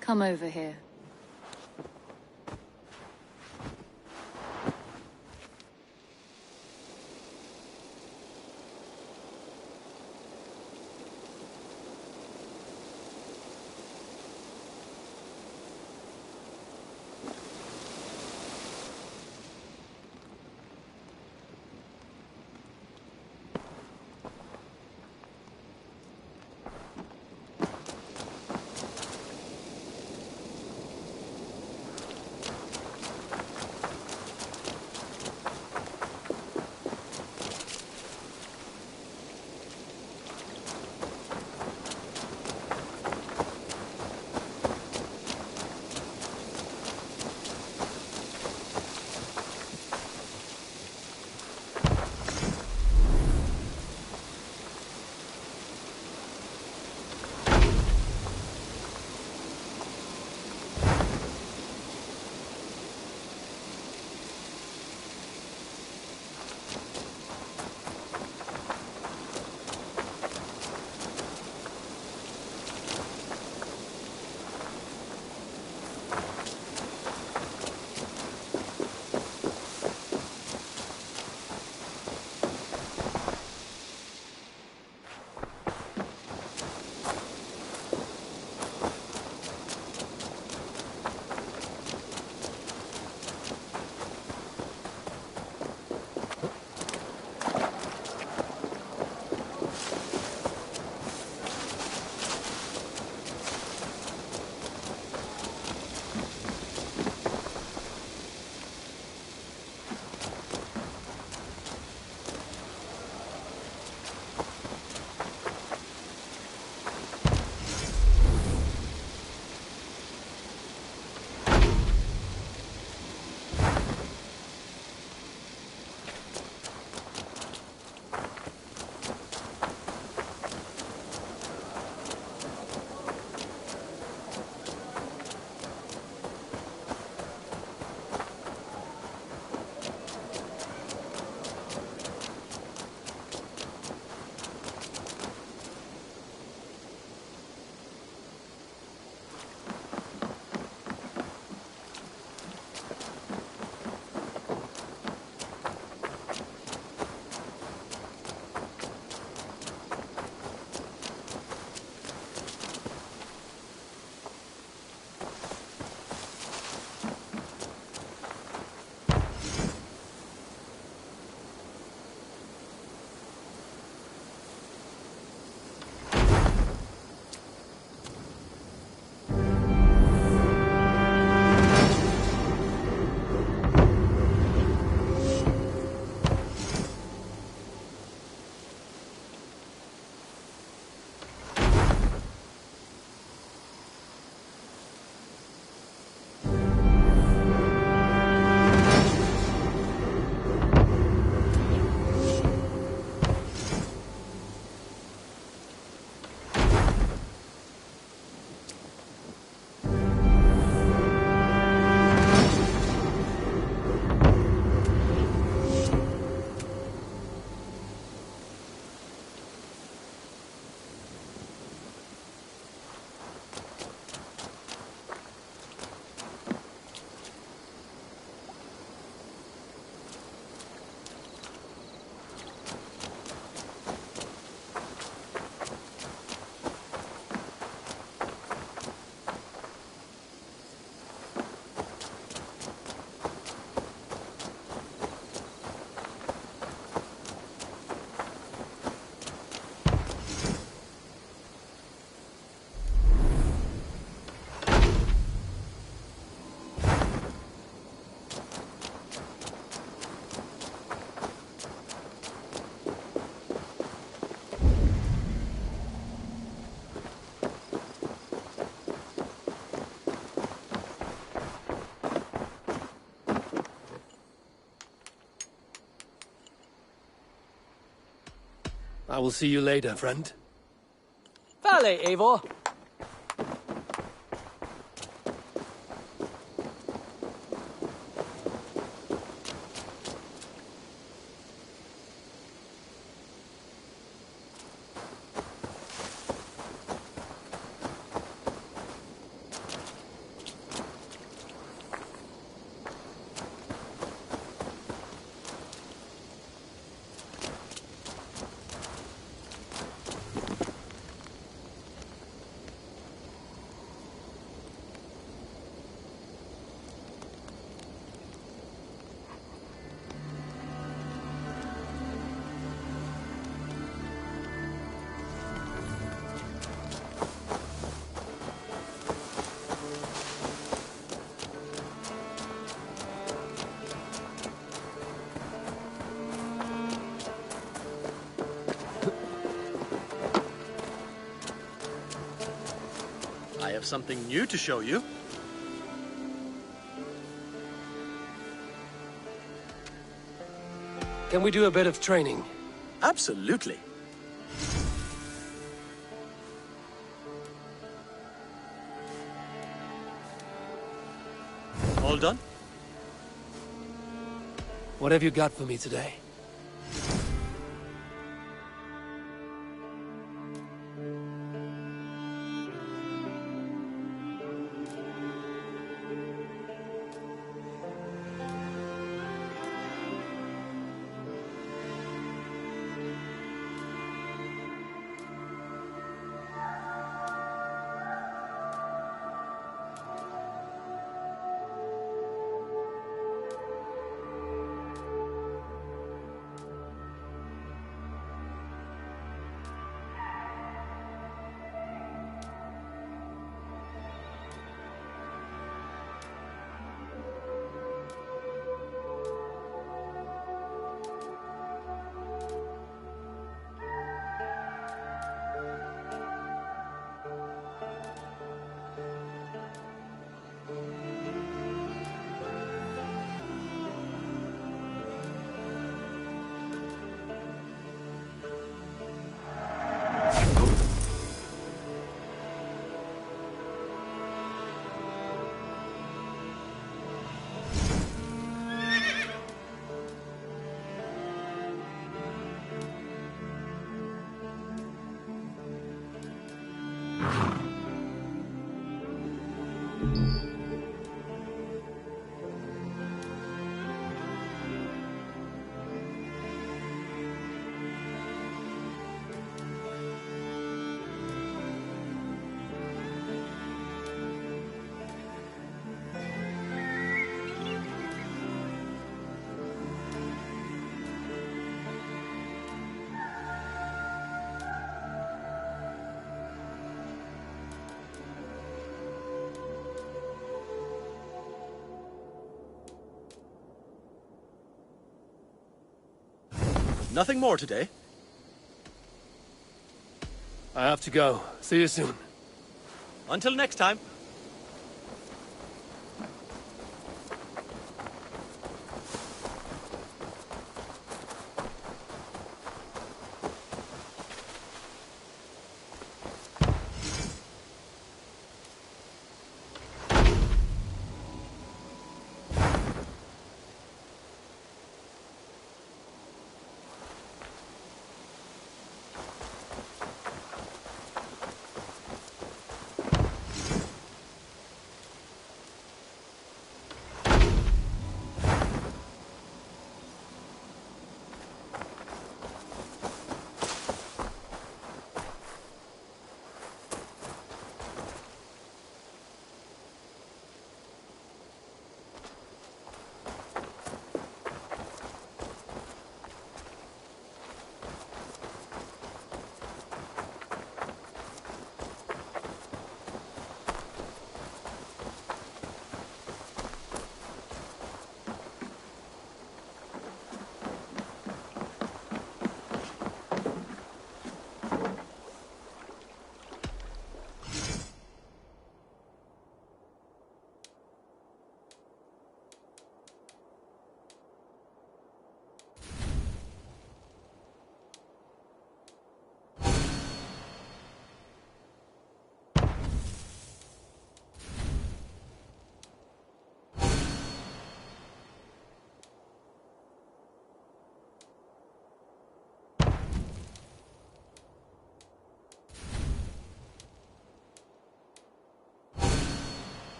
Come over here. I will see you later, friend. Vale, Eivor. I have something new to show you. Can we do a bit of training? Absolutely. All done? What have you got for me today? Nothing more today. I have to go. See you soon. Until next time.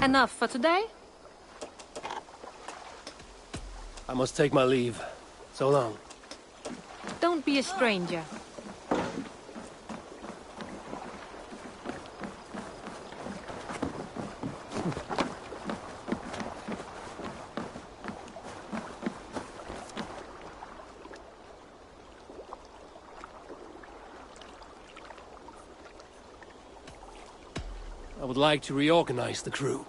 Enough for today? I must take my leave. So long. Don't be a stranger. I would like to reorganize the crew.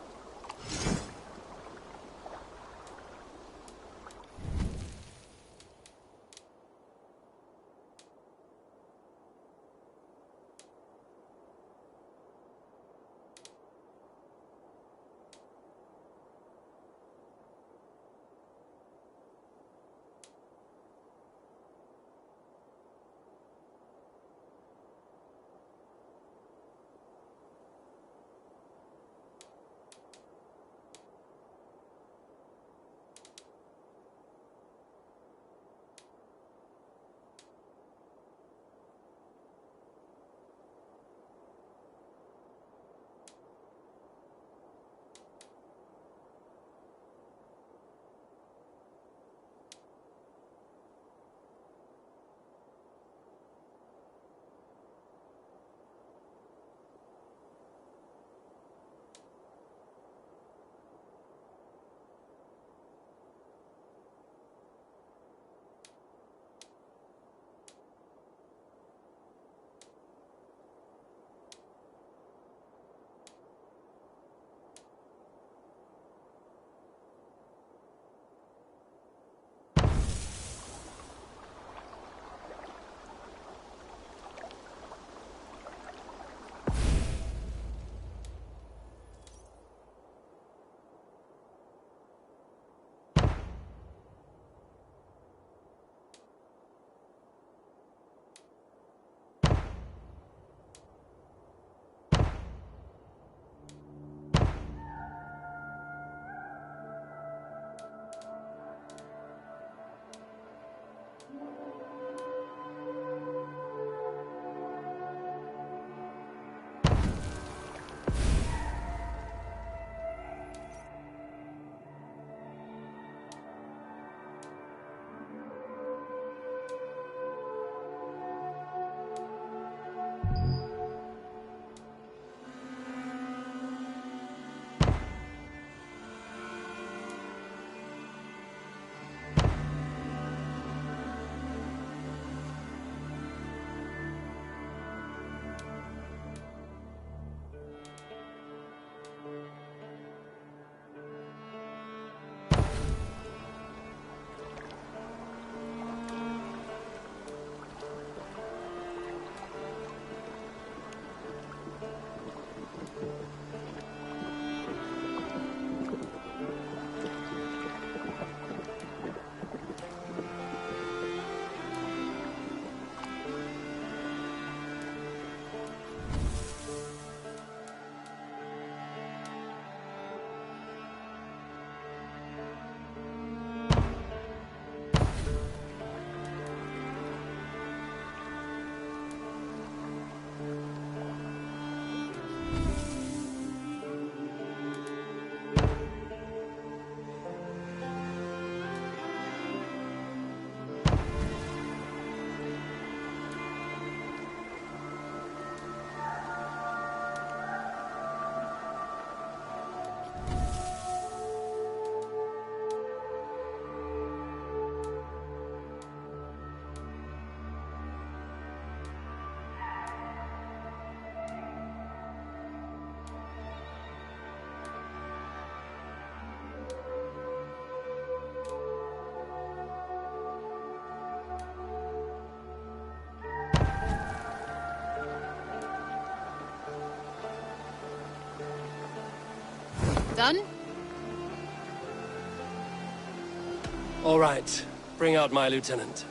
Done? All right. Bring out my lieutenant.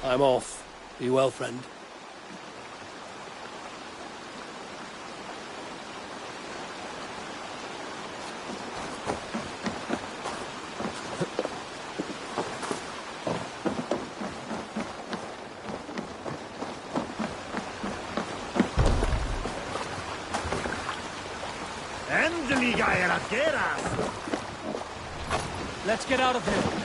I'm off. Be well, friend. Let's get out of here.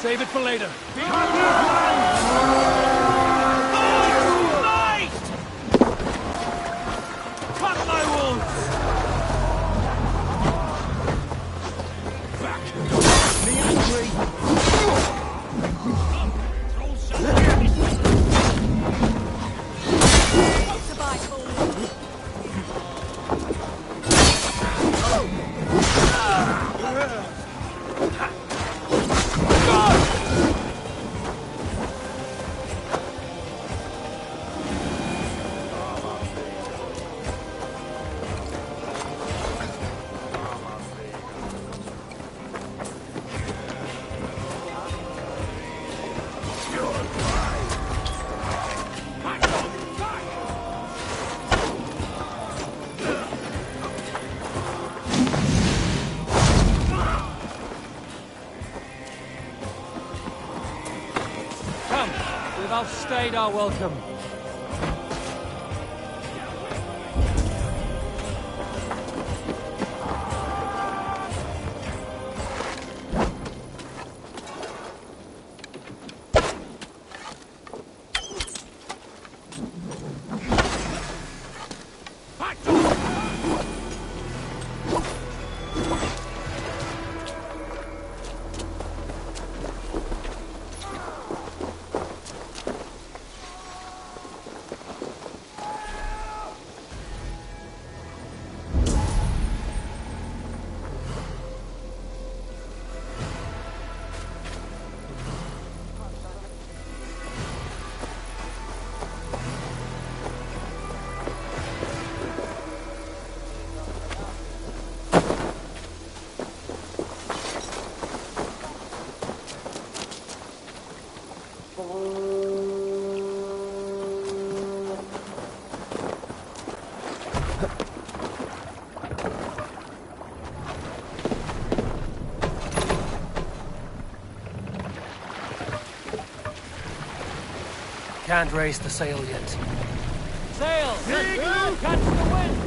Save it for later. Cut my wounds! Back! Be angry! outstayed our welcome. Can't raise the sail yet. Sail! Catch the wind!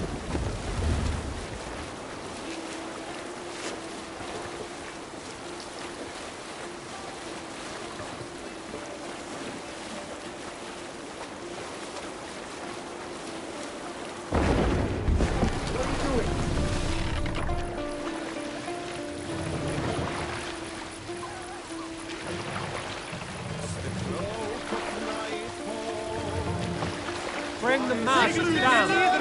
Bring the mast down!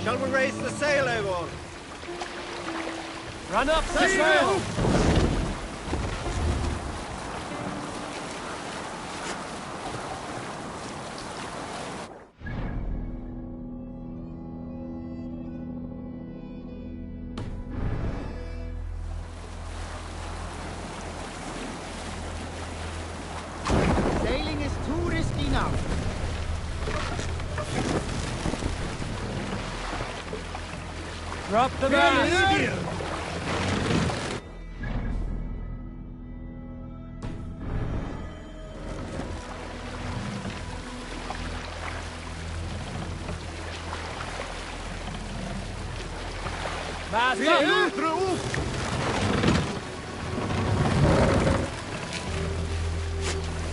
Shall we raise the sail, Eivor? Run up the sail! Sailing is too risky now. Drop the mast! Mast up!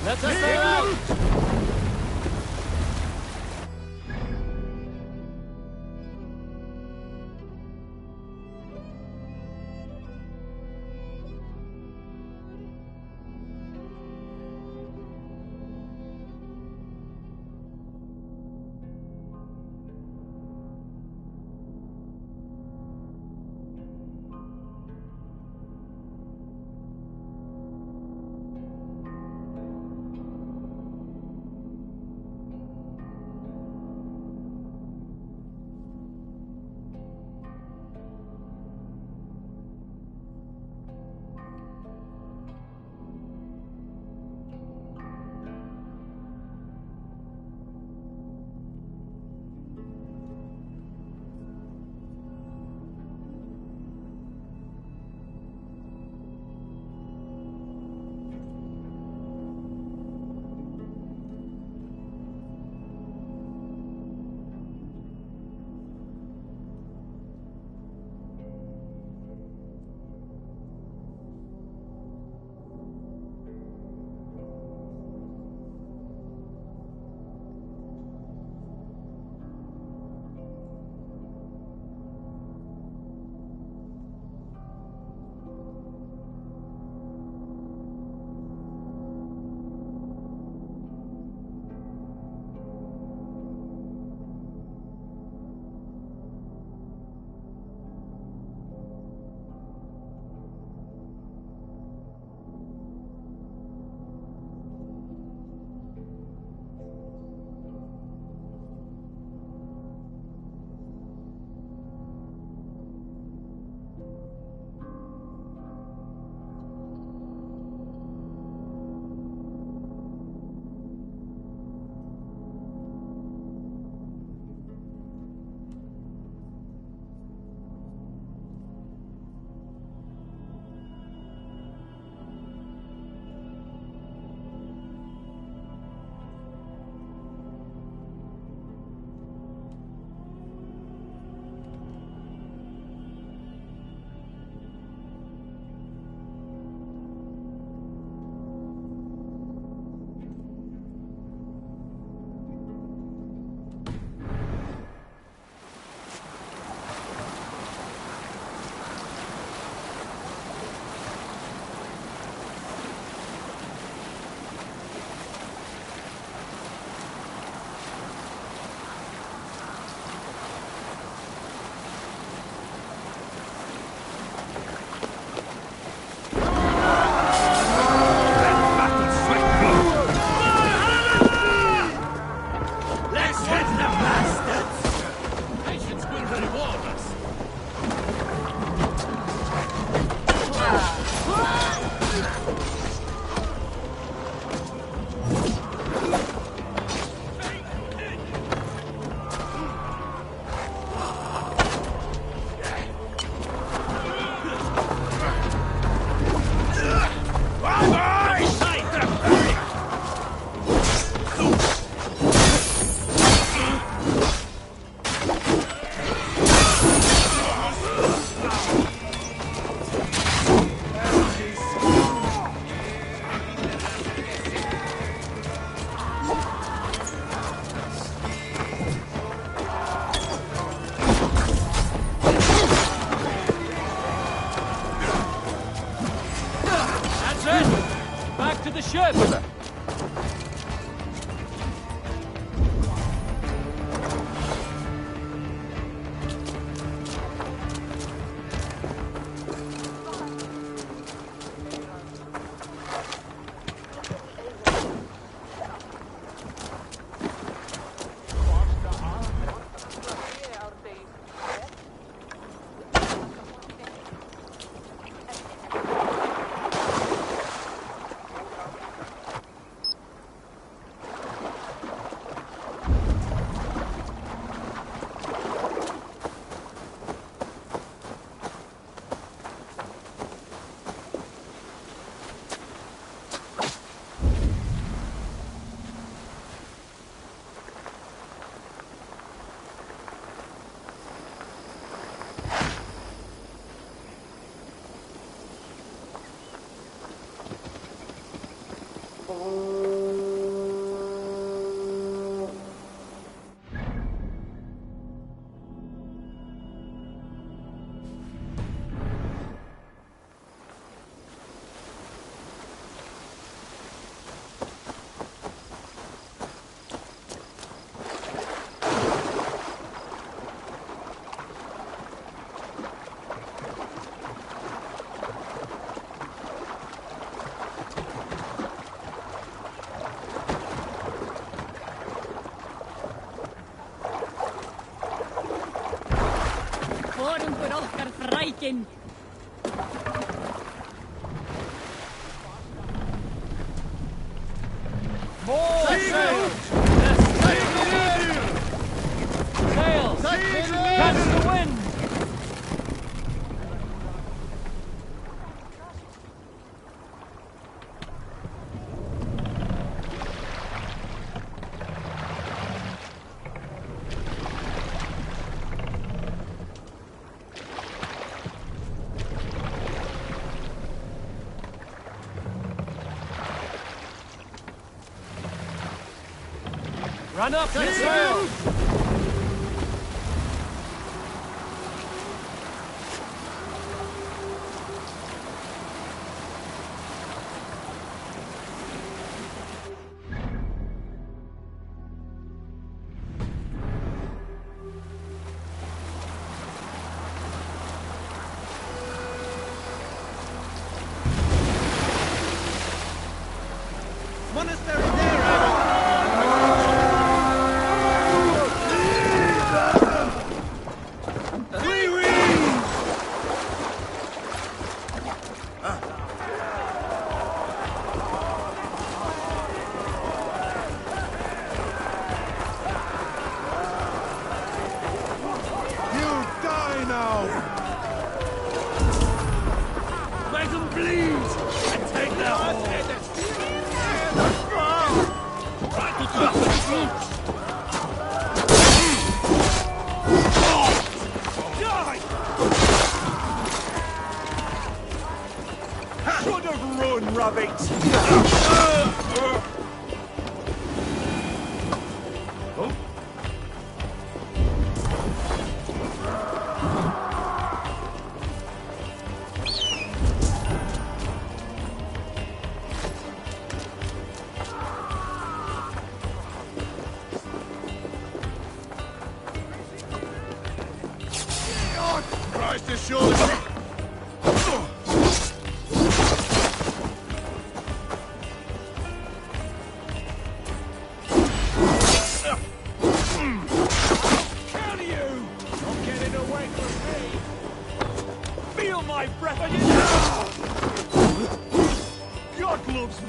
Let us sail out! Viking! More sails! Sails! Catch the wind! Run up, set sail! Monastery there, Make them bleed and take their horse. Should have run, rabbit! Christ is surely... Feel my breath on you! God loves me!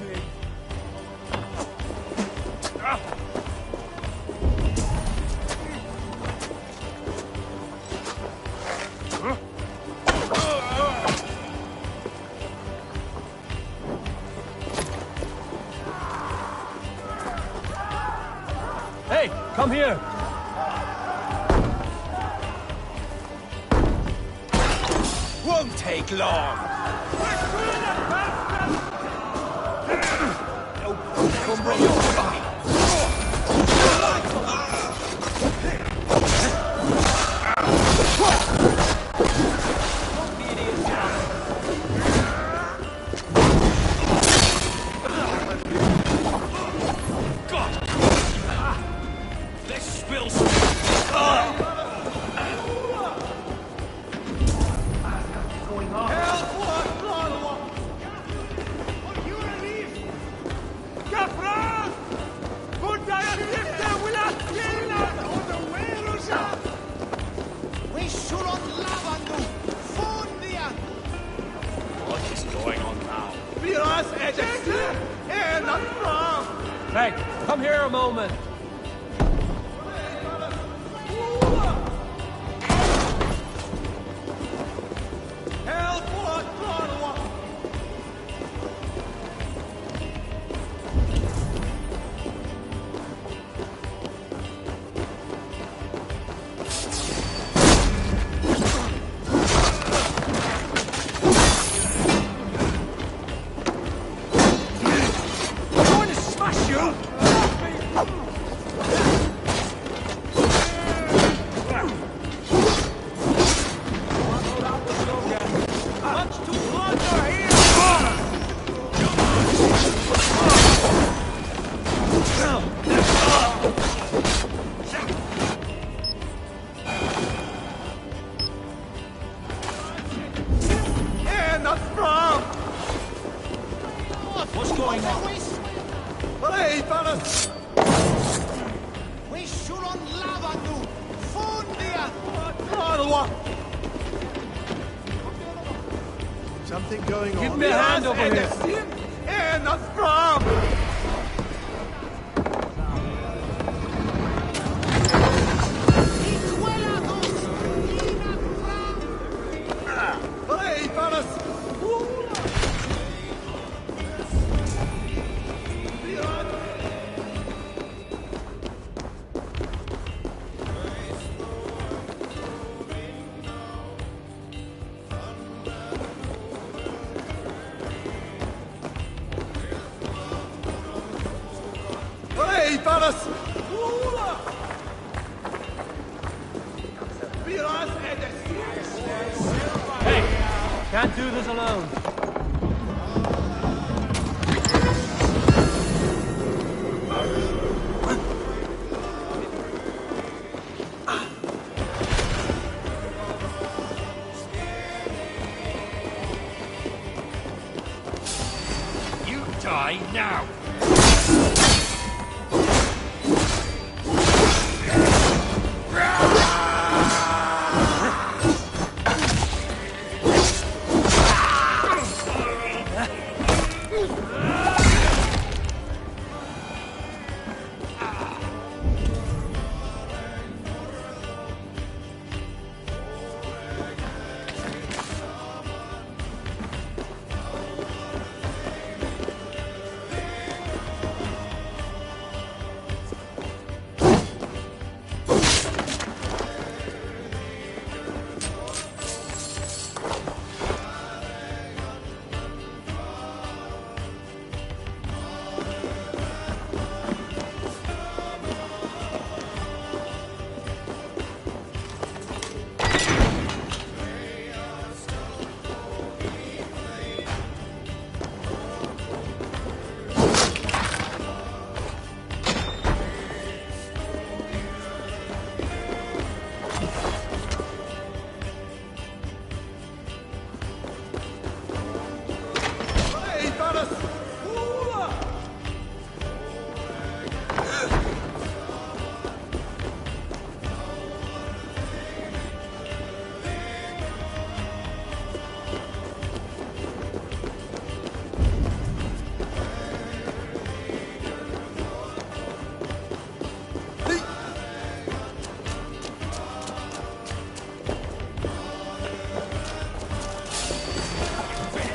Hey, come here! Won't take long! This spills. What is going on now? Hey, come here a moment! What's going on? something going on. Give me a hand over here. Not from! Hey, fellas! Hey, fellas! Hey, can't do this alone. You die now!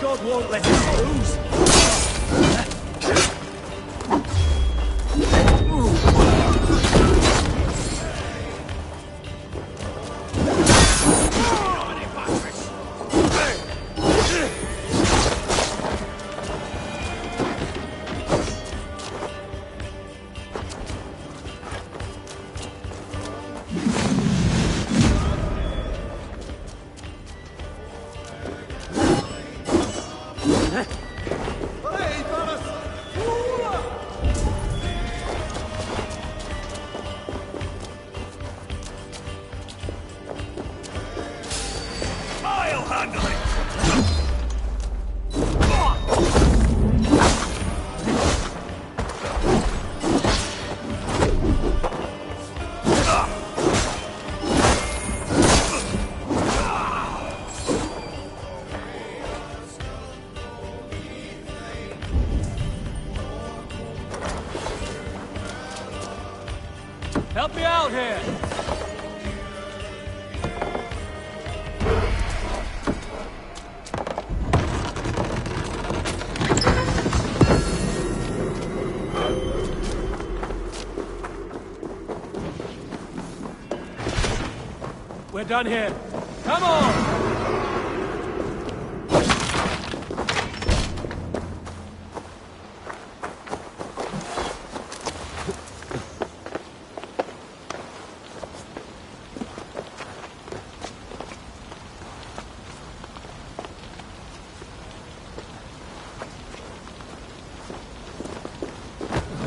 God won't let us lose. I'll handle it! Help me out here! We're done here. Come on!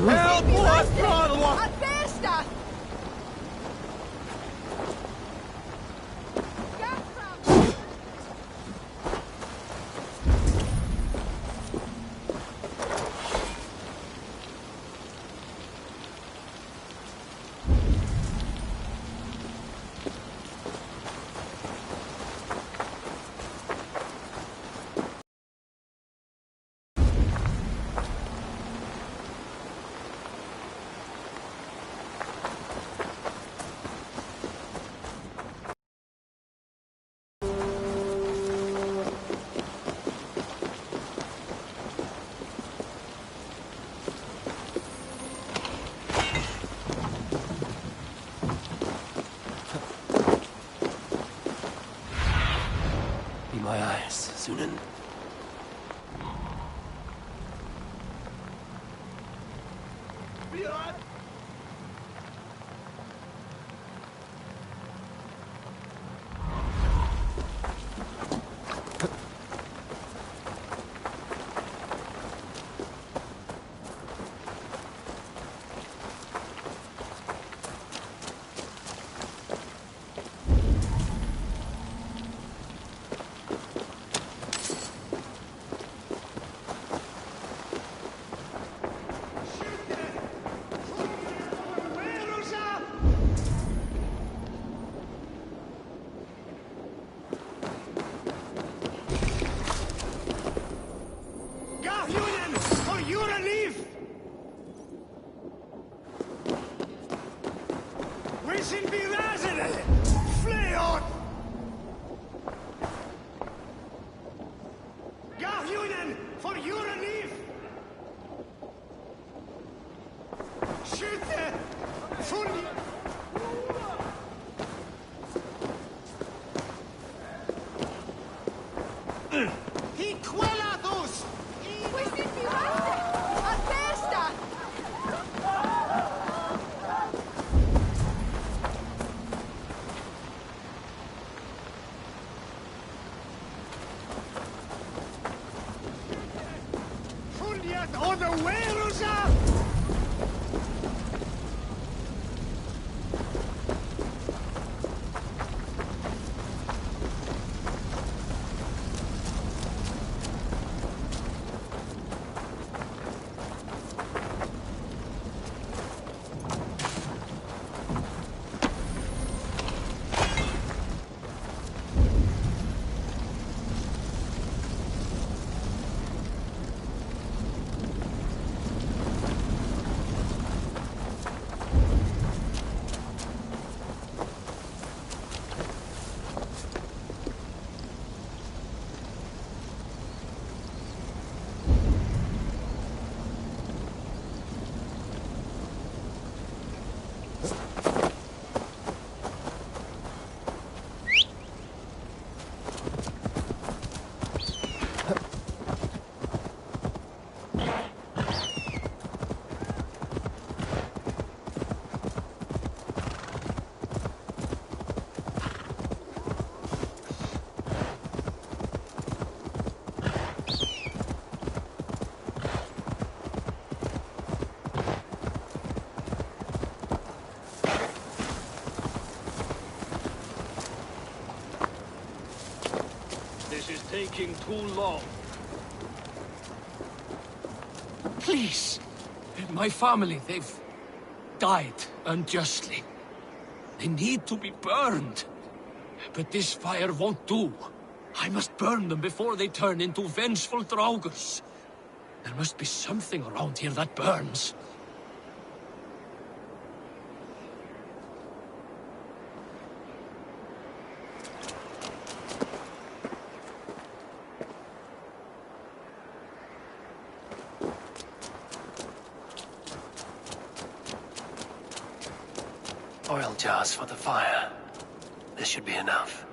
Help! What's throttle off? At bästa! Sunan. This is taking too long. Please! My family, they've died unjustly. They need to be burned. But this fire won't do. I must burn them before they turn into vengeful draugrs. There must be something around here that burns. Oil jars for the fire. This should be enough.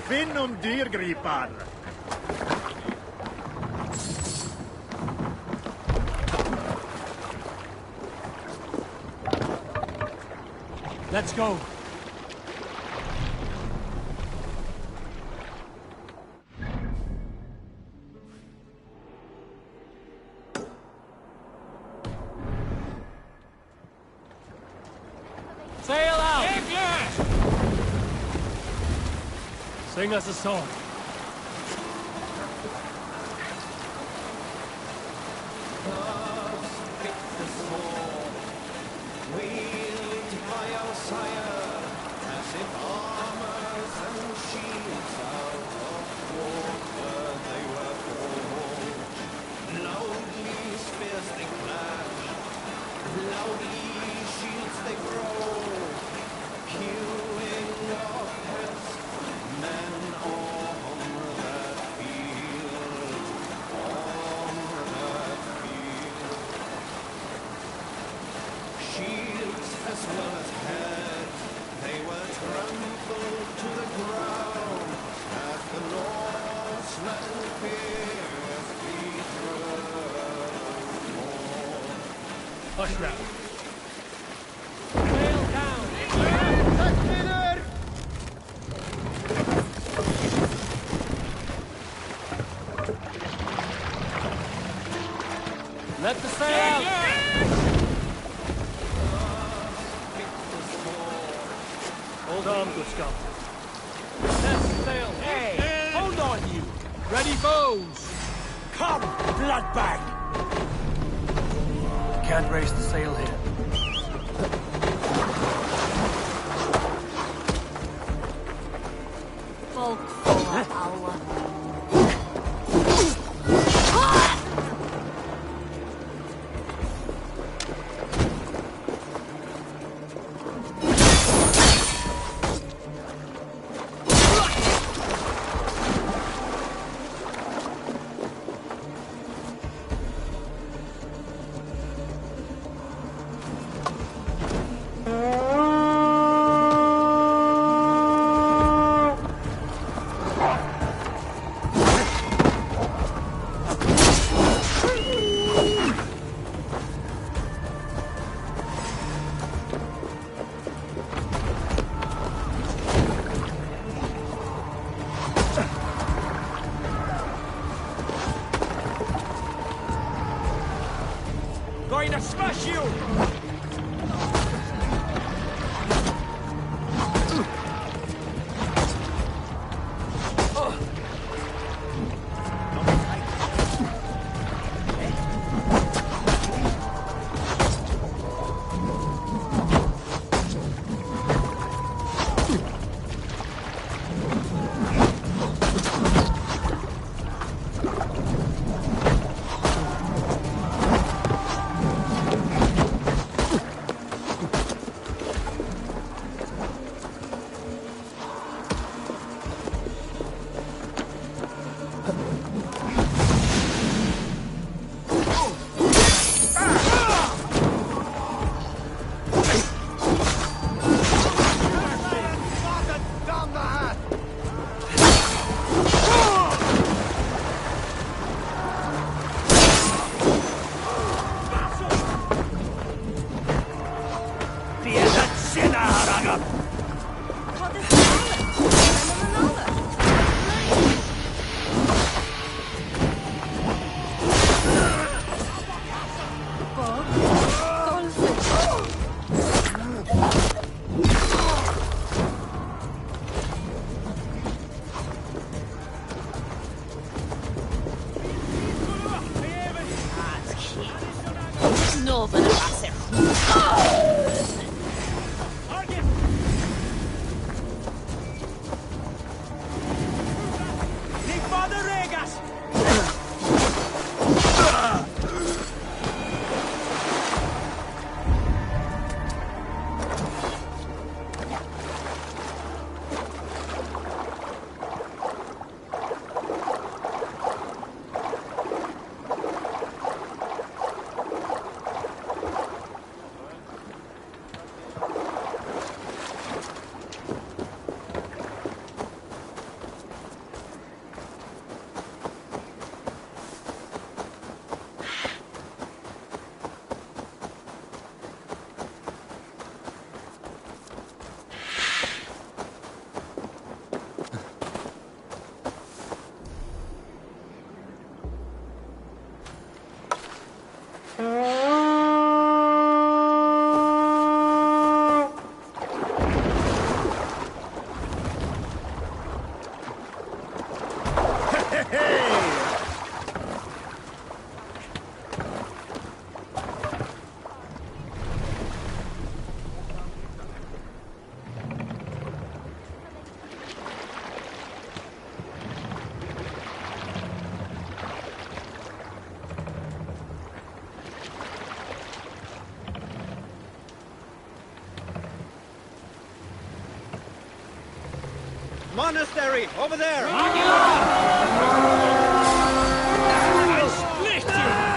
Finnum dyrgripar! Let's go. Sail out! Sing us a song. Hush now. Sail down! Let the sail out! Hold on, good Scott. Set sail! Hey! Hold on, you! Ready, bows! Come, bloodbag! Can't raise the sail here. Folk for our... Going to smash you! Monastery, over there! I split you!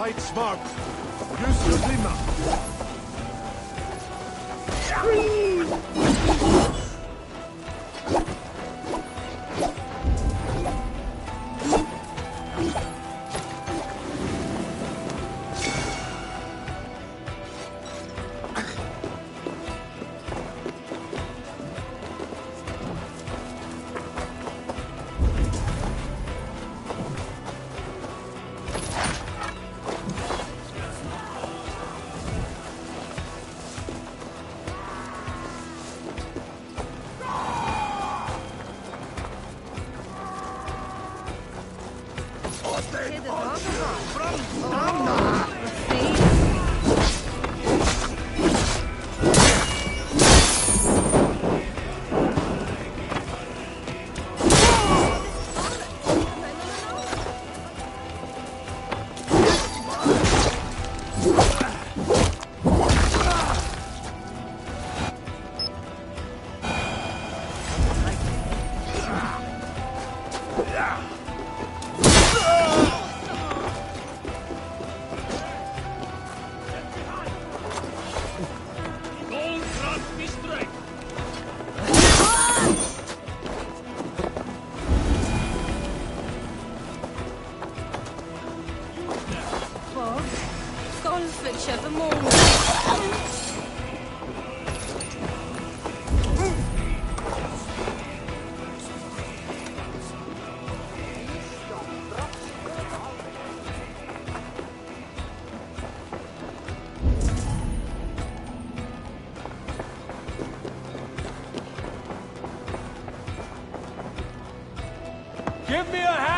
Fight smart. Use your glimmer. Give me a hand!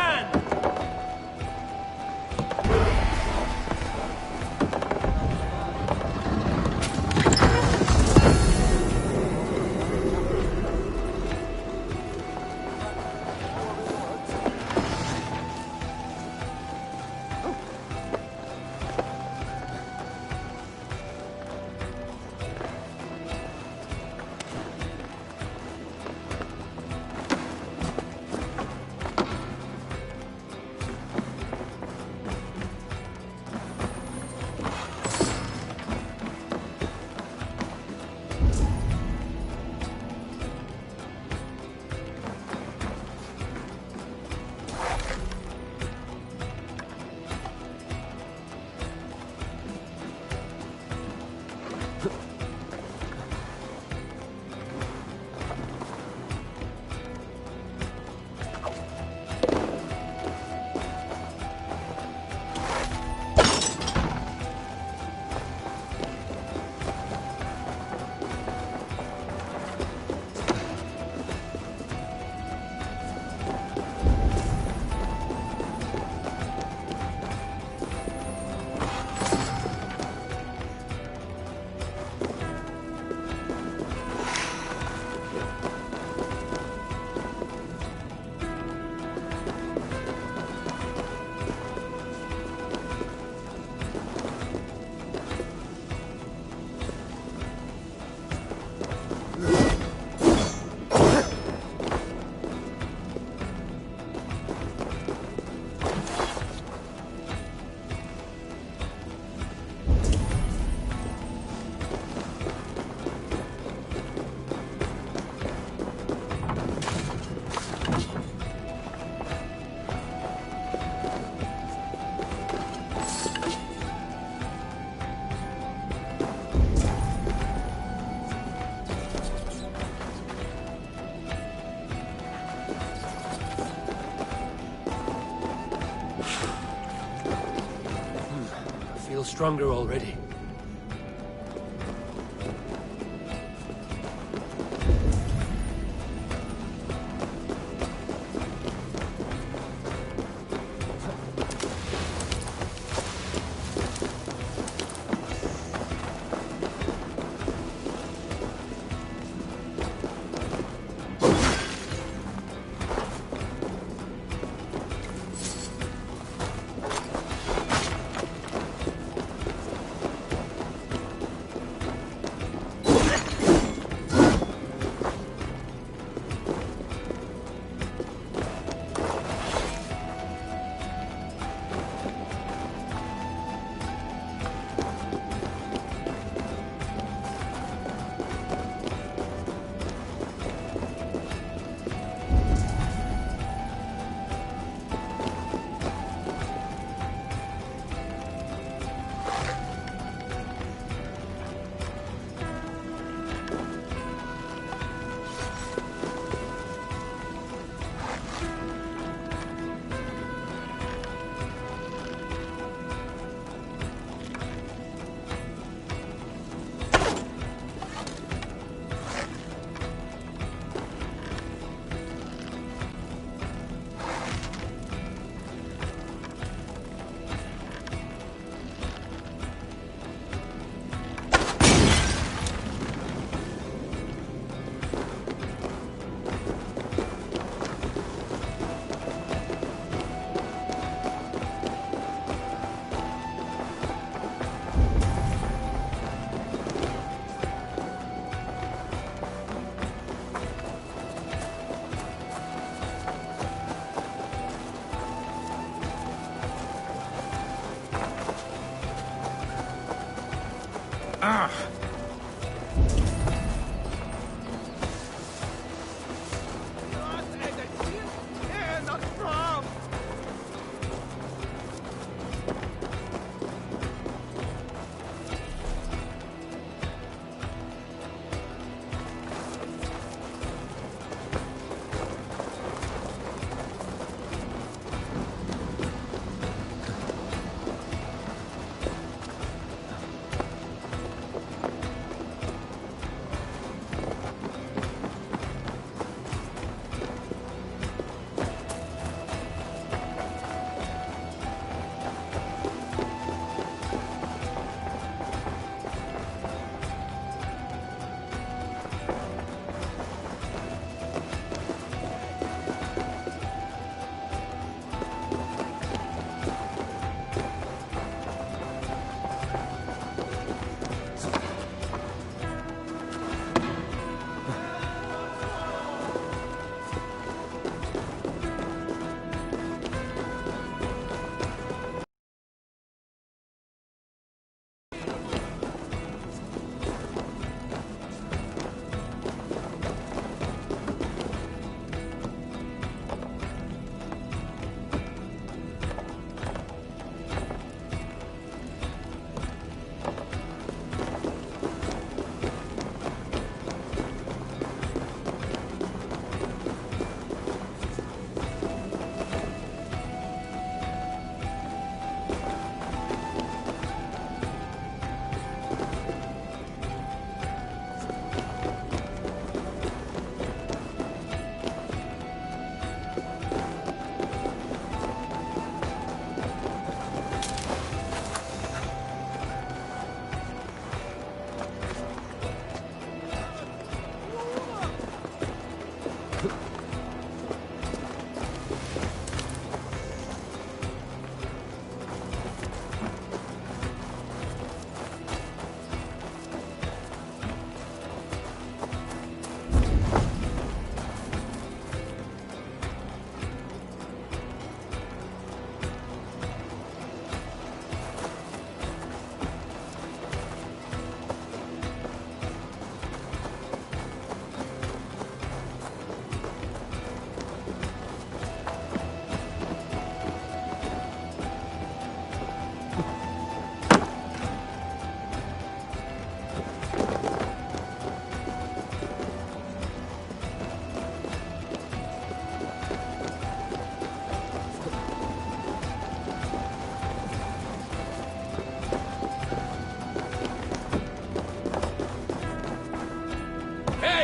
Feel stronger already.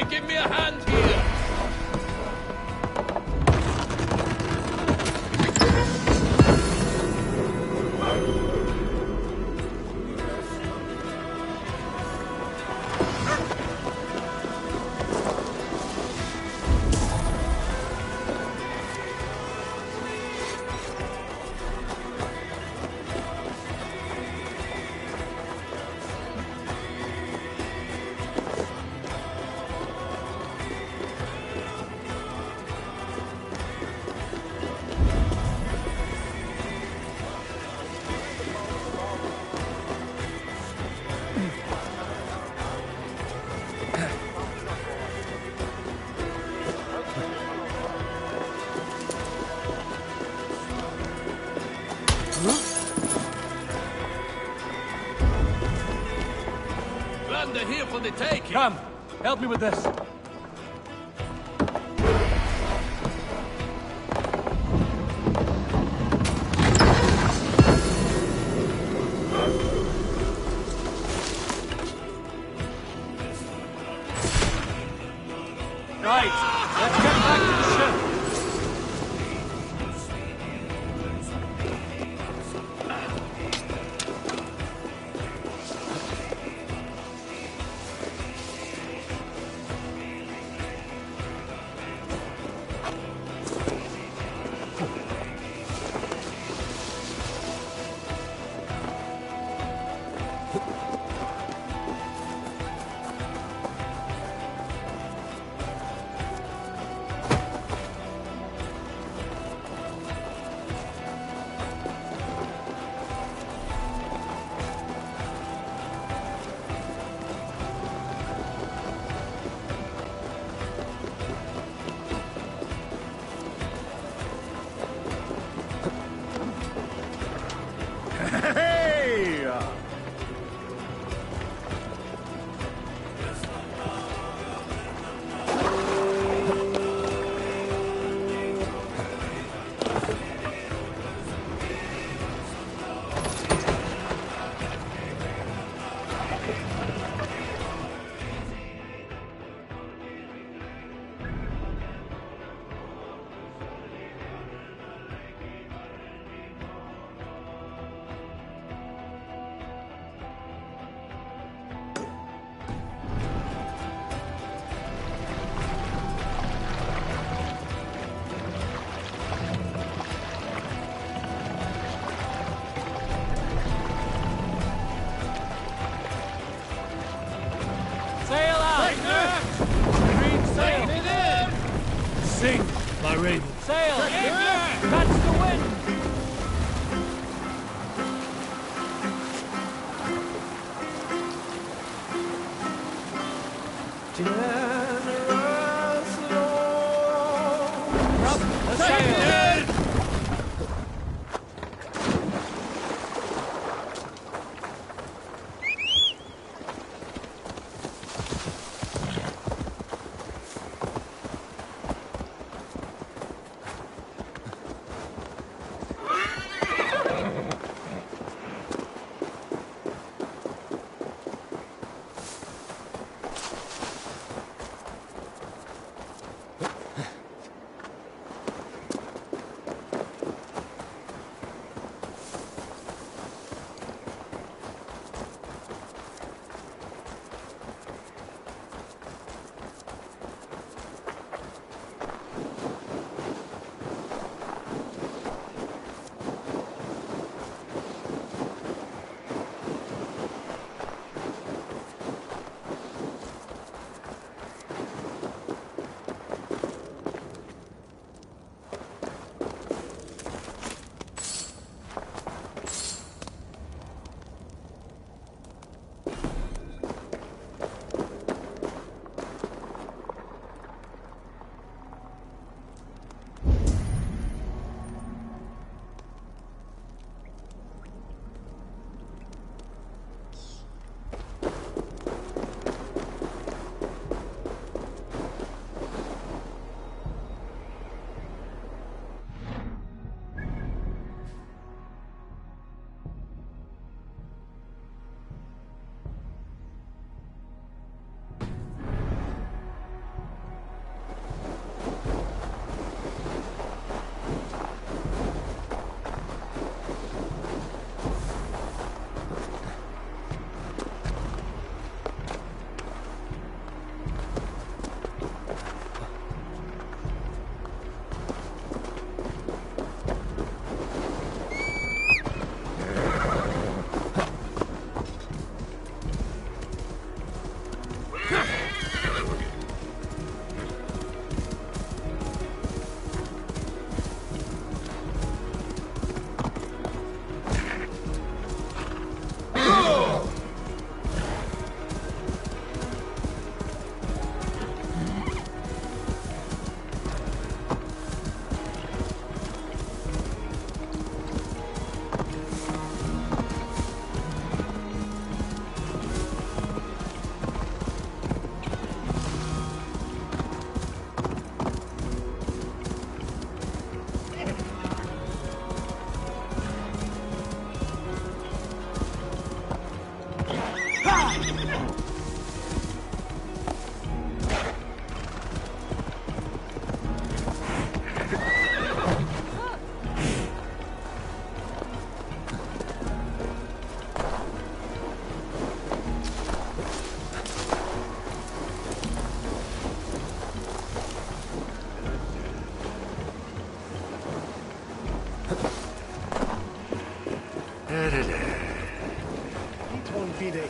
Give me a hand here! They're here for the taking. Come, help me with this. Right, let's get back to the ship. my raven. Sail! Angler! Catch the wind! Generous Lord. Up the sail!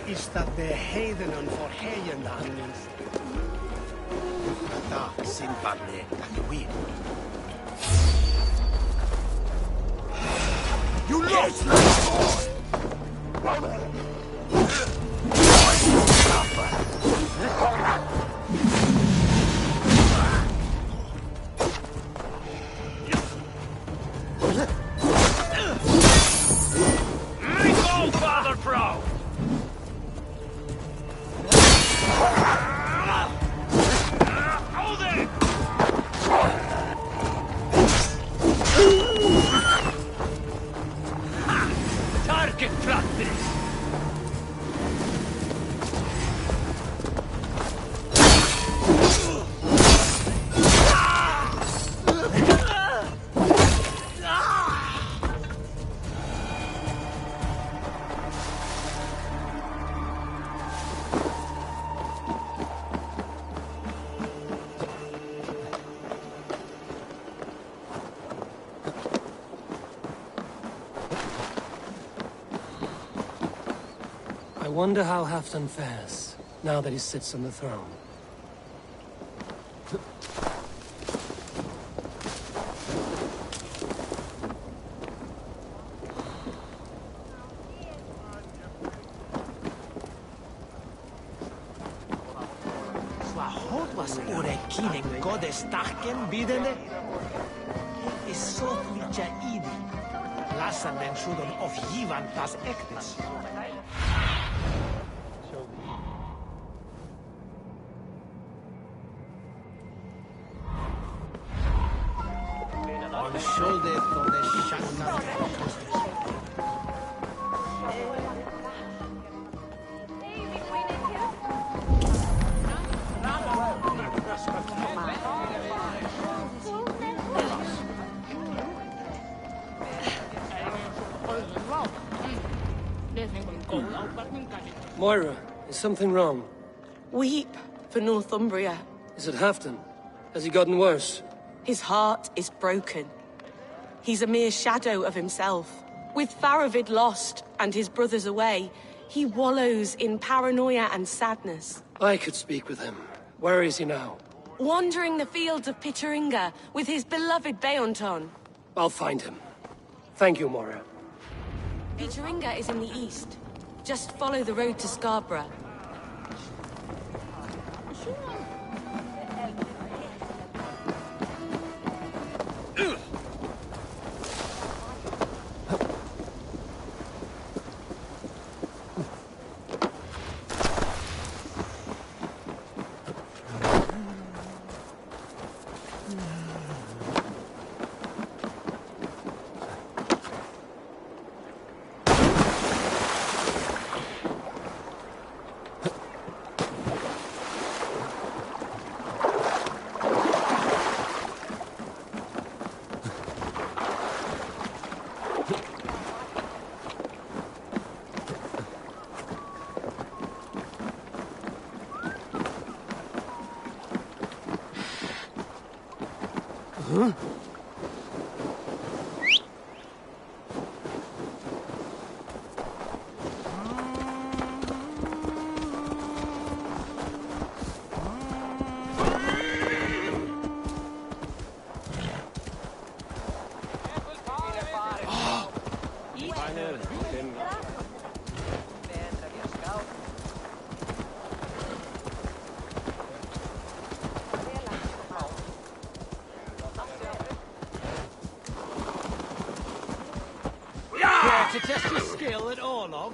Is dat de heidenen voor heiendan minst? Da, simpadne, takawin. You lost my sword! Recall Father Pro! Target practice! I wonder how Halfdan fares, now that he sits on the throne. was ure kinen godes taken bidende. Is so flitja idi. Lassen den Schudon of Jivan das Ektes. On shoulder to the Shankan. Moira, is something wrong? Weep for Northumbria. Is it Halfdan? Has he gotten worse? His heart is broken. He's a mere shadow of himself. With Faravid lost and his brothers away, he wallows in paranoia and sadness. I could speak with him. Where is he now? Wandering the fields of Pitteringa with his beloved Beonton. I'll find him. Thank you, Moira. Pitteringa is in the east. Just follow the road to Scarborough. Huh? To test your skill at Orlog.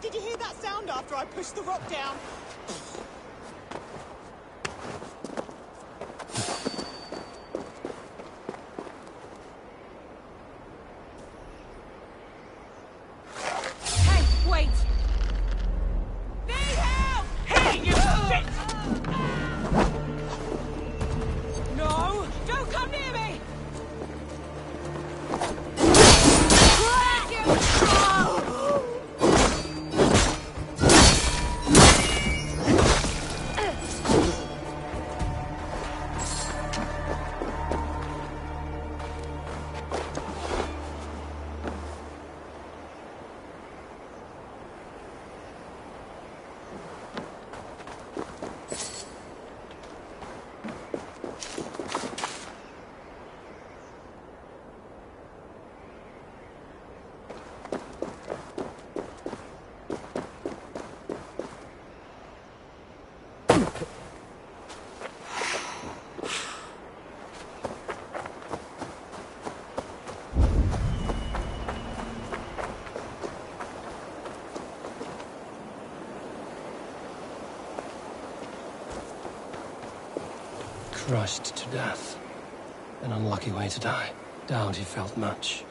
Did you hear that sound after I pushed the rock down? crushed to death. An unlucky way to die. Doubt he felt much.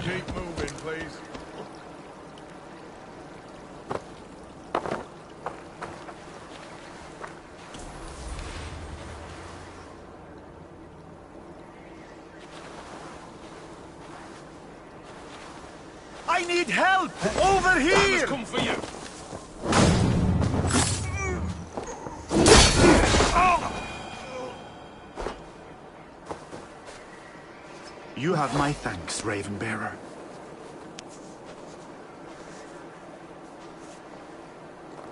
Keep moving, please. I need help! Over here! Come for you! You have my thanks, Ravenbearer.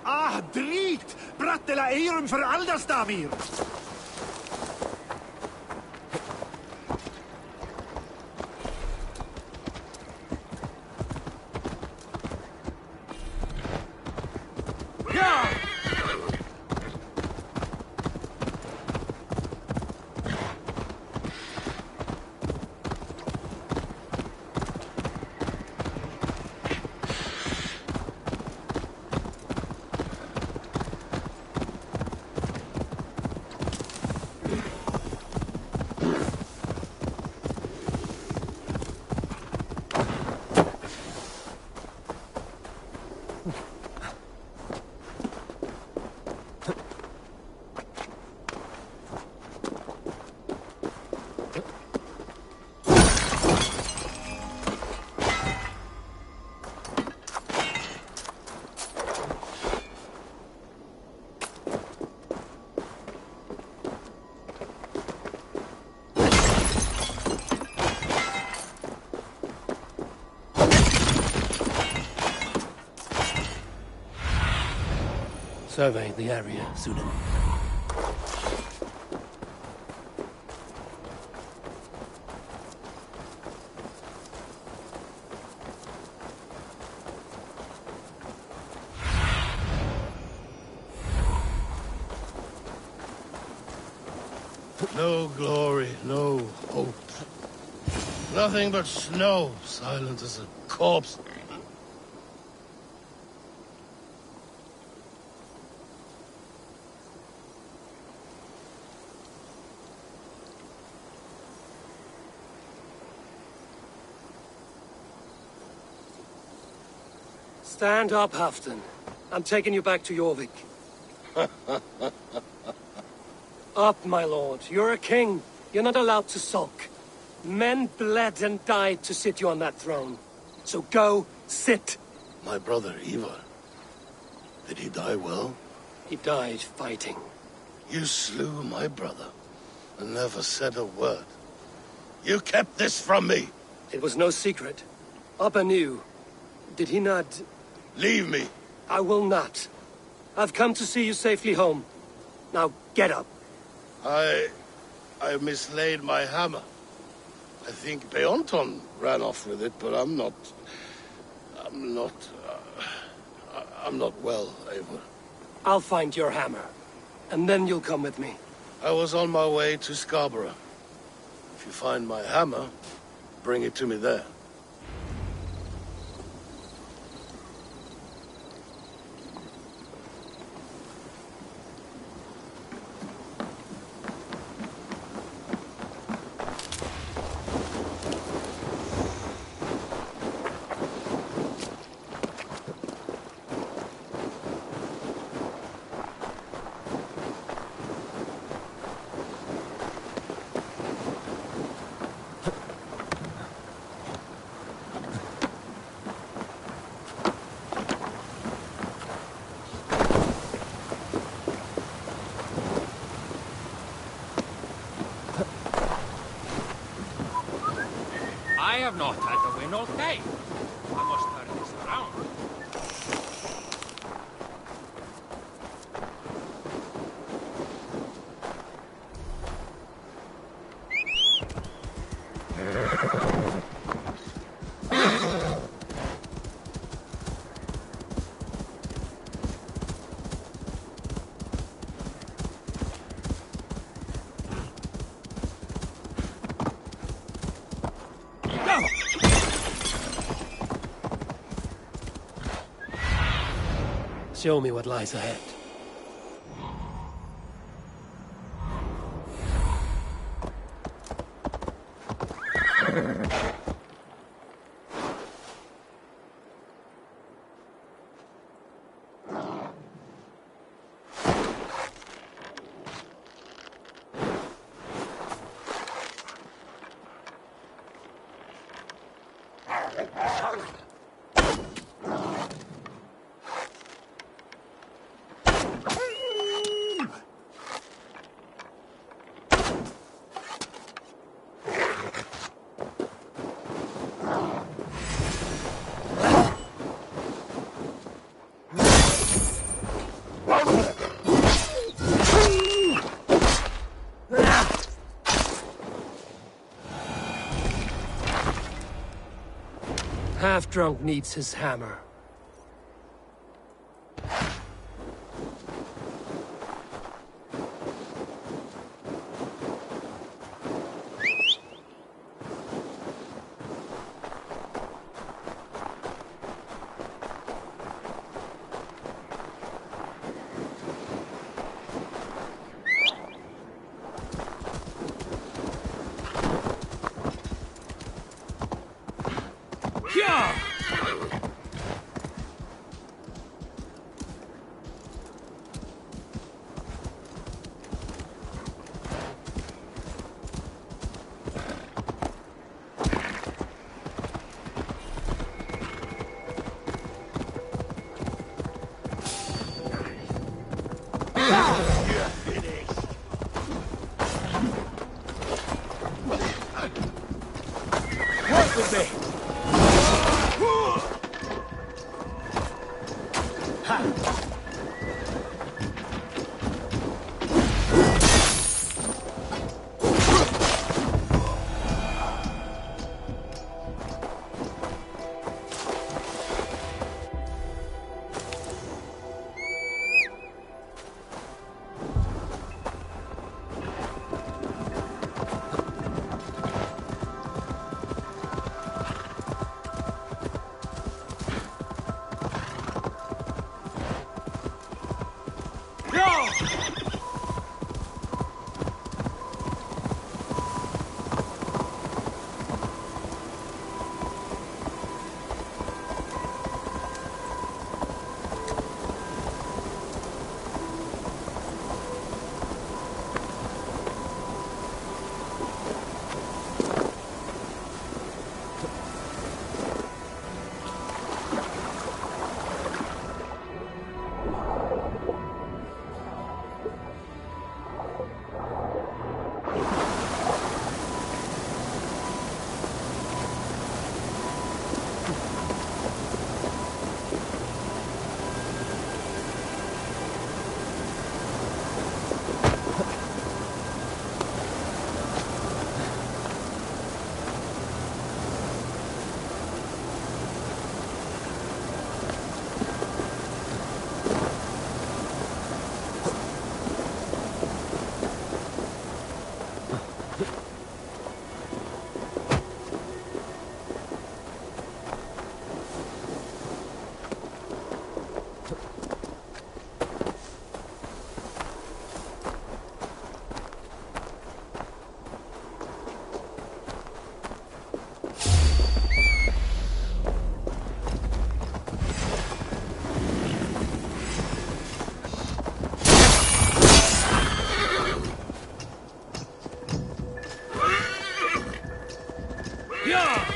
Ah, drygt! Brattela eirum för Aldastamir! survey the area soon enough. No glory, no hope. Nothing but snow, silent as a corpse. Stand up, Halfdan. I'm taking you back to Jorvik. Up, my lord. You're a king. You're not allowed to sulk. Men bled and died to sit you on that throne. So go, sit. My brother, Ivar. Did he die well? He died fighting. You slew my brother and never said a word. You kept this from me. It was no secret. Abba knew. Did he not... Leave me. I will not. I've come to see you safely home. Now, get up. I mislaid my hammer. I think Beonton ran off with it, but I'm not well, Eivor. I'll find your hammer, and then you'll come with me. I was on my way to Scarborough. If you find my hammer, bring it to me there. I have not had the wind all day. I must turn this around. Show me what lies ahead. Half-drunk needs his hammer. Yeah!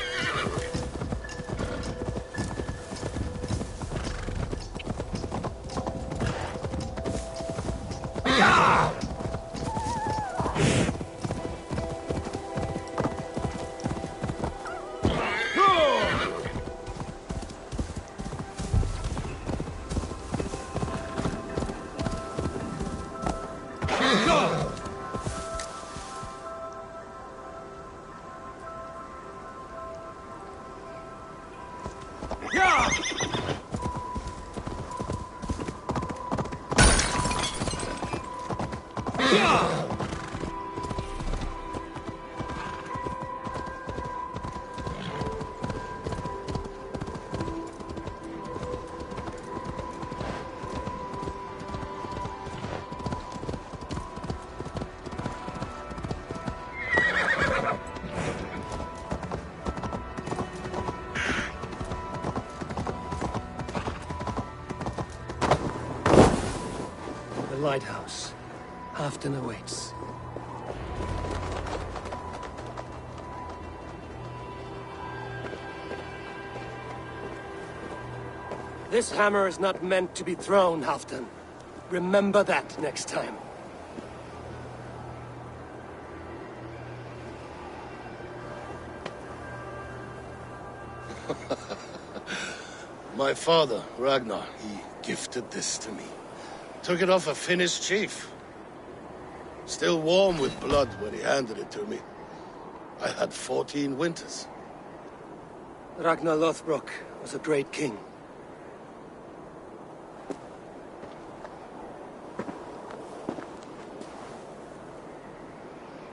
The lighthouse. Halfton awaits. This hammer is not meant to be thrown, Halfton. Remember that next time. My father, Ragnar, he gifted this to me. Took it off a Finnish chief. Still warm with blood when he handed it to me. I had 14 winters. Ragnar Lothbrok was a great king.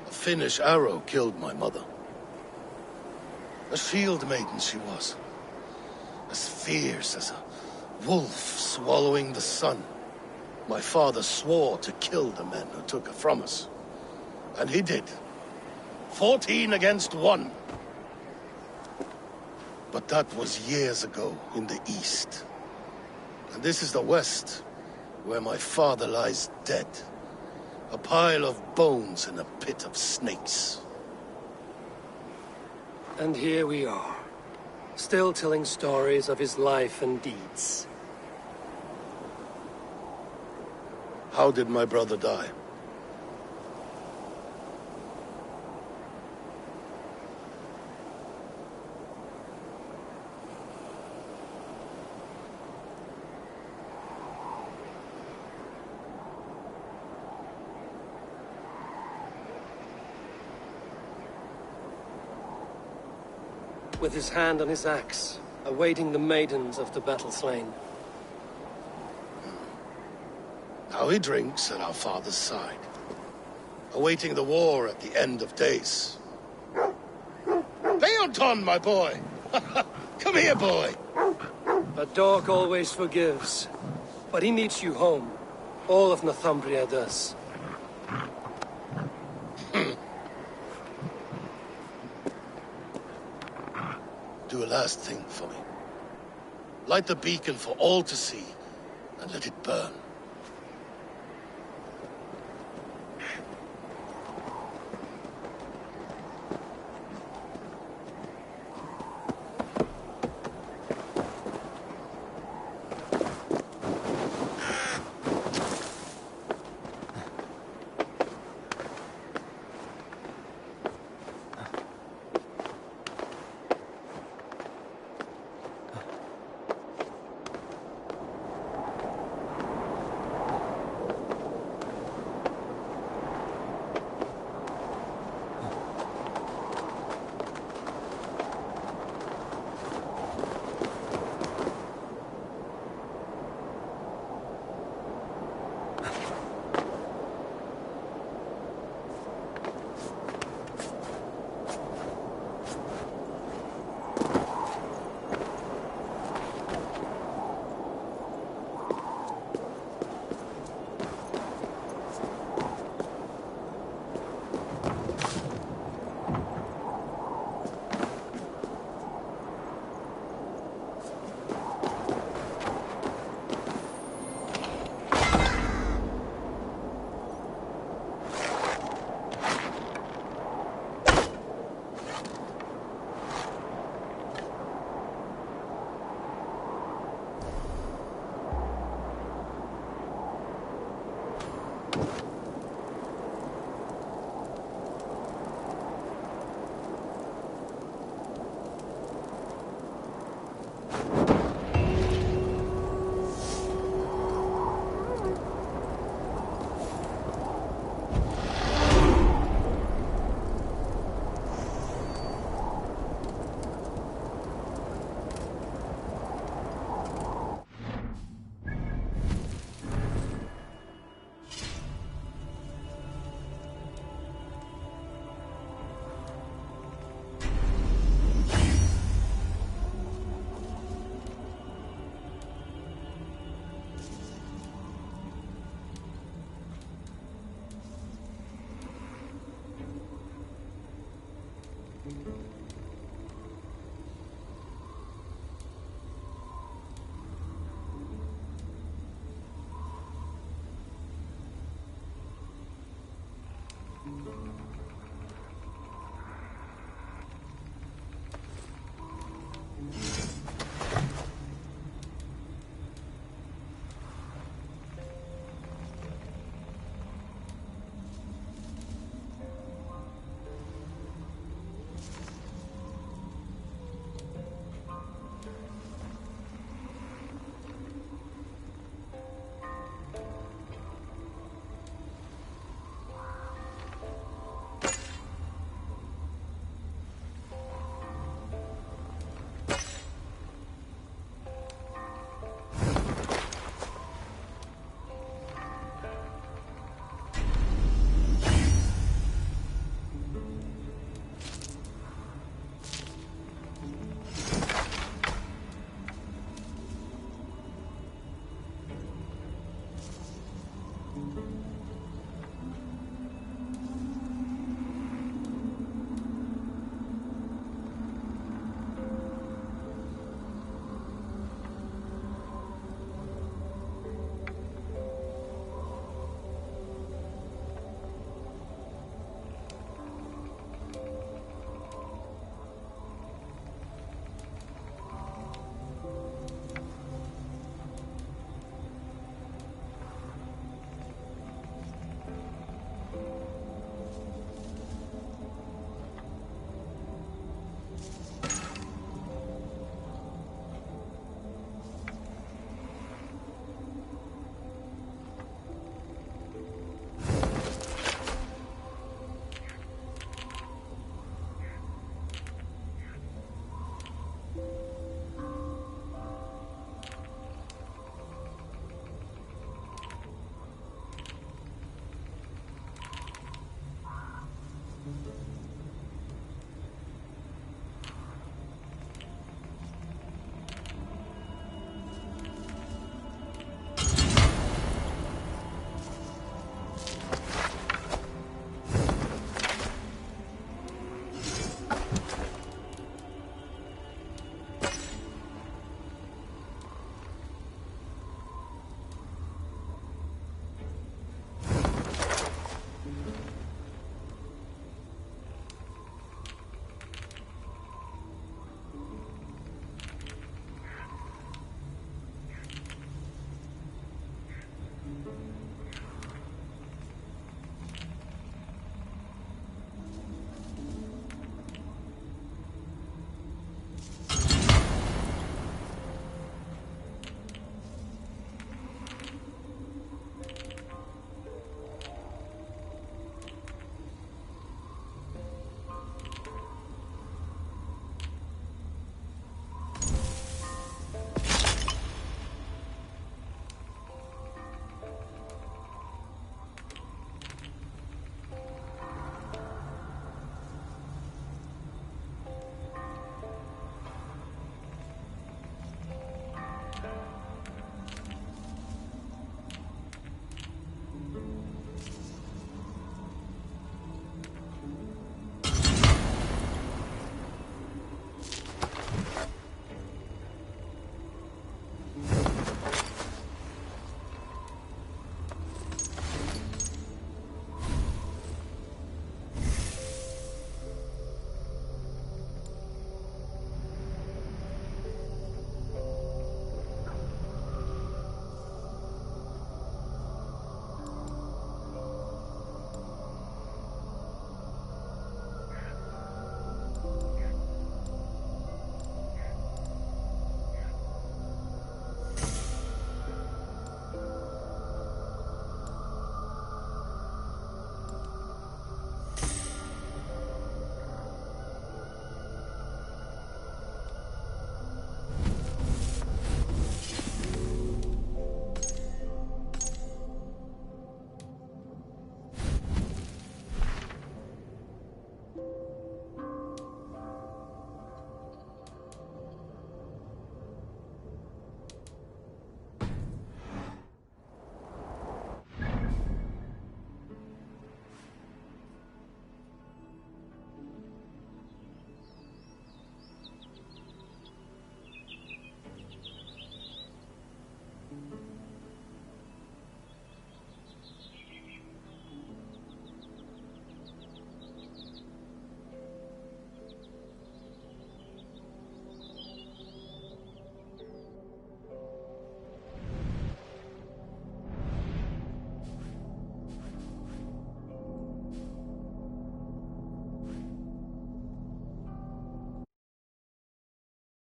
A Finnish arrow killed my mother. A shield maiden she was. As fierce as a wolf swallowing the sun. My father swore to kill the men who took her from us. And he did. 14 against 1. But that was years ago in the east. And this is the west, where my father lies dead. A pile of bones in a pit of snakes. And here we are, still telling stories of his life and deeds. How did my brother die? With his hand on his axe, awaiting the maidens of the battle slain. Now he drinks at our father's side, awaiting the war at the end of days. Beonton, my boy! Come here, boy! A dog always forgives, but he meets you home. All of Northumbria does. Do a last thing for me. Light the beacon for all to see, and let it burn.